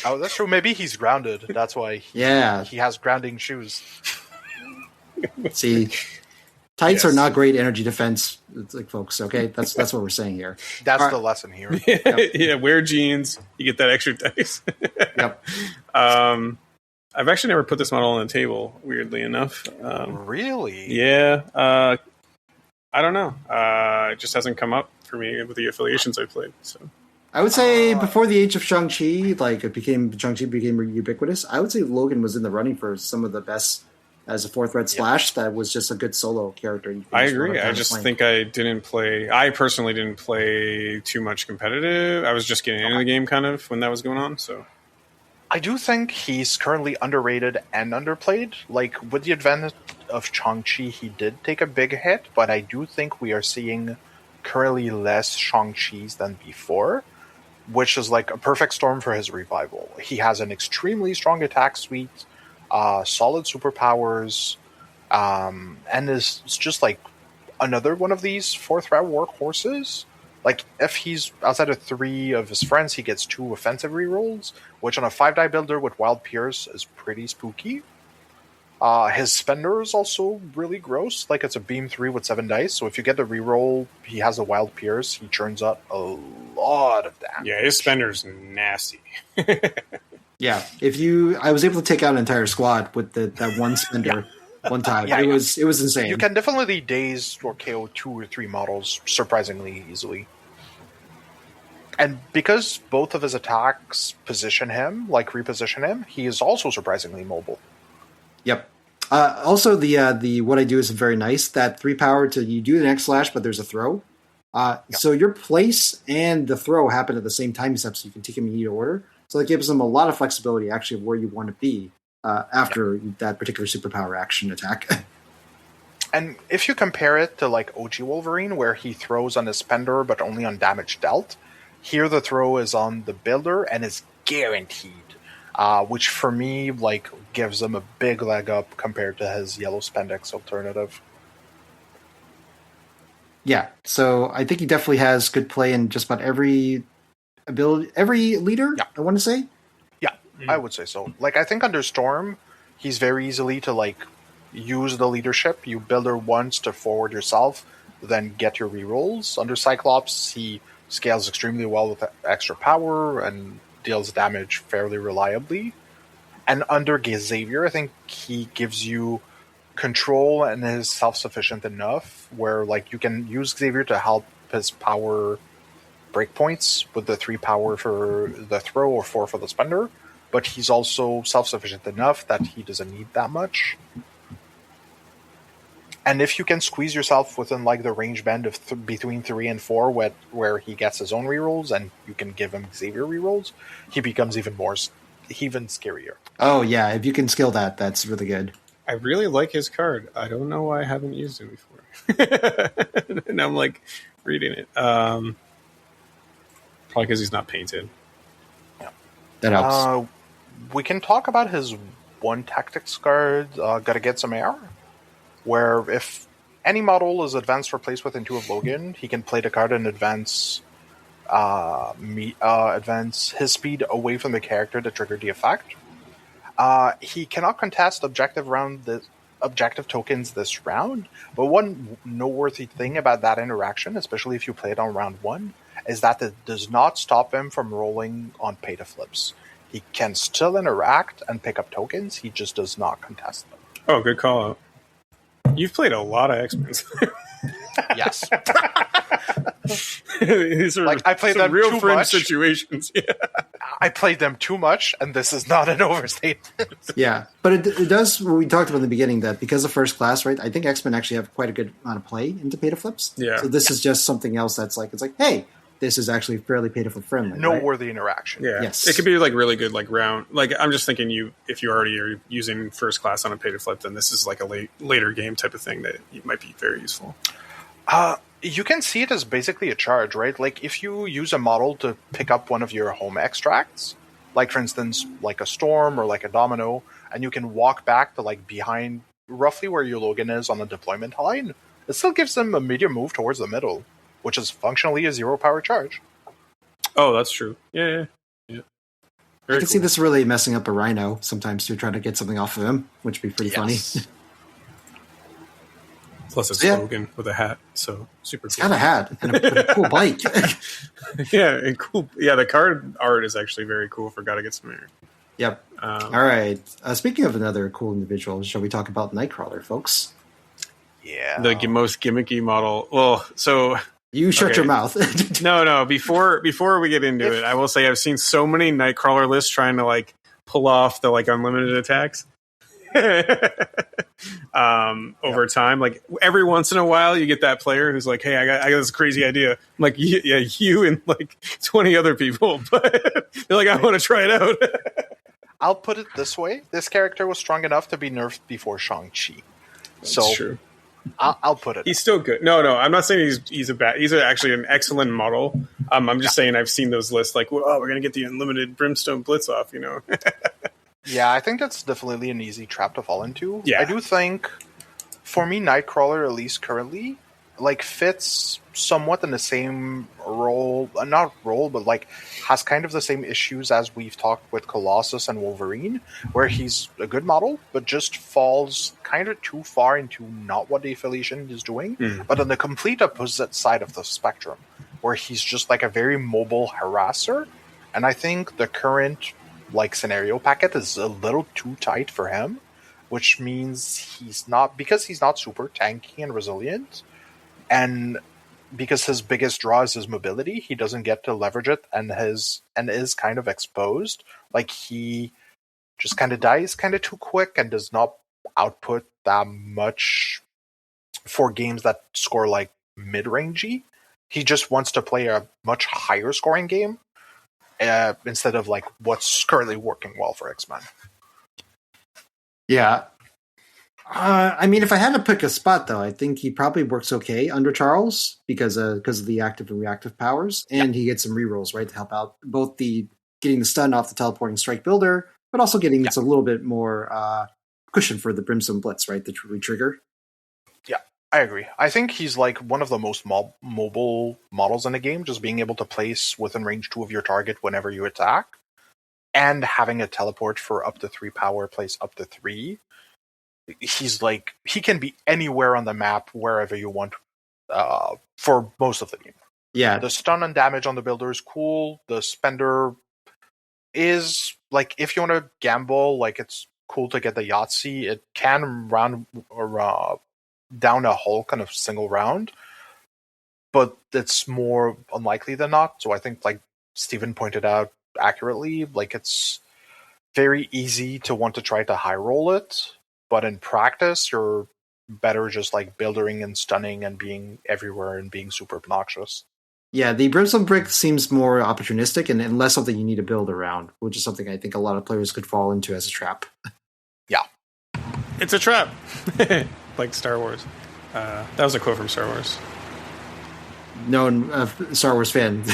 Oh, that's true. Maybe he's grounded. That's why. He has grounding shoes. See, tights are Yes. not great energy defense, like folks. Okay, that's what we're saying here. That's All the right. lesson here. Yeah, wear jeans. You get that extra dice. Yep. I've actually never put this model on the table, weirdly enough. Really? Yeah. I don't know. It just hasn't come up for me with the affiliations I played. So I would say before the age of Shang-Chi, like Shang-Chi became ubiquitous, I would say Logan was in the running for some of the best as a fourth red slash. That was just a good solo character. You can I just run agree. up I down the just flank. think I personally didn't play too much competitive. I was just getting into the game kind of when that was going on. So I do think he's currently underrated and underplayed. Like, with the advent of Shang-Chi, he did take a big hit, but I do think we are seeing currently less Shang-Chis than before, which is like a perfect storm for his revival. He has an extremely strong attack suite, solid superpowers, and is just like another one of these fourth round workhorses. Like, if he's outside of 3 of his friends, he gets 2 offensive rerolls, which on a 5-die builder with Wild Pierce is pretty spooky. His spender is also really gross. Like, it's a beam 3 with 7 dice, so if you get the reroll, he has a Wild Pierce, he churns out a lot of damage. yeah, his spender's nasty. Yeah, I was able to take out an entire squad with that one spender one time. Yeah, it was insane. You can definitely daze or KO 2 or 3 models surprisingly easily. And because both of his attacks position him, like reposition him, he is also surprisingly mobile. Yep. Also, the what I do is very nice. That 3 power to you do the next slash, but there's a throw. So your place and the throw happen at the same time step, so you can take them in either order. So that gives them a lot of flexibility, actually, of where you want to be after that particular superpower action attack. And if you compare it to like OG Wolverine, where he throws on his spender but only on damage dealt, here the throw is on the builder and is guaranteed. Which for me, like, gives him a big leg up compared to his yellow spandex alternative. Yeah, so I think he definitely has good play in just about every ability, every leader. Yeah. I want to say. Yeah, I would say so. Like, I think under Storm, he's very easily to like use the leadership. You build her once to forward yourself, then get your rerolls. Under Cyclops, he scales extremely well with extra power and deals damage fairly reliably. And under Xavier, I think he gives you control and is self-sufficient enough where like you can use Xavier to help his power breakpoints with the 3 power for the throw or 4 for the spender, but he's also self-sufficient enough that he doesn't need that much. And if you can squeeze yourself within like the range band of between 3 and 4 where he gets his own rerolls and you can give him Xavier rerolls, he becomes even more even scarier. Oh yeah, if you can skill that, that's really good. I really like his card. I don't know why I haven't used him before. And I'm like reading it. Probably because he's not painted. That helps. We can talk about his one tactics card, Gotta Get Some Air, where if any model is advanced or placed within 2 of Logan, he can play the card and advance his speed away from the character to trigger the effect. He cannot contest objective tokens this round, but one noteworthy thing about that interaction, especially if you play it on round 1, is that it does not stop him from rolling on pay to flips. He can still interact and pick up tokens, he just does not contest them. Oh, good call out. You've played a lot of X-Men. Yes. These are Like, I played some them real too fringe much. situations. Yeah. I played them too much, and this is not an overstatement. Yeah, but it does. We talked about in the beginning that because of first class, right? I think X-Men actually have quite a good amount of play into pay to flips. Yeah. So this is just something else that's like, it's like, hey, this is actually fairly pay to flip friendly. Right? Noteworthy interaction. Yeah. Yes. It could be like really good, like round. Like I'm just thinking, if you already are using first class on a pay to flip, then this is like a later game type of thing that might be very useful. You can see it as basically a charge, right? Like if you use a model to pick up one of your home extracts, like for instance, like a storm or like a domino, and you can walk back to like behind roughly where your Logan is on the deployment line, it still gives them a medium move towards the middle, which is functionally a 0 power charge. Oh, that's true. Yeah. I Very can see this really messing up a Rhino sometimes to try to get something off of him, which would be pretty funny. Plus it's Yeah. Logan with a hat, so super It's cool. got a hat and a cool bike. Yeah, and cool. Yeah, the card art is actually very cool for Gotta Get Some Air. Yep. All right. Speaking of another cool individual, shall we talk about Nightcrawler, folks? Yeah. The most gimmicky model. Well, so You shut Okay. your mouth. no. Before we get into it, I will say I've seen so many Nightcrawler lists trying to like pull off the like unlimited attacks. Over time, like every once in a while, you get that player who's like, "Hey, I got this crazy idea." I'm like, "Yeah, you and like 20 other people," but they're like, "I want to try it out." I'll put it this way. This character was strong enough to be nerfed before Shang-Chi. So That's true. I'll put it. He's still good. No, I'm not saying he's a bad. He's actually an excellent model. I'm just saying I've seen those lists like, "Oh, we're gonna get the unlimited Brimstone Blitz off," you know. Yeah, I think that's definitely an easy trap to fall into. Yeah. I do think, for me, Nightcrawler, at least currently, like fits somewhat in the same role, not role, but like has kind of the same issues as we've talked with Colossus and Wolverine, where he's a good model, but just falls kind of too far into not what the affiliation is doing, but on the complete opposite side of the spectrum, where he's just like a very mobile harasser. And I think the current like scenario packet is a little too tight for him, which means he's not super tanky and resilient, and because his biggest draw is his mobility, he doesn't get to leverage it, and is kind of exposed. Like he just kind of dies kind of too quick and does not output that much for games that score like mid-rangey. He just wants to play a much higher scoring game instead of like what's currently working well for X-Men. Yeah. I mean, if I had to pick a spot, though, I think he probably works okay under Charles because of the active and reactive powers, and he gets some rerolls, right, to help out both the getting the stun off the teleporting strike builder, but also getting it's a little bit more cushion for the Brimstone Blitz, right, the re-trigger. Yeah, I agree. I think he's like one of the most mobile models in the game, just being able to place within range 2 of your target whenever you attack, and having a teleport for up to 3 power, place up to 3. He's like, he can be anywhere on the map, wherever you want, for most of the game. Yeah. The stun and damage on the builder is cool. The spender is, like, if you want to gamble, like, it's cool to get the Yahtzee. It can round or down a Hulk in a single round, but it's more unlikely than not. So I think, like Steven pointed out accurately, like, it's very easy to want to try to high roll it, but in practice, you're better just like building and stunning and being everywhere and being super obnoxious. Yeah, the Brimstone Brick seems more opportunistic and less something you need to build around, which is something I think a lot of players could fall into as a trap. Yeah. It's a trap, like Star Wars. That was a quote from Star Wars. Known Star Wars fan,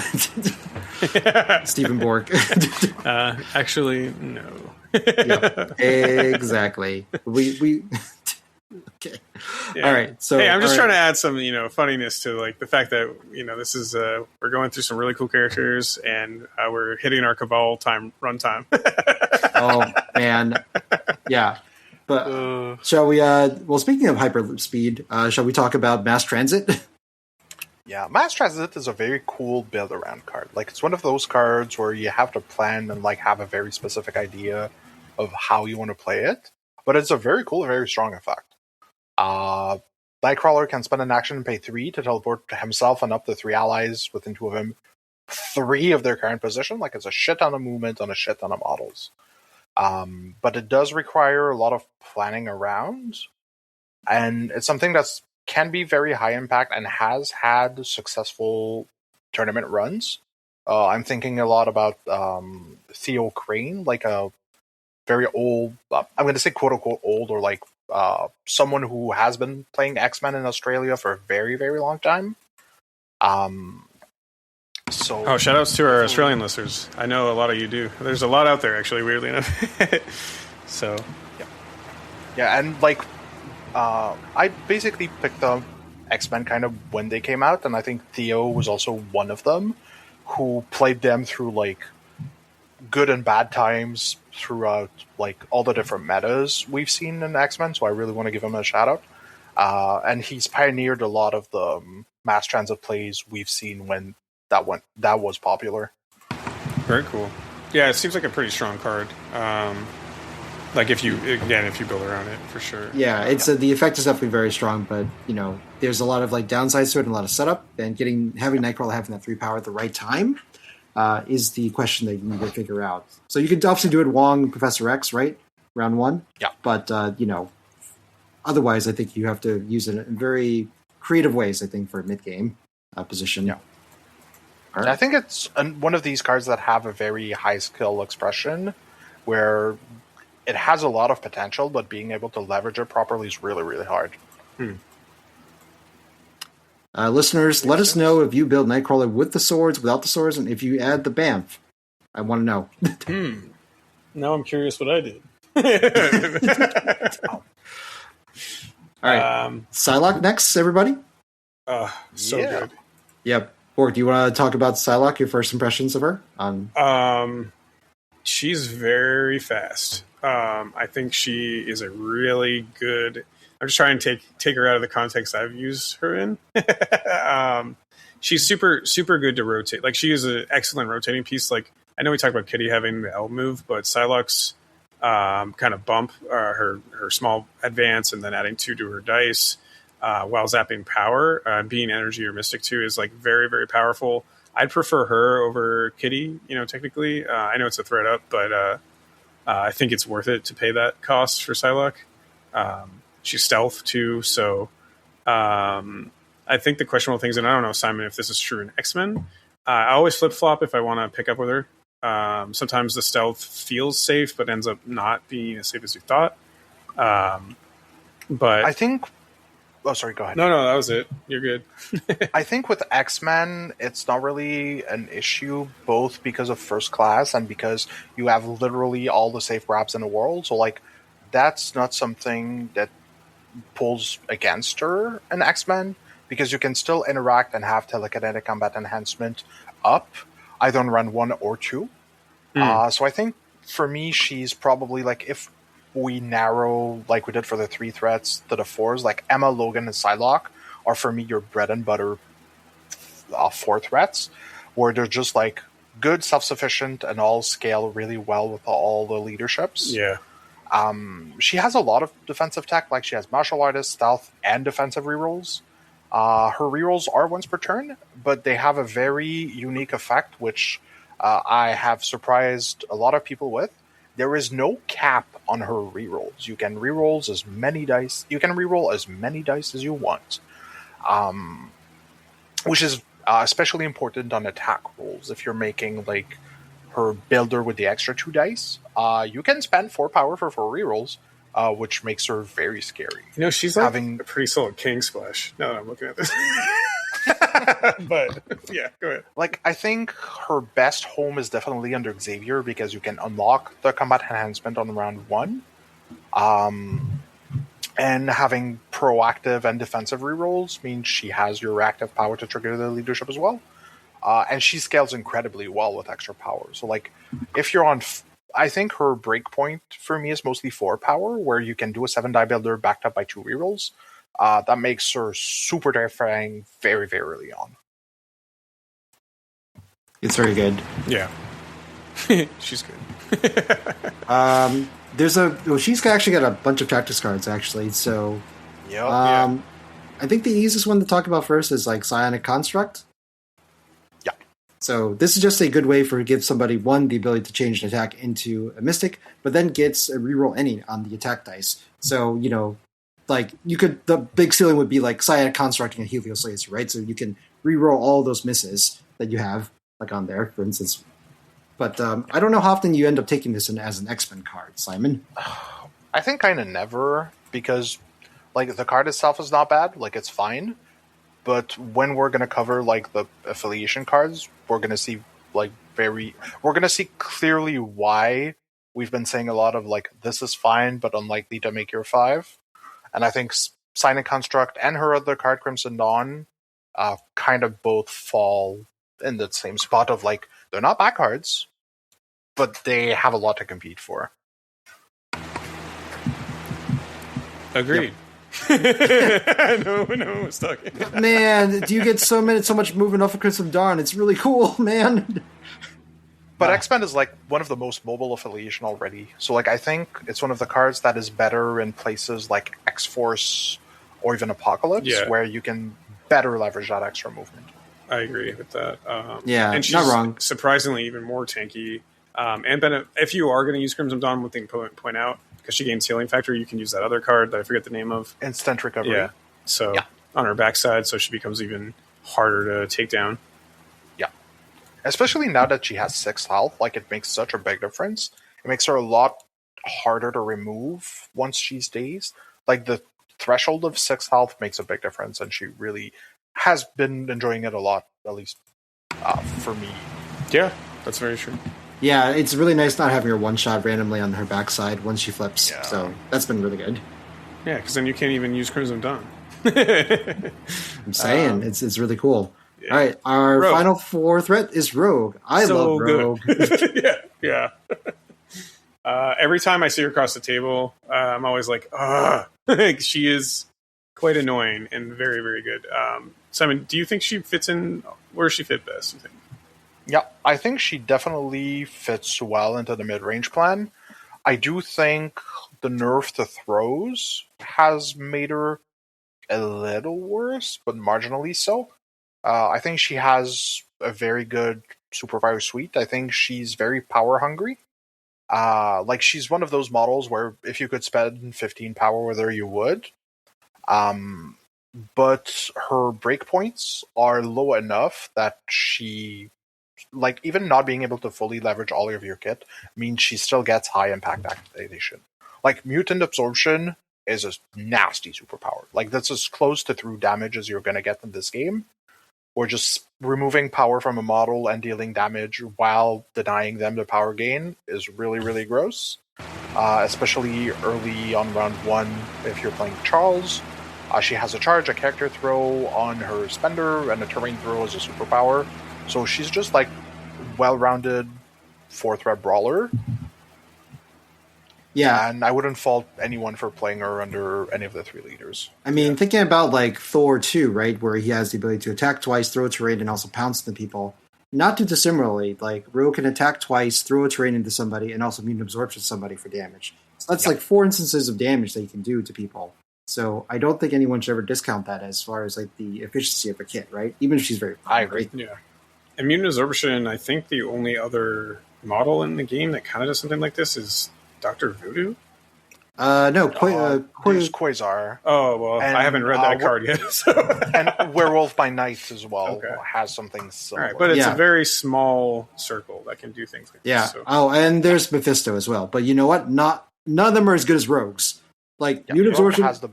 Stephen Bork. Actually, no. Yep, exactly. We okay. Yeah. All right. So hey, I'm just all trying right. to add some, funniness to like the fact that this is we're going through some really cool characters and we're hitting our Cabal runtime. Oh man, yeah. But shall we? Well, speaking of hyper speed, shall we talk about mass transit? Yeah, Mass Transit is a very cool build around card. Like, it's one of those cards where you have to plan and like have a very specific idea of how you want to play it. But it's a very cool, very strong effect. Nightcrawler can spend an action and pay 3 to teleport himself and up to 3 allies within 2 of him, 3 of their current position. Like, it's a shit ton of movement on a shit ton of models. But it does require a lot of planning around, and it's something that's can be very high impact and has had successful tournament runs. I'm thinking a lot about Theo Crane, like a very old, I'm going to say quote unquote old, or like someone who has been playing X-Men in Australia for a very, very long time. So, shout outs to our Australian listeners. I know a lot of you do. There's a lot out there, actually, weirdly enough. So, yeah, and like, I basically picked the X-Men kind of when they came out, and I think Theo was also one of them who played them through like good and bad times throughout like all the different metas we've seen in X-Men, so I really want to give him a shout out. And he's pioneered a lot of the mass transit plays we've seen when that was popular. very cool. Yeah, it seems like a pretty strong card. Like if you build around it, for sure. Yeah, it's the effect is definitely very strong, but there's a lot of like downsides to it and a lot of setup. And having Nightcrawler having that 3 power at the right time is the question that you need to figure out. So you could obviously do it Wong, Professor X, right? Round 1. Yeah. But otherwise, I think you have to use it in very creative ways. I think for a mid game position. Yeah. Right. I think it's one of these cards that have a very high skill expression, where it has a lot of potential, but being able to leverage it properly is really, really hard. Listeners, let us know if you build Nightcrawler with the swords, without the swords, and if you add the BAMF. I want to know. Now I'm curious what I did. All right. Psylocke next, everybody? So Yeah. good. Yep. Bork, do you want to talk about Psylocke, your first impressions of her? She's very fast. I think she is a really good. I'm just trying to take her out of the context I've used her in. She's super good to rotate. Like, she is an excellent rotating piece. Like, I know we talked about Kitty having the L move, but Psylocke's kind of bump, her small advance, and then adding 2 to her dice while zapping power, being energy or mystic too, is like very, very powerful. I'd prefer her over Kitty, technically. I know it's a threat up, but I think it's worth it to pay that cost for Psylocke. She's stealth too, so I think the questionable things, and I don't know, Simon, if this is true in X-Men, I always flip-flop if I want to pick up with her. Sometimes the stealth feels safe, but ends up not being as safe as you thought. But I think... Oh, sorry, go ahead. No, that was it. You're good. I think with X-Men, it's not really an issue, both because of first class and because you have literally all the safe grabs in the world. So, like, that's not something that pulls against her in X-Men, because you can still interact and have telekinetic combat enhancement up, either on run 1 or 2. So I think, for me, she's probably, like, if we narrow, like we did for the 3 threats, to the 4s, like Emma, Logan, and Psylocke are, for me, your bread and butter 4 threats, where they're just, like, good, self-sufficient, and all scale really well with all the leaderships. Yeah. She has a lot of defensive tech, like she has martial artist, stealth, and defensive rerolls. Her rerolls are once per turn, but they have a very unique effect, which I have surprised a lot of people with. There is no cap on her rerolls. You can reroll as many dice. You can reroll as many dice as you want, which is especially important on attack rolls. If you're making like her builder with the extra 2 dice, you can spend 4 power for 4 rerolls, which makes her very scary. She's like a pretty solid King Splash, now that I'm looking at this. But, yeah, go ahead. Like, I think her best home is definitely under Xavier, because you can unlock the combat enhancement on round 1. And having proactive and defensive rerolls means she has your active power to trigger the leadership as well. And she scales incredibly well with extra power. So, like, if you're on... I think her breakpoint for me is mostly 4 power, where you can do a 7-die builder backed up by 2 rerolls. That makes her super terrifying very, very early on. It's very good. Yeah. She's good. She's actually got a bunch of tactics cards, actually. So, Yep. I think the easiest one to talk about first is like Psionic Construct. Yeah. So this is just a good way for to give somebody one the ability to change an attack into a Mystic, but then gets a reroll any on the attack dice. So like the big ceiling would be like Psionic Constructing a Helios Laser, right? So you can reroll all those misses that you have like on there, for instance. But I don't know how often you end up taking this as an X-Men card, Simon. I think kind of never, because like the card itself is not bad, like it's fine. But when we're going to cover like the affiliation cards, we're going to see clearly why we've been saying a lot of like, this is fine, but unlikely to make your 5. And I think Psionic Construct and her other card, Crimson Dawn, kind of both fall in the same spot of like, they're not bad cards, but they have a lot to compete for. Agreed. Yep. no one was talking. Man, do you get so much movement off of Crimson Dawn? It's really cool, man. But X-Men is like one of the most mobile affiliation already. So like I think it's one of the cards that is better in places like X-Force or even Apocalypse, where you can better leverage that extra movement. I agree with that. And she's not wrong. Surprisingly, even more tanky. And if you are going to use Crimson Dawn, one thing to point out, because she gains healing factor, you can use that other card that I forget the name of. Instant recovery. Yeah. So on her backside, so she becomes even harder to take down. Yeah. Especially now that she has 6 health, like it makes such a big difference. It makes her a lot harder to remove once she's dazed. Like the threshold of 6 health makes a big difference, and she really has been enjoying it a lot, at least for me. Yeah, that's very true. Yeah, it's really nice not having her one-shot randomly on her backside once she flips. Yeah. So that's been really good. Yeah, because then you can't even use Crimson Dawn. I'm saying, it's really cool. Yeah. All right, our final 4 threat is Rogue. I love Rogue. yeah. Every time I see her across the table, I'm always like, she is quite annoying and very, very good. Simon, do you think she fits in? Where does she fit best, you think? Yeah, I think she definitely fits well into the mid-range plan. I do think the nerf to throws has made her a little worse, but marginally so. I think she has a very good Superfire Suite. I think she's very power hungry. Like she's one of those models where if you could spend 15 power with her, you would. But her breakpoints are low enough that she, like, even not being able to fully leverage all of your kit means she still gets high impact activation. Like, Mutant Absorption is a nasty superpower. Like, that's as close to through damage as you're going to get in this game. Or just removing power from a model and dealing damage while denying them the power gain is really, really gross. Especially early on round 1 if you're playing Charles. She has a charge, a character throw on her spender, and a terrain throw as a superpower. So she's just like well-rounded 4-threat brawler. Yeah. And I wouldn't fault anyone for playing her under any of the 3 leaders. I mean, thinking about like Thor 2, right, where he has the ability to attack twice, throw a terrain, and also pounce into people. Not too dissimilarly, like Rogue can attack twice, throw a terrain into somebody, and also mutant absorption somebody for damage. So that's like 4 instances of damage that you can do to people. So I don't think anyone should ever discount that as far as like the efficiency of a kit, right? Even if she's very fun, I agree. Right? Yeah. And mutant absorption, I think the only other model in the game that kind of does something like this is Dr. Voodoo. No, There's Quasar. Oh, well, And, I haven't read that card yet. So. And Werewolf by Night as well has something All similar. right, but it's a very small circle that can do things like this. So. Oh, and there's Mephisto as well. But you know what? None of them are as good as rogues. Like Unit Absorption has the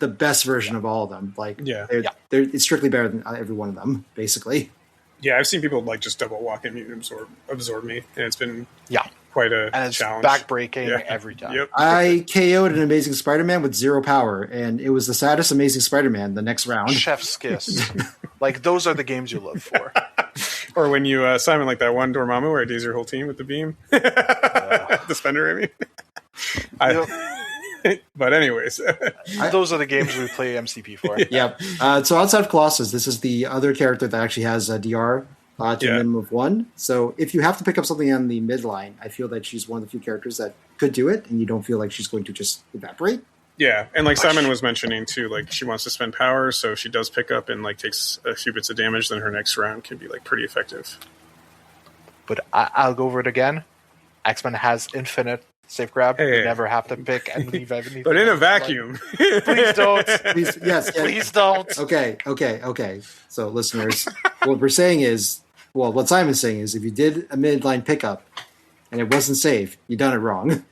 best version of all of them. Like it's strictly better than every one of them, basically. Yeah, I've seen people like just double walk and Mutant absorb me, and it's been quite a challenge. Backbreaking every time. Yep. I KO'd an Amazing Spider-Man with 0 power, and it was the saddest Amazing Spider-Man the next round. Chef's kiss. Like, those are the games you live for. Or when you, Simon, like that one Dormammu where it does your whole team with the beam. The spender, I mean. But anyways. Those are the games we play MCP for. Yep. So outside of Colossus, this is the other character that actually has a DR to a minimum of 1. So if you have to pick up something on the midline, I feel that she's one of the few characters that could do it, and you don't feel like she's going to just evaporate. Yeah, and like Simon was mentioning too, like she wants to spend power, so she does pick up and like takes a few bits of damage, then her next round can be like pretty effective. But I'll go over it again. X-Men has infinite safe grab. You never have to pick and leave anything. But in a vacuum. Please don't. Yes. Please don't. Okay. So listeners, what we're saying is, well, what Simon's saying is if you did a midline pickup and it wasn't safe, you done it wrong.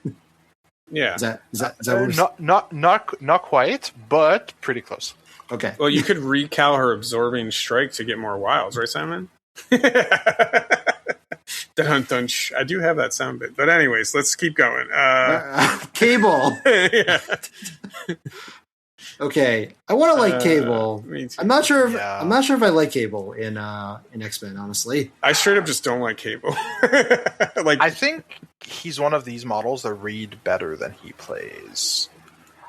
Yeah. Is that not quite, but pretty close. Okay. Well, you could recal her absorbing strike to get more wilds, right, Simon? Dun, dun, I do have that sound bit, but anyways, let's keep going. Cable. Yeah. Okay, I want to like Cable. I'm not sure if I like Cable in X-Men. Honestly, I straight up just don't like Cable. Like, I think he's one of these models that read better than he plays.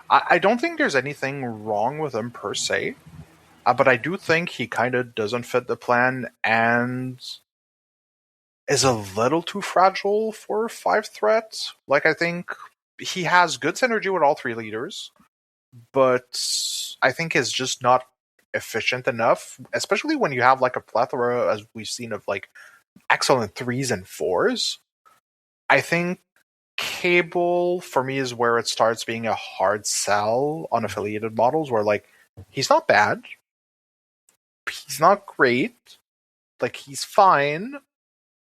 I don't think there's anything wrong with him per se, but I do think he kind of doesn't fit the plan and is a little too fragile for 5 threat. Like, I think he has good synergy with all 3 leaders, but I think is just not efficient enough, especially when you have like a plethora, as we've seen, of like excellent 3s and 4s. I think Cable, for me, is where it starts being a hard sell on affiliated models, where like he's not bad, he's not great, like he's fine,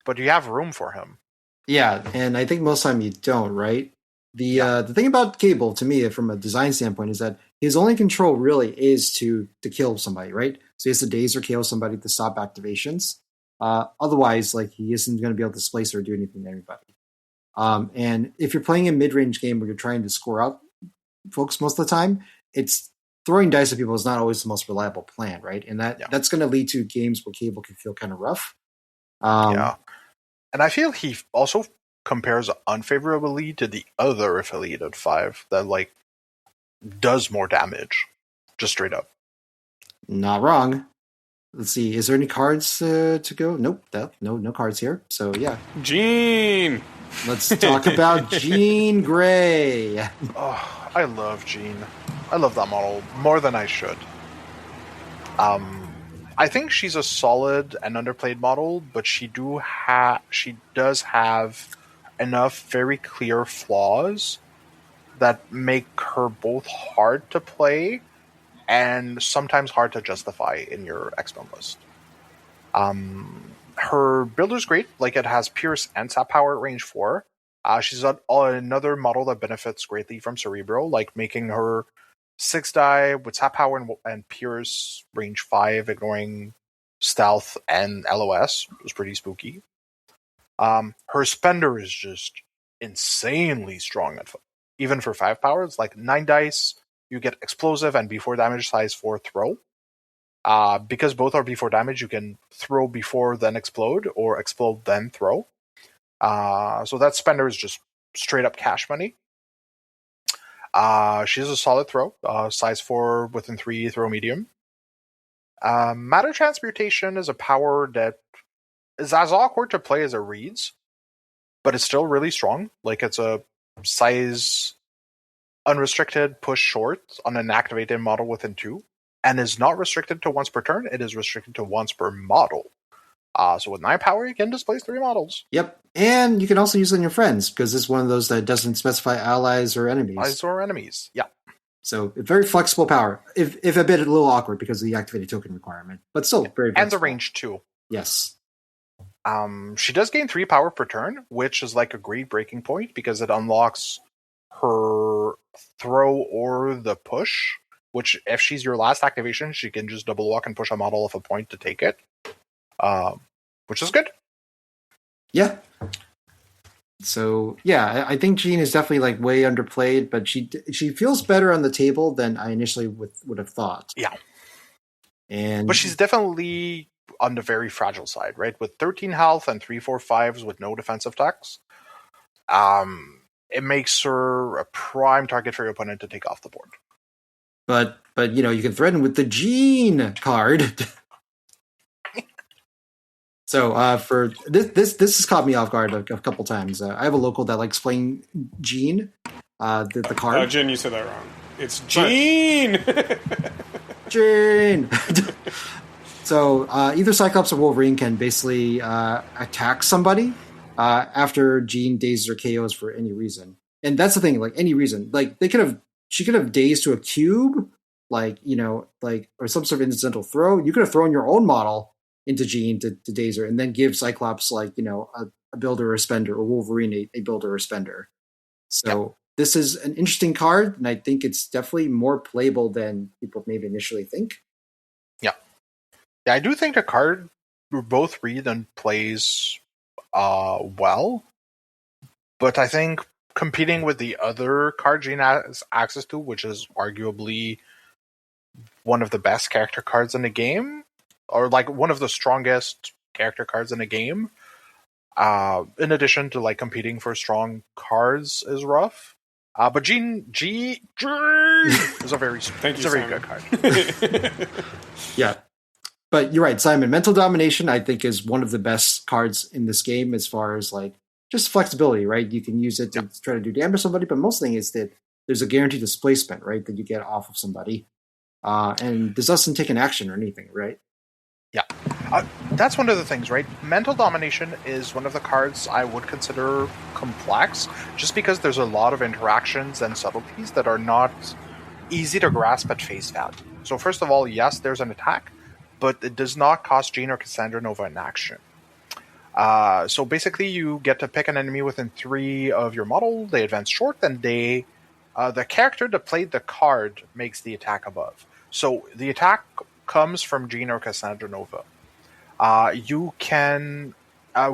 but you have room for him. Yeah, and I think most of the time you don't, right? The thing about Cable, to me, from a design standpoint, is that his only control really is to kill somebody, right? So he has to daze or KO somebody to stop activations. Otherwise, like, he isn't going to be able to displace or do anything to anybody. And if you're playing a mid-range game where you're trying to score out folks most of the time, it's throwing dice at people is not always the most reliable plan, right? And that's going to lead to games where Cable can feel kind of rough. And I feel he also compares unfavorably to the other affiliated 5 that like does more damage, just straight up. Not wrong. Let's see. Is there any cards to go? Nope. No cards here. So yeah. Jian. Let's talk about Jean Grey. Oh, I love Jean. I love that model more than I should. I think she's a solid and underplayed model, but she does have enough very clear flaws that make her both hard to play and sometimes hard to justify in your X-Men list. Her build is great. Like, it has Pierce and Sap Power at range 4. She's another model that benefits greatly from Cerebro, like making her 6-die with Sap Power and Pierce range 5, ignoring Stealth and LOS. It was pretty spooky. Her Spender is just insanely strong, even for 5 power. It's like 9 dice, you get Explosive and before damage size 4 throw. Because both are before damage, you can throw before then explode, or explode then throw. So that Spender is just straight up cash money. She has a solid throw, size 4 within 3, throw medium. Matter Transmutation is a power that is as awkward to play as it reads, but it's still really strong. Like, it's a size unrestricted push short on an activated model within 2, and is not restricted to once per turn. It is restricted to once per model. So with 9 power, you can displace 3 models. Yep. And you can also use it on your friends, because this is one of those that doesn't specify allies or enemies. Allies or enemies, yeah. So very flexible power, if a little awkward because of the activated token requirement, but still very flexible. And the range too. Yes. She does gain 3 power per turn, which is like a great breaking point because it unlocks her throw or the push, which if she's your last activation, she can just double walk and push a model of a point to take it, which is good. Yeah. So yeah, I think Jian is definitely like way underplayed, but she feels better on the table than I initially would have thought. Yeah. But she's definitely on the very fragile side, right? With 13 health and 3/4/5s with no defensive attacks, it makes her a prime target for your opponent to take off the board. But you can threaten with the Jian card. So for this has caught me off guard a couple times. I have a local that likes playing Jian, the card. Oh, Jian, you said that wrong. It's Jian. Jian. So either Cyclops or Wolverine can basically attack somebody after Jian dazes or KOs for any reason, and that's the thing. Like any reason, like she could have dazed to a cube, or some sort of incidental throw. You could have thrown your own model into Jian to daze her, and then give Cyclops a builder or spender, or Wolverine a builder or spender. So this is an interesting card, and I think it's definitely more playable than people maybe initially think. Yeah, I do think the card both read and plays well, but I think competing with the other card Jian has access to, which is arguably one of the best character cards in the game, or like one of the strongest character cards in the game, in addition to like competing for strong cards, is rough. But Jian is a very good card. Yeah. But you're right, Simon. Mental Domination, I think, is one of the best cards in this game as far as like just flexibility, right? You can use it to try to do damage to somebody, but most thing is that there's a guaranteed displacement, right, that you get off of somebody. And this doesn't take an action or anything, right? Yeah. That's one of the things, right? Mental Domination is one of the cards I would consider complex, just because there's a lot of interactions and subtleties that are not easy to grasp at face value. So first of all, yes, there's an attack, but it does not cost Jian or Cassandra Nova an action. So basically, you get to pick an enemy within 3 of your model. They advance short, and the character that played the card makes the attack above. So the attack comes from Jian or Cassandra Nova. You can,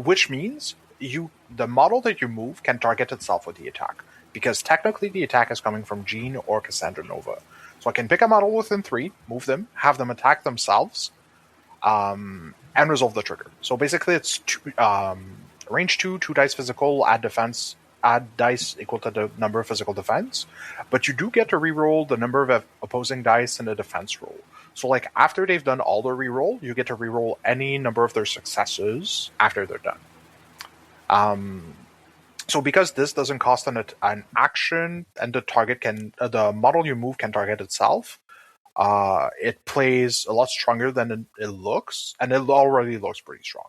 which means the model that you move can target itself with the attack, because technically the attack is coming from Jian or Cassandra Nova. So I can pick a model within 3, move them, have them attack themselves, and resolve the trigger. So basically it's range 2 dice physical, add dice equal to the number of physical defense, but you do get to reroll the number of opposing dice in a defense roll. So like after they've done all their reroll, you get to reroll any number of their successes after they're done. So because this doesn't cost an action, and the model you move can target itself, it plays a lot stronger than it looks, and it already looks pretty strong.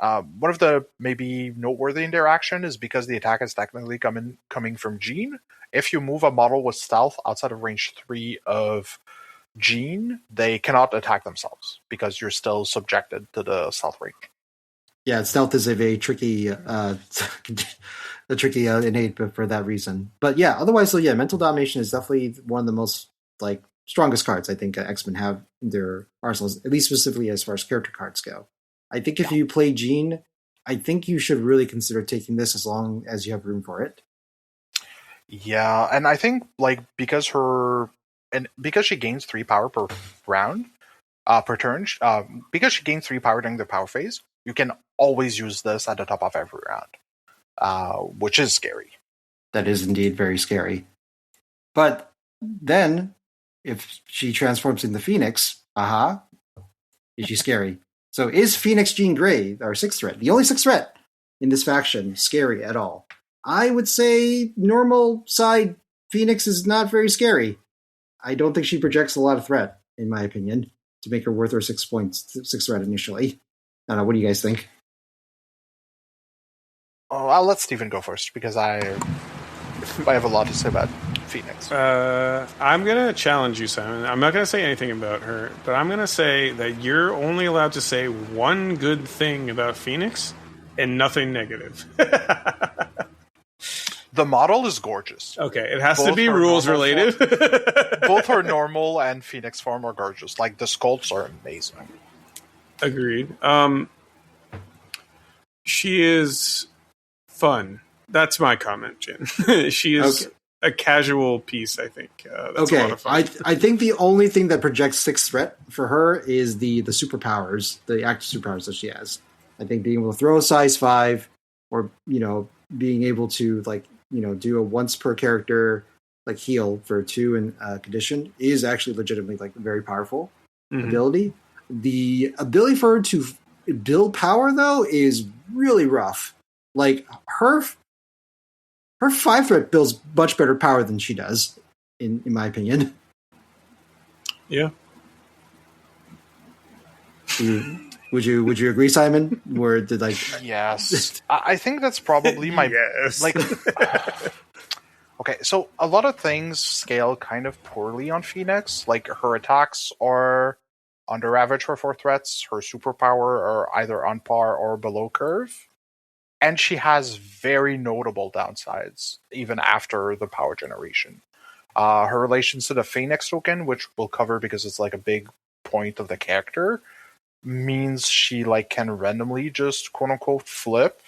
One of the maybe noteworthy interaction is because the attack is technically coming from Jian. If you move a model with stealth outside of range 3 of Jian, they cannot attack themselves because you're still subjected to the stealth range. Yeah, stealth is a very tricky, innate for that reason. But yeah, otherwise, so yeah, Mental Domination is definitely one of the most like strongest cards I think X-Men have in their arsenals, at least specifically as far as character cards go. I think if you play Jian, I think you should really consider taking this as long as you have room for it. Yeah, and I think like because she gains 3 power per round, per turn, because she gains 3 power during the power phase, you can always use this at the top of every round, which is scary. That is indeed very scary. But then, if she transforms into Phoenix, is she scary? So is Phoenix Jean Grey, our 6th threat, the only 6th threat in this faction, scary at all? I would say normal side Phoenix is not very scary. I don't think she projects a lot of threat, in my opinion, to make her worth her 6 points, 6 threat initially. I don't know, what do you guys think? Oh, I'll let Steven go first because I have a lot to say about Phoenix. I'm going to challenge you, Simon. I'm not going to say anything about her, but I'm going to say that you're only allowed to say one good thing about Phoenix and nothing negative. The model is gorgeous. Okay, it has to be rules related. Both her normal and Phoenix form are gorgeous. Like, the sculpts are amazing. Agreed. She is fun. That's my comment, Jian. She is a casual piece, I think. That's a lot of fun. I think the only thing that projects sixth threat for her is the superpowers, the active superpowers that she has. I think being able to throw a size 5 or, being able to, do a once per character, heal for 2 in condition is actually legitimately, very powerful ability. The ability for her to build power, though, is really rough. Her 5 threat builds much better power than she does, in my opinion. Yeah. Would you agree, Simon? Where did Yes, I think that's probably my yes. Okay, so a lot of things scale kind of poorly on Phoenix. Like, her attacks are under average for 4 threats. Her superpower are either on par or below curve. And she has very notable downsides, even after the power generation. Her relations to the Phoenix token, which we'll cover because it's a big point of the character, means she can randomly just quote unquote flip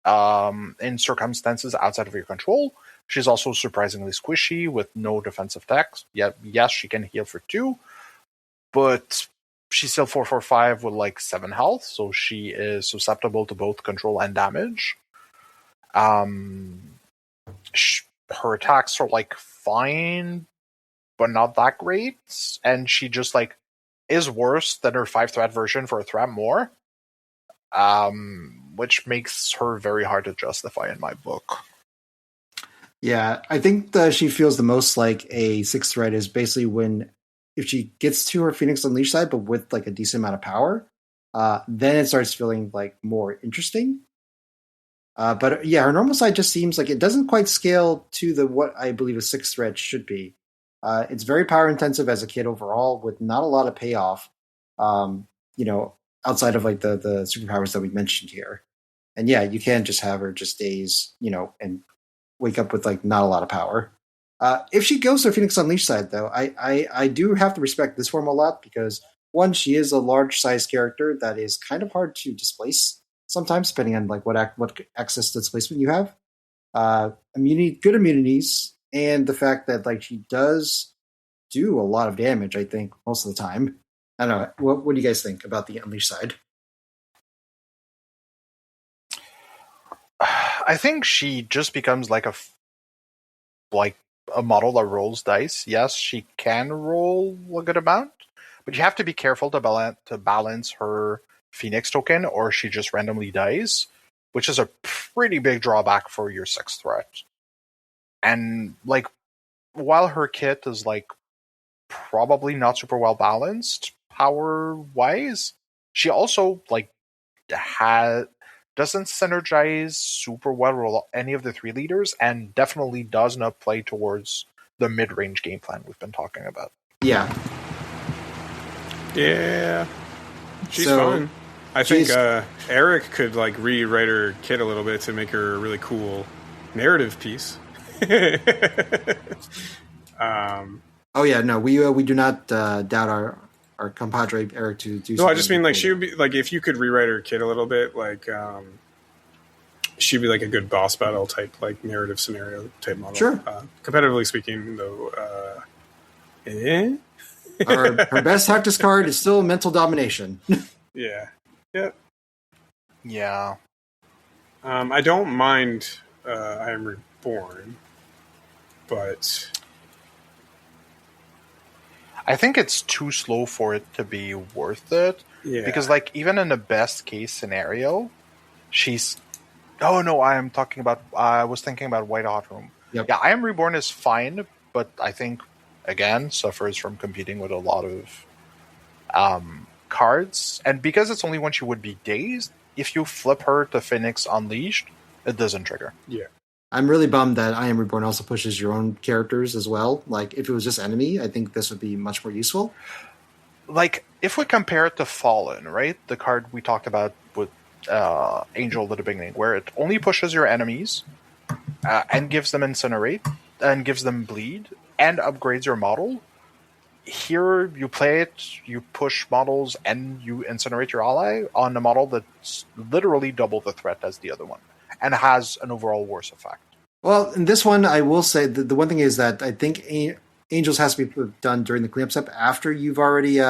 in circumstances outside of your control. She's also surprisingly squishy with no defensive tech. Yes, she can heal for 2, but she's still 4/5 with 7 health, so she is susceptible to both control and damage. Her attacks are fine, but not that great, and she just is worse than her 5 threat version for a threat more, which makes her very hard to justify in my book. Yeah, I think that she feels the most like a 6 threat is basically if she gets to her Phoenix Unleashed side, but with a decent amount of power, then it starts feeling more interesting. But yeah, her normal side just seems like it doesn't quite scale to what I believe a 6 threat should be. It's very power intensive as a kid overall, with not a lot of payoff. Outside of the superpowers that we mentioned here, and yeah, you can't just have her just days, and wake up with not a lot of power. If she goes to Phoenix Unleashed side, though, I do have to respect this form a lot because, one, she is a large size character that is kind of hard to displace sometimes, depending on what access to displacement you have. Good immunities, and the fact that she does do a lot of damage. I think most of the time. I don't know. What do you guys think about the Unleashed side? I think she just becomes a model that rolls dice. Yes, she can roll a good amount, but you have to be careful to balance her Phoenix token, or she just randomly dies, which is a pretty big drawback for your 6th threat. And while her kit is probably not super well balanced power wise, she also doesn't synergize super well with any of the 3 leaders, and definitely does not play towards the mid-range game plan we've been talking about. Yeah. She's fun. I think Eric could rewrite her kit a little bit to make her a really cool narrative piece. Oh yeah, no, we do not doubt our compadre Eric to do. No, I just mean she would be if you could rewrite her kit a little bit, she'd be a good boss battle type narrative scenario type model. Sure. Competitively speaking, though, her best tactics card is still mental domination. Yeah. Yep. Yeah. I don't mind I Am Reborn, but I think it's too slow for it to be worth it. Yeah. Because even in the best case scenario, she's... Oh no, I was thinking about White Hot Room. Yep. Yeah, I Am Reborn is fine, but I think, again, suffers from competing with a lot of cards. And because it's only when she would be dazed, if you flip her to Phoenix Unleashed, it doesn't trigger. Yeah. I'm really bummed that I Am Reborn also pushes your own characters as well. Like, if it was just enemy, I think this would be much more useful. Like, if we compare it to Fallen, right? The card we talked about with Angel at the beginning, where it only pushes your enemies and gives them Incinerate and gives them Bleed and upgrades your model. Here, you play it, you push models, and you Incinerate your ally on a model that's literally double the threat as the other one and has an overall worse effect. Well, in this one, I will say that the one thing is that I think Angels has to be done during the cleanup step after you've already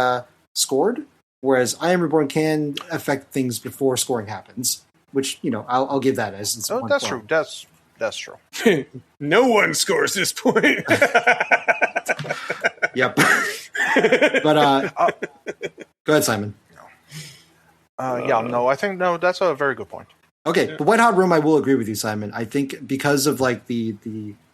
scored, whereas I Am Reborn can affect things before scoring happens, which, I'll give that as it's one That's form. true. That's true. No one scores this point. Yep. But go ahead, Simon. I think that's a very good point. Okay, the White Hot Room, I will agree with you, Simon. I think because of like the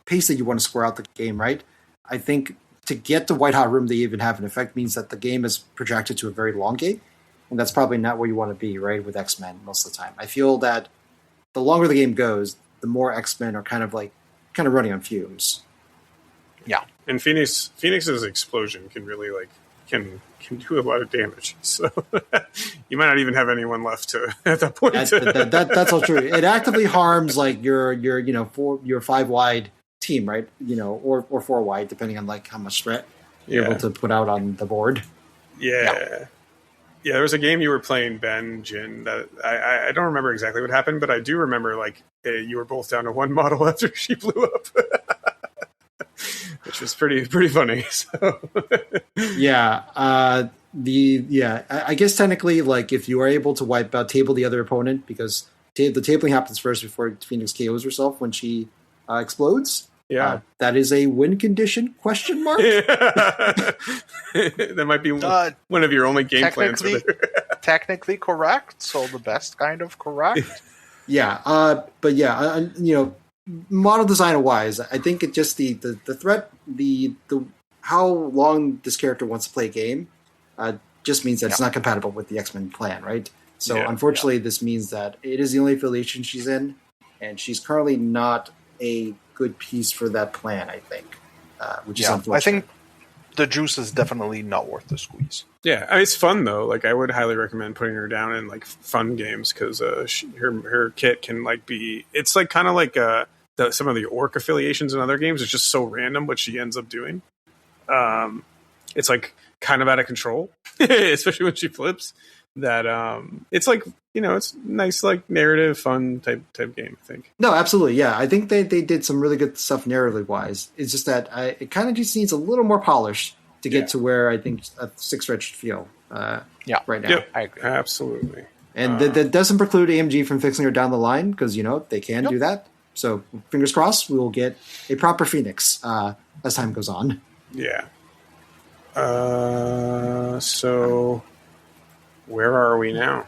pace that you want to score out the game, right? I think to get the White Hot Room to even have an effect means that the game is projected to a very long game, and that's probably not where you want to be, right? With X-Men most of the time, I feel that the longer the game goes, the more X-Men are kind of running on fumes. Yeah, and Phoenix's explosion can really can do a lot of damage. So you might not even have anyone left at that point. That's all true. It actively harms like your 5 wide team, right? Or 4 wide, depending on like how much threat you're able to put out on the board. Yeah. Yeah, there was a game you were playing, Ben, Jian, that I don't remember exactly what happened, but I do remember you were both down to one model after she blew up. Which was pretty funny. So. I guess technically, like if you are able to table the other opponent, because the tabling happens first before Phoenix KOs herself when she explodes. Yeah, that is a win condition? Question mark. That might be one of your only game plans. Technically correct. So the best kind of correct. Model design wise, I think it just the threat, the how long this character wants to play a game, just means that it's not compatible with the X-Men plan, right? So unfortunately, this means that it is the only affiliation she's in, and she's currently not a good piece for that plan. I think, which is unfortunate. I think the juice is definitely not worth the squeeze. Yeah, I mean, it's fun though. I would highly recommend putting her down in fun games because her kit can be. It's kind of like some of the orc affiliations in other games. It's just so random what she ends up doing. It's kind of out of control, especially when she flips. That it's it's nice narrative fun type game. I think. No, absolutely, yeah. I think they did some really good stuff narratively wise. It's just that it kind of just needs a little more polish to get to where I think a 6 red should feel. Right now, yep. I agree. Absolutely. And that doesn't preclude AMG from fixing her down the line because they can do that. So fingers crossed, we will get a proper Phoenix as time goes on. Yeah. So where are we now?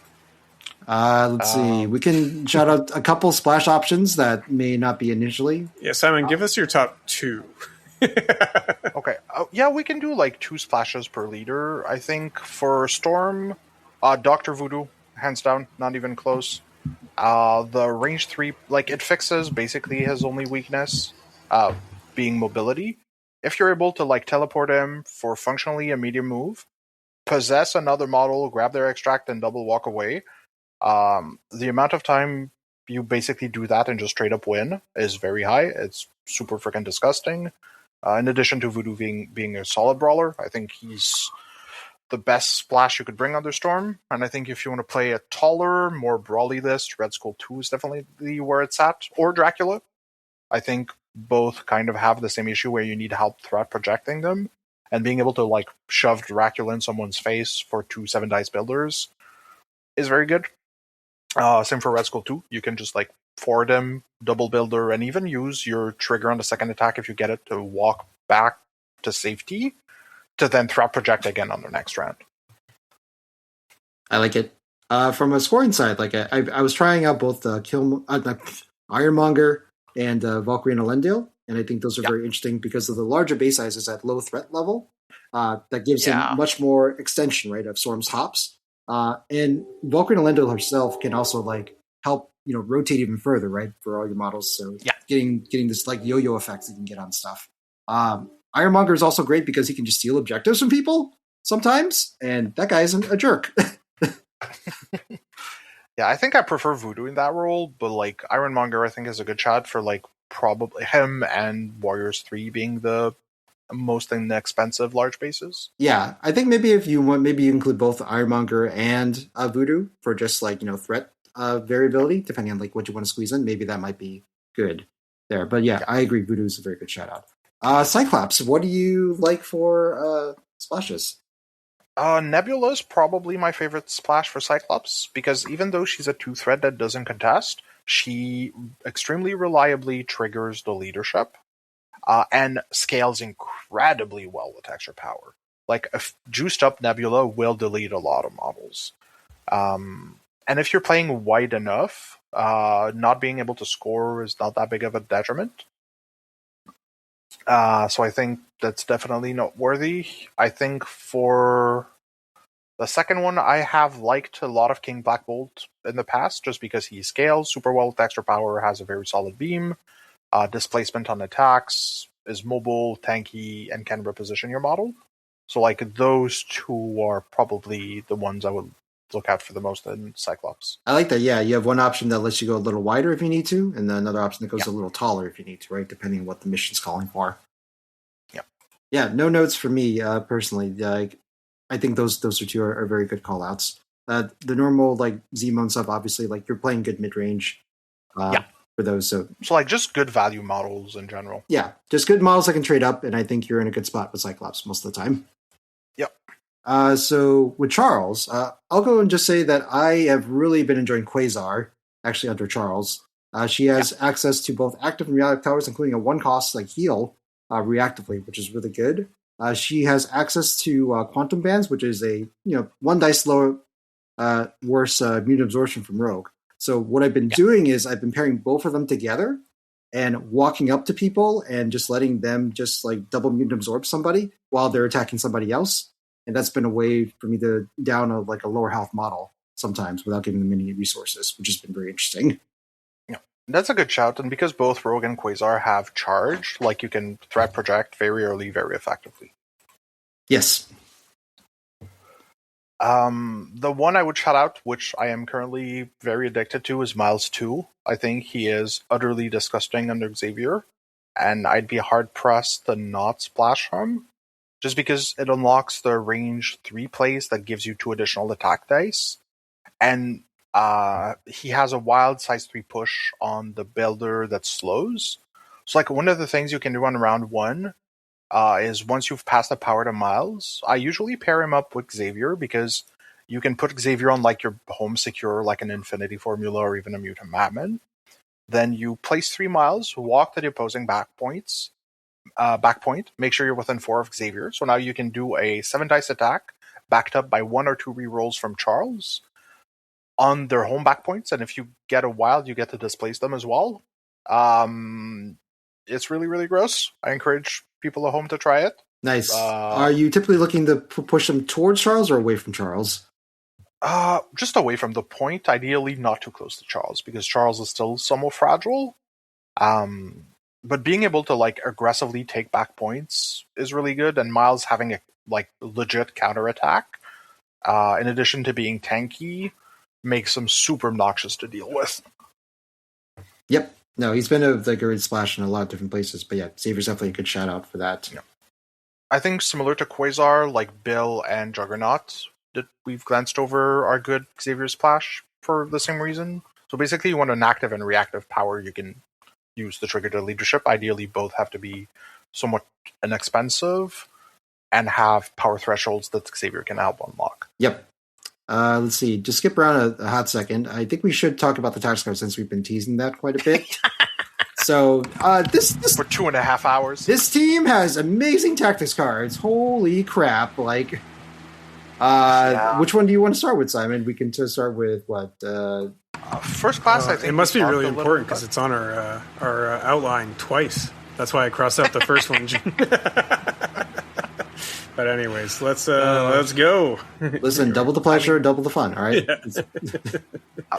Let's see. We can shout out a couple splash options that may not be initially. Yeah, Simon, give us your top 2. Okay. We can do 2 splashes per leader. I think for Storm, Dr. Voodoo, hands down, not even close. The range 3, it fixes basically his only weakness, being mobility. If you're able to teleport him for functionally a medium move, possess another model, grab their extract, and double walk away, the amount of time you basically do that and just straight up win is very high. It's super freaking disgusting. In addition to Voodoo being a solid brawler, I think he's the best splash you could bring under Storm. And I think if you want to play a taller, more brawly list, Red Skull 2 is definitely where it's at. Or Dracula. I think both kind of have the same issue where you need help threat projecting them. And being able to shove Dracula in someone's face for 2 7-dice builders is very good. Same for Red Skull 2. You can just forward him, double builder, and even use your trigger on the second attack if you get it to walk back to safety to then threat project again on the next round. I like it. From a scoring side, I was trying out both Ironmonger and Valkyrie and Elendil, and I think those are very interesting because of the larger base sizes at low threat level. That gives him much more extension, right, of Storm's hops. And Valkyrie and Elendil herself can also help rotate even further, right, for all your models. So Yeah. getting this like yo-yo effects that you can get on stuff. Ironmonger is also great because he can just steal objectives from people sometimes, and that guy isn't a jerk. Yeah, I think I prefer Voodoo in that role, but like Ironmonger, I think is a good shot for like probably him and Warriors 3 being the most inexpensive large bases. Yeah, I think maybe if you want, maybe you include both Ironmonger and Voodoo for just like threat variability, depending on like what you want to squeeze in. Maybe that might be good there. But yeah, I agree. Voodoo is a very good shout out. Cyclops, what do you like for splashes? Nebula is probably my favorite splash for Cyclops because even though she's a 2-threat that doesn't contest, she extremely reliably triggers the leadership and scales incredibly well with extra power. Like a juiced up Nebula will delete a lot of models. And if you're playing wide enough, not being able to score is not that big of a detriment. So I think that's definitely noteworthy. I think for the second one, I have liked a lot of King Black Bolt in the past, just because he scales super well with extra power, has a very solid beam, displacement on attacks, is mobile, tanky, and can reposition your model. So like those two are probably the ones I would look out for the most in Cyclops. I like that. Yeah, you have one option that lets you go a little wider if you need to, and then another option that goes a little taller if you need to, right? Depending on what the mission's calling for. Yep. Yeah, no notes for me personally. I think those two are very good call outs. The normal like Zemo and stuff, obviously, like you're playing good mid range for those. So like just good value models in general. Yeah, just good models that can trade up, and I think you're in a good spot with Cyclops most of the time. Yep. So with Charles, I'll go and just say that I have really been enjoying Quasar, actually under Charles. She has access to both active and reactive towers, including a 1-cost like heal reactively, which is really good. She has access to quantum bands, which is a 1 dice lower worse mutant absorption from Rogue. So what I've been doing is I've been pairing both of them together and walking up to people and just letting them just like double mutant absorb somebody while they're attacking somebody else. And that's been a way for me to down a lower health model sometimes without giving them any resources, which has been very interesting. Yeah, that's a good shout. And because both Rogue and Quasar have charge, like you can threat project very early, very effectively. Yes. The one I would shout out, which I am currently very addicted to, is Miles 2. I think he is utterly disgusting under Xavier, and I'd be hard-pressed to not splash him, just because it unlocks the range 3 plays that gives you 2 additional attack dice, and he has a wild size 3 push on the builder that slows. So like one of the things you can do on round 1 is once you've passed the power to Miles, I usually pair him up with Xavier because you can put Xavier on like your home secure, like an Infinity Formula or even a Mutant Madman. Then you place 3 Miles, walk to the opposing back point, make sure you're within 4 of Xavier. So now you can do a 7 dice attack backed up by 1 or 2 rerolls from Charles on their home back points, and if you get a wild, you get to displace them as well. It's really, really gross. I encourage people at home to try it. Nice. Are you typically looking to push them towards Charles or away from Charles? Just away from the point. Ideally, not too close to Charles because Charles is still somewhat fragile. But being able to like aggressively take back points is really good. And Miles having a like legit counterattack, in addition to being tanky, makes him super obnoxious to deal with. Yep. No, he's been a good splash in a lot of different places, but yeah, Xavier's definitely a good shout out for that. Yeah. I think similar to Quasar, like Bill and Juggernaut that we've glanced over are good Xavier splash for the same reason. So basically you want an active and reactive power you can use to trigger the leadership. Ideally both have to be somewhat inexpensive and have power thresholds that Xavier can help unlock. Yep. Let's see. Just skip around a hot second. I think we should talk about the tax card since we've been teasing that quite a bit. So this for 2.5 hours. This team has amazing tactics cards. Holy crap! Like, which one do you want to start with, Simon? We can start with what? First class. I think it must be really important because it's on our outline twice. That's why I crossed out the first one. But anyways, let's go. Listen, double the pleasure, double the fun. All right. Yeah.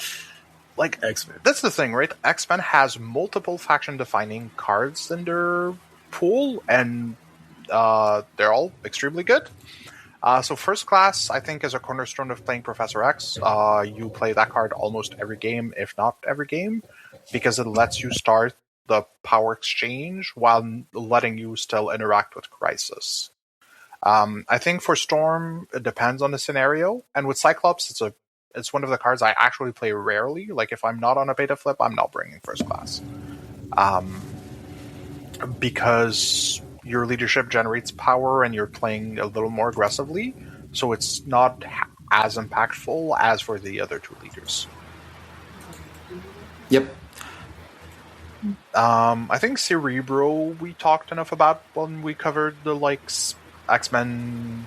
Like, X-Men. that's the thing, right? X-Men has multiple faction-defining cards in their pool, and they're all extremely good. So First Class, I think, is a cornerstone of playing Professor X. You play that card almost every game, if not every game, because it lets you start the power exchange while letting you still interact with Crisis. I think for Storm, it depends on the scenario, and with Cyclops, it's one of the cards I actually play rarely. Like, if I'm not on a beta flip, I'm not bringing First Class. Because your leadership generates power and you're playing a little more aggressively, so it's not as impactful as for the other two leaders. Yep. I think Cerebro we talked enough about when we covered the X-Men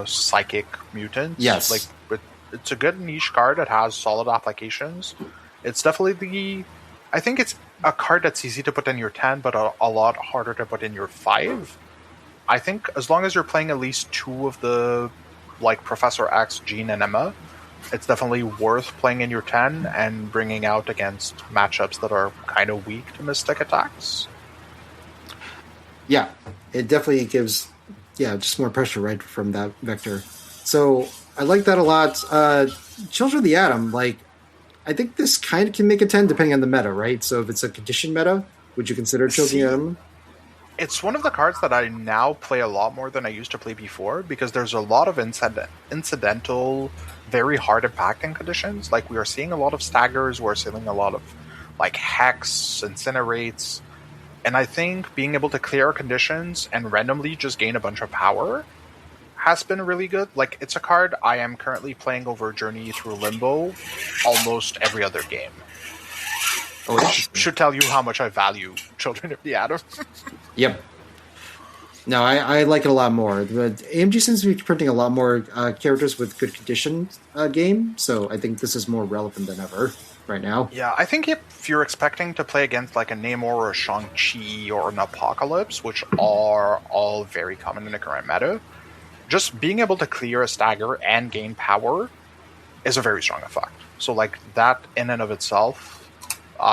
psychic mutants. Yes. It's a good niche card. It has solid applications. It's definitely I think it's a card that's easy to put in your 10, but a lot harder to put in your 5. I think as long as you're playing at least 2 of the Professor X, Jian, and Emma, it's definitely worth playing in your 10 and bringing out against matchups that are kind of weak to Mystic attacks. Yeah, it definitely gives just more pressure right from that vector. So I like that a lot. Children of the Atom, I think this kind of can make a 10 depending on the meta, right? So if it's a condition meta, would you consider Children of the Atom? It's one of the cards that I now play a lot more than I used to play before, because there's a lot of incidental, very hard impacting conditions. Like, we are seeing a lot of staggers, we're seeing a lot of Hex, Incinerates, and I think being able to clear conditions and randomly just gain a bunch of power has been really good. It's a card I am currently playing over Journey Through Limbo almost every other game. Which should tell you how much I value Children of the Atom. Yep. No, I like it a lot more. But AMG seems to be printing a lot more characters with good condition game, so I think this is more relevant than ever right now. Yeah, I think if you're expecting to play against a Namor or a Shang-Chi or an Apocalypse, which are all very common in the current meta, just being able to clear a stagger and gain power is a very strong effect. So that in and of itself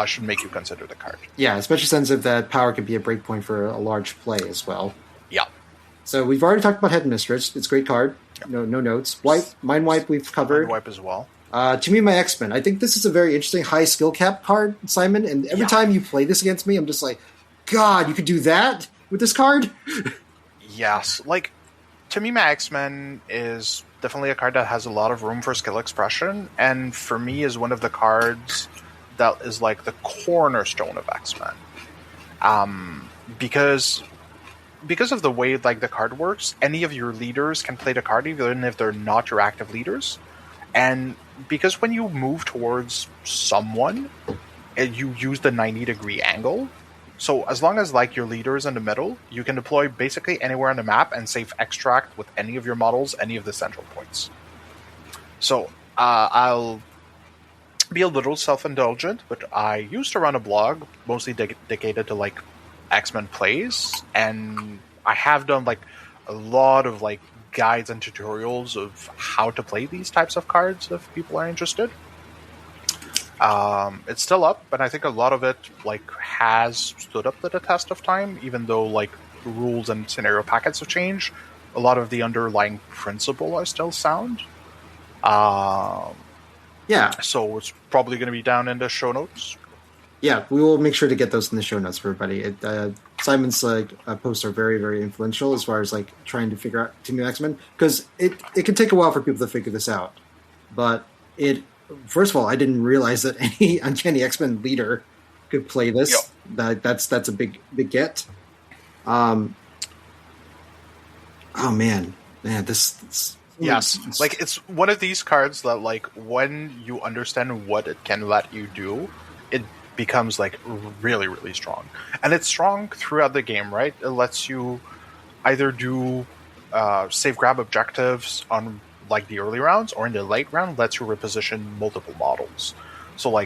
should make you consider the card. Yeah, especially since if that power could be a breakpoint for a large play as well. Yeah. So we've already talked about Headmistress. It's a great card. Yep. No notes. Mind Wipe we've covered. Mind Wipe as well. To me, my X-Men. I think this is a very interesting high skill cap card, Simon. And every time you play this against me, I'm just like, God, you could do that with this card? Yes. To me, my X-Men is definitely a card that has a lot of room for skill expression. And for me is one of the cards that is the cornerstone of X-Men. Because of the way the card works, any of your leaders can play the card even if they're not your active leaders. And because when you move towards someone, you use the 90-degree angle. So as long as your leader is in the middle, you can deploy basically anywhere on the map and save extract with any of your models, any of the central points. So I'll be a little self-indulgent, but I used to run a blog mostly dedicated to X-Men plays, and I have done a lot of guides and tutorials of how to play these types of cards if people are interested. It's still up, but I think a lot of it has stood up to the test of time, even though rules and scenario packets have changed. A lot of the underlying principle are still sound. Yeah. So it's probably going to be down in the show notes. Yeah, we will make sure to get those in the show notes for everybody. Simon's posts are very, very influential as far as trying to figure out Team X-Men, because it can take a while for people to figure this out. But first of all, I didn't realize that any Uncanny X-Men leader could play this. Yep. That's a big get. Oh man, this. Yes, it's one of these cards that when you understand what it can let you do, it becomes really, really strong. And it's strong throughout the game, right? It lets you either do save grab objectives on the early rounds, or in the late round lets you reposition multiple models. So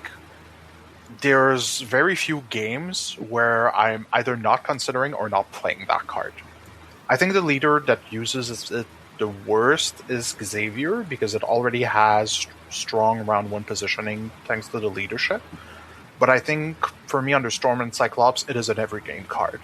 there's very few games where I'm either not considering or not playing that card. I think the leader that uses it the worst is Xavier, because it already has strong round 1 positioning thanks to the leadership. But I think for me, under Storm and Cyclops, it is an every game card.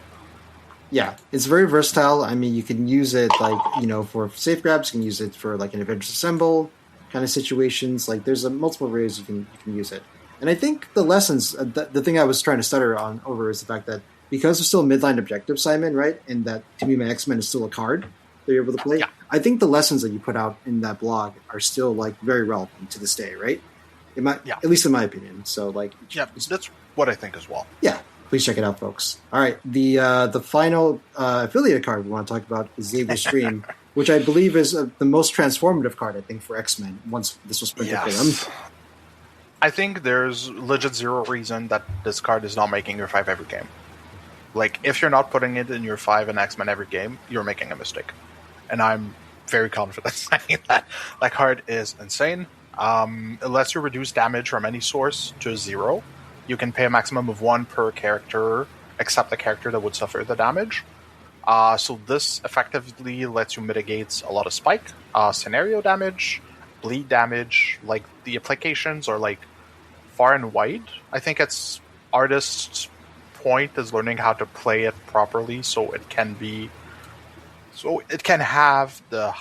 Yeah, it's very versatile. I mean, you can use it for safe grabs. You can use it for like an Avengers Assemble kind of situations. Like there's multiple ways you can use it. And I think the lessons, the thing I was trying to stutter on over is the fact that because there's still a midline objective, Simon, right, and that To Be My X-Men is still a card that you're able to play. Yeah. I think the lessons that you put out in that blog are still like very relevant to this day, right? At least in my opinion. So like, yeah, that's what I think as well. Yeah. Please check it out, folks. All right, the final affiliated card we want to talk about is Xavier's Dream, which I believe is the most transformative card, I think, for X-Men once this was printed for them. I think there's legit zero reason that this card is not making your 5 every game. Like, if you're not putting it in your 5 in X-Men every game, you're making a mistake. And I'm very confident saying that. That card is insane. It lets you reduce damage from any source to 0. You can pay a maximum of 1 per character, except the character that would suffer the damage. So this effectively lets you mitigate a lot of spike, scenario damage, bleed damage. Like, the applications are like far and wide. I think it's artist's point is learning how to play it properly so it can have the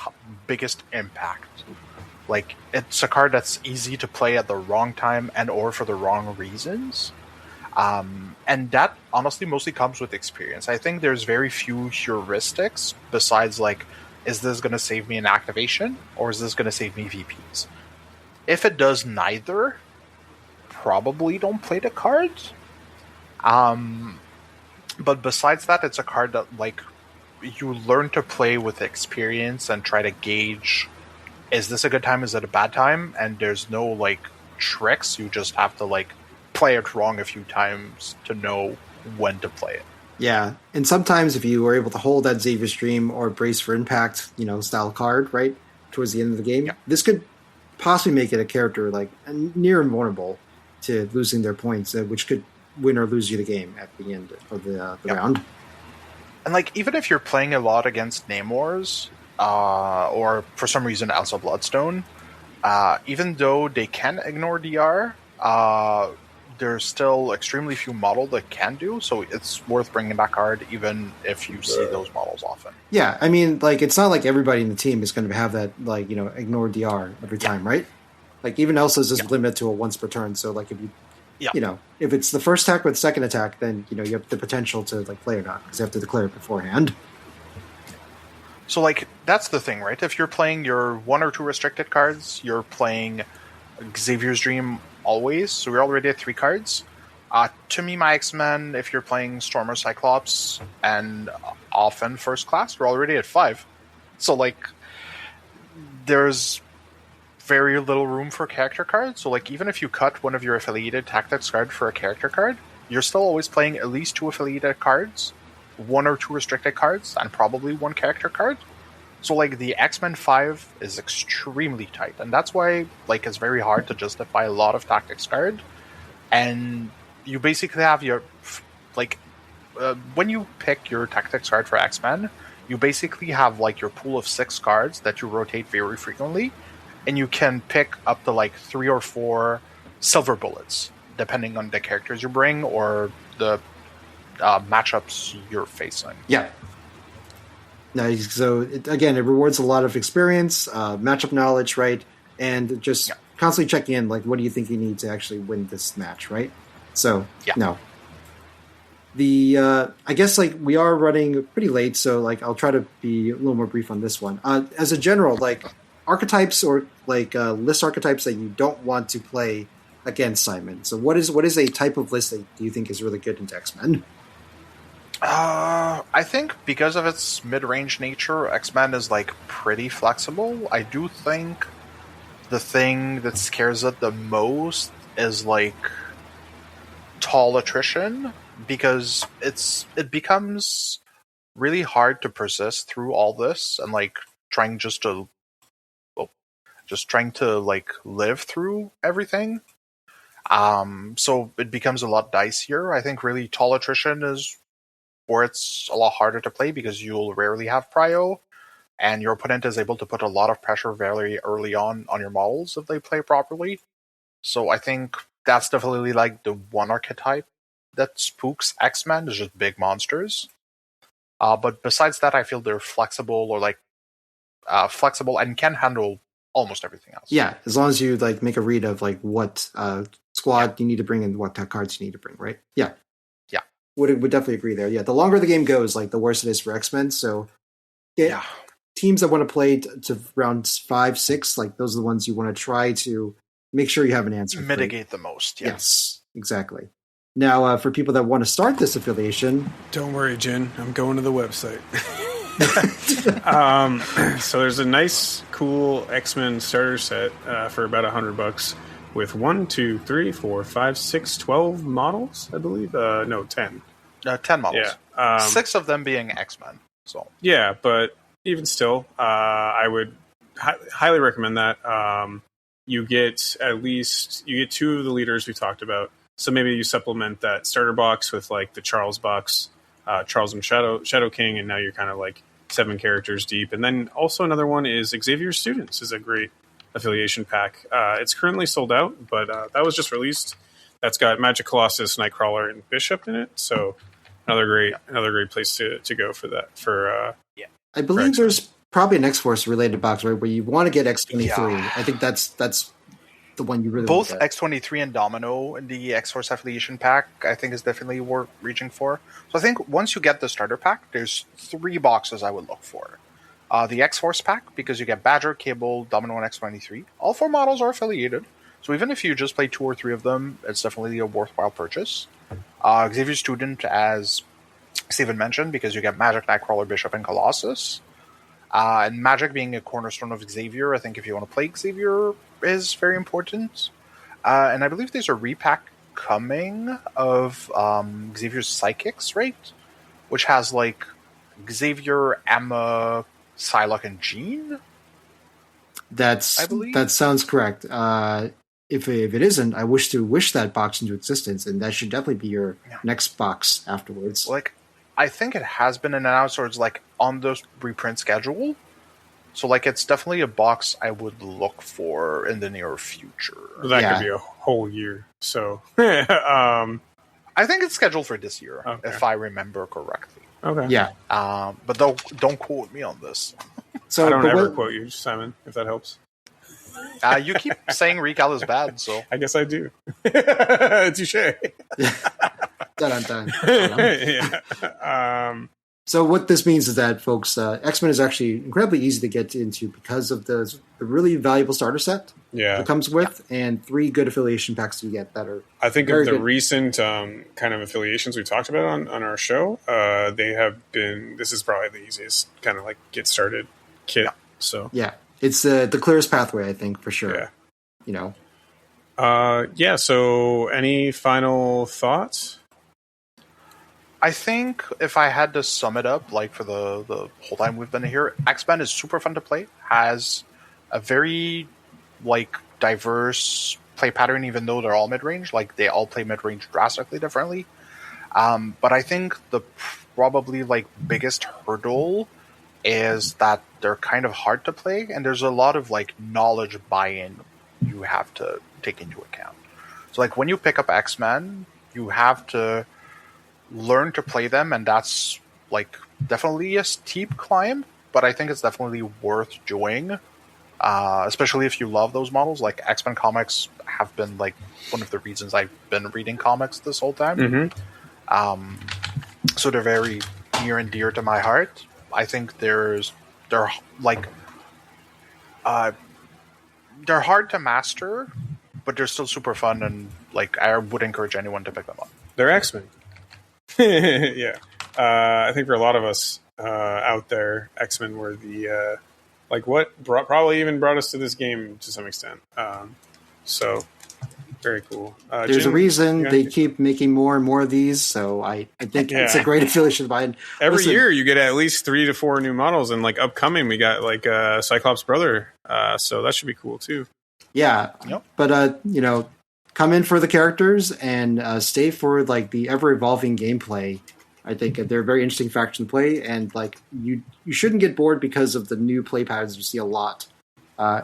biggest impact. Like, it's a card that's easy to play at the wrong time and or for the wrong reasons. And that, honestly, mostly comes with experience. I think there's very few heuristics besides, like, is this going to save me an activation or is this going to save me VPs? If it does neither, probably don't play the card. But besides that, it's a card that, like, you learn to play with experience and try to gauge, is this a good time, is it a bad time? And there's no, like, tricks. You just have to, like, play it wrong a few times to know when to play it. Yeah, and sometimes if you are able to hold that Xavier Stream or Brace for Impact, style card, right, towards the end of the game, this could possibly make it a character, like, near invulnerable to losing their points, which could win or lose you the game at the end of the round. And, like, even if you're playing a lot against Namors, or for some reason Elsa Bloodstone, even though they can ignore DR, there's still extremely few models that can do, so it's worth bringing that card even if you see those models often. Yeah, I mean, like, it's not like everybody in the team is going to have that, like, ignore DR every time, right? Like, even Elsa's is limited to a once per turn, so, like, if you if it's the first attack with second attack, then, you have the potential to, like, play or not, because you have to declare it beforehand. So, like, that's the thing, right? If you're playing your 1 or 2 restricted cards, you're playing Xavier's Dream always, so we're already at 3 cards. To Me, My X-Men, if you're playing Storm or Cyclops, and often First Class, we're already at 5. So, like, there's very little room for character cards, so, like, even if you cut one of your affiliated tactics card for a character card, you're still always playing at least 2 affiliated cards, 1 or 2 restricted cards, and probably 1 character card. So, like, the X-Men 5 is extremely tight, and that's why, like, it's very hard to justify a lot of tactics card. And you basically have your, like, when you pick your tactics card for X-Men, you basically have, like, your pool of 6 cards that you rotate very frequently, and you can pick up to, like, 3 or 4 silver bullets, depending on the characters you bring or the matchups you're facing. Yeah. Nice. So, it rewards a lot of experience, matchup knowledge, right? And just constantly checking in, like, what do you think you need to actually win this match, right? So, no. I guess, like, we are running pretty late, so, like, I'll try to be a little more brief on this one. As a general, like, archetypes or, like, list archetypes that you don't want to play against, Simon. So what is a type of list that you think is really good into X-Men? I think because of its mid-range nature, X-Men is, like, pretty flexible. I do think the thing that scares it the most is, like, tall attrition, because it becomes really hard to persist through all this and, like, trying to like live through everything. So it becomes a lot dicier. I think really tall attrition is where it's a lot harder to play because you'll rarely have prio. and your opponent is able to put a lot of pressure very early on your models if they play properly. So I think that's definitely like the one archetype that spooks X-Men, is just big monsters. But besides that, I feel they're flexible flexible and can handle almost everything else. Yeah, as long as you like make a read of like what squad you need to bring and what cards you need to bring, right? Yeah. Yeah. Would definitely agree there. Yeah, the longer the game goes, like the worse it is for X-Men. So teams that want to play to round 5, 6, like those are the ones you want to try to make sure you have an answer. Mitigate the most. Yeah. Yes, exactly. Now, for people that want to start this affiliation, don't worry, Jian. I'm going to the website. So there's a nice, cool X-Men starter set for about $100 with 1, 2, 3, 4, 5, 6, 12 models, I believe. No, 10. 10 models. Yeah. 6 of them being X-Men. So yeah, but even still, I would highly recommend that. You get 2 of the leaders we talked about. So maybe you supplement that starter box with like the Charles box, Charles and Shadow King, and now you're kind of like 7 characters deep. And then also another one is Xavier's Students is a great affiliation pack. It's currently sold out, but that was just released. That's got Magic Colossus, Nightcrawler, and Bishop in it. So another great place to go for that. I believe there's probably an X-Force related box, right, where you want to get X-23. Yeah. I think that's the one you really both want to get. X-23 and Domino in the X-Force affiliation pack, I think, is definitely worth reaching for. So I think once you get the starter pack, there's 3 boxes I would look for. The X-Force pack, because you get Badger, Cable, Domino, and X-23. All 4 models are affiliated, so even if you just play 2 or 3 of them, it's definitely a worthwhile purchase. Xavier's Student, as Steven mentioned, because you get Magic, Nightcrawler, Bishop, and Colossus. And Magic being a cornerstone of Xavier, I think if you want to play Xavier is very important. And I believe there's a repack coming of Xavier's Psychics, right? Which has like Xavier, Emma, Psylocke, and Jian. That sounds correct. If it isn't, I wish that box into existence, and that should definitely be your next box afterwards. Like, I think it has been announced, or it's like on the reprint schedule. So, like, it's definitely a box I would look for in the near future. That could be a whole year. So, I think it's scheduled for this year, if I remember correctly. Okay. Yeah. But don't quote me on this. So I don't ever quote you, Simon, if that helps. You keep saying Recal is bad, so I guess I do. Touché. Dun. Yeah. So what this means is that, folks, X-Men is actually incredibly easy to get into because of the really valuable starter set it comes with, and 3 good affiliation packs you get that are I think of the recent kind of affiliations we talked about on our show, they have been, this is probably the easiest kind of like get started kit. So yeah, it's the clearest pathway, I think, for sure. Yeah. You know. So any final thoughts? I think if I had to sum it up, like for the whole time we've been here, X-Men is super fun to play, has a very like diverse play pattern, even though they're all mid-range. Like they all play mid-range drastically differently. But I think the probably like biggest hurdle is that they're kind of hard to play, and there's a lot of like knowledge buy-in you have to take into account. So like when you pick up X-Men, you have to learn to play them, and that's like definitely a steep climb, but I think it's definitely worth doing, especially if you love those models. Like X-Men comics have been like one of the reasons I've been reading comics this whole time. So they're very near and dear to my heart. I think they're hard to master, but they're still super fun, and like I would encourage anyone to pick them up. They're X-Men. Yeah. I think for a lot of us out there, X-Men were the probably even brought us to this game to some extent. So very cool. There's Jim, a reason they keep making more and more of these, so I think it's a great affiliation to buy. Every year you get at least 3 to 4 new models, and like upcoming we got like Cyclops' brother, so that should be cool too. Yeah. But come in for the characters and stay for like the ever evolving gameplay, I think they're a very interesting faction to play, and like you shouldn't get bored because of the new play patterns you see a lot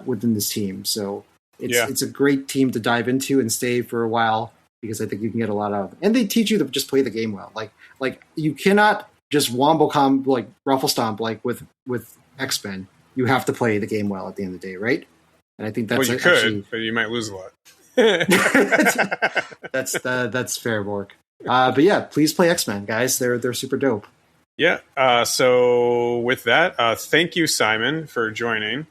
within this team. So it's a great team to dive into and stay for a while because I think you can get a lot out of it. And they teach you to just play the game well. Like you cannot just wombo comb like ruffle stomp like with X-Men. You have to play the game well at the end of the day, right? And I think that's you could, but you might lose a lot. that's fair, Bork. But yeah, please play X-Men, guys. They're super dope. Yeah. So with that, thank you, Simon, for joining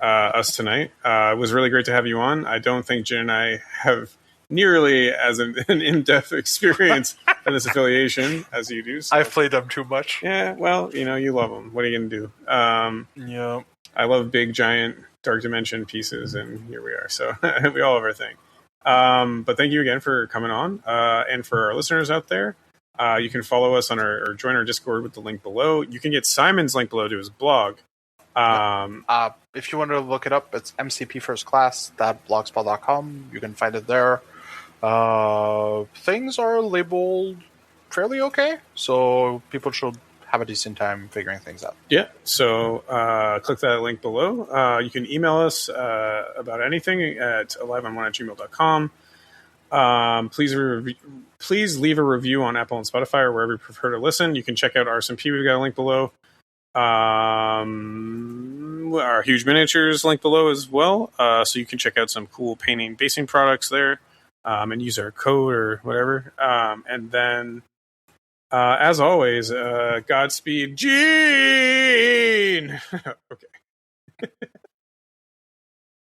us tonight. It was really great to have you on. I don't think Jian and I have nearly as an in-depth experience in this affiliation as you do. So. I've played them too much. Yeah, well, you love them. What are you going to do? Yeah. I love big, giant, dark dimension pieces, and here we are. So we all have our thing. But thank you again for coming on. And for our listeners out there, you can follow us on or join our Discord with the link below. You can get Simon's link below to his blog. If you want to look it up, it's mcpfirstclass.blogspot.com. You can find it there. Things are labeled fairly okay, so people should have a decent time figuring things out. Yeah, so click that link below. You can email us about anything at aliveon1@gmail.com. Please leave a review on Apple and Spotify or wherever you prefer to listen. You can check out RSMP. We've got a link below. Our huge miniatures link below as well, so you can check out some cool painting basing products there and use our code or whatever. And then, as always, Godspeed, Jian. Okay.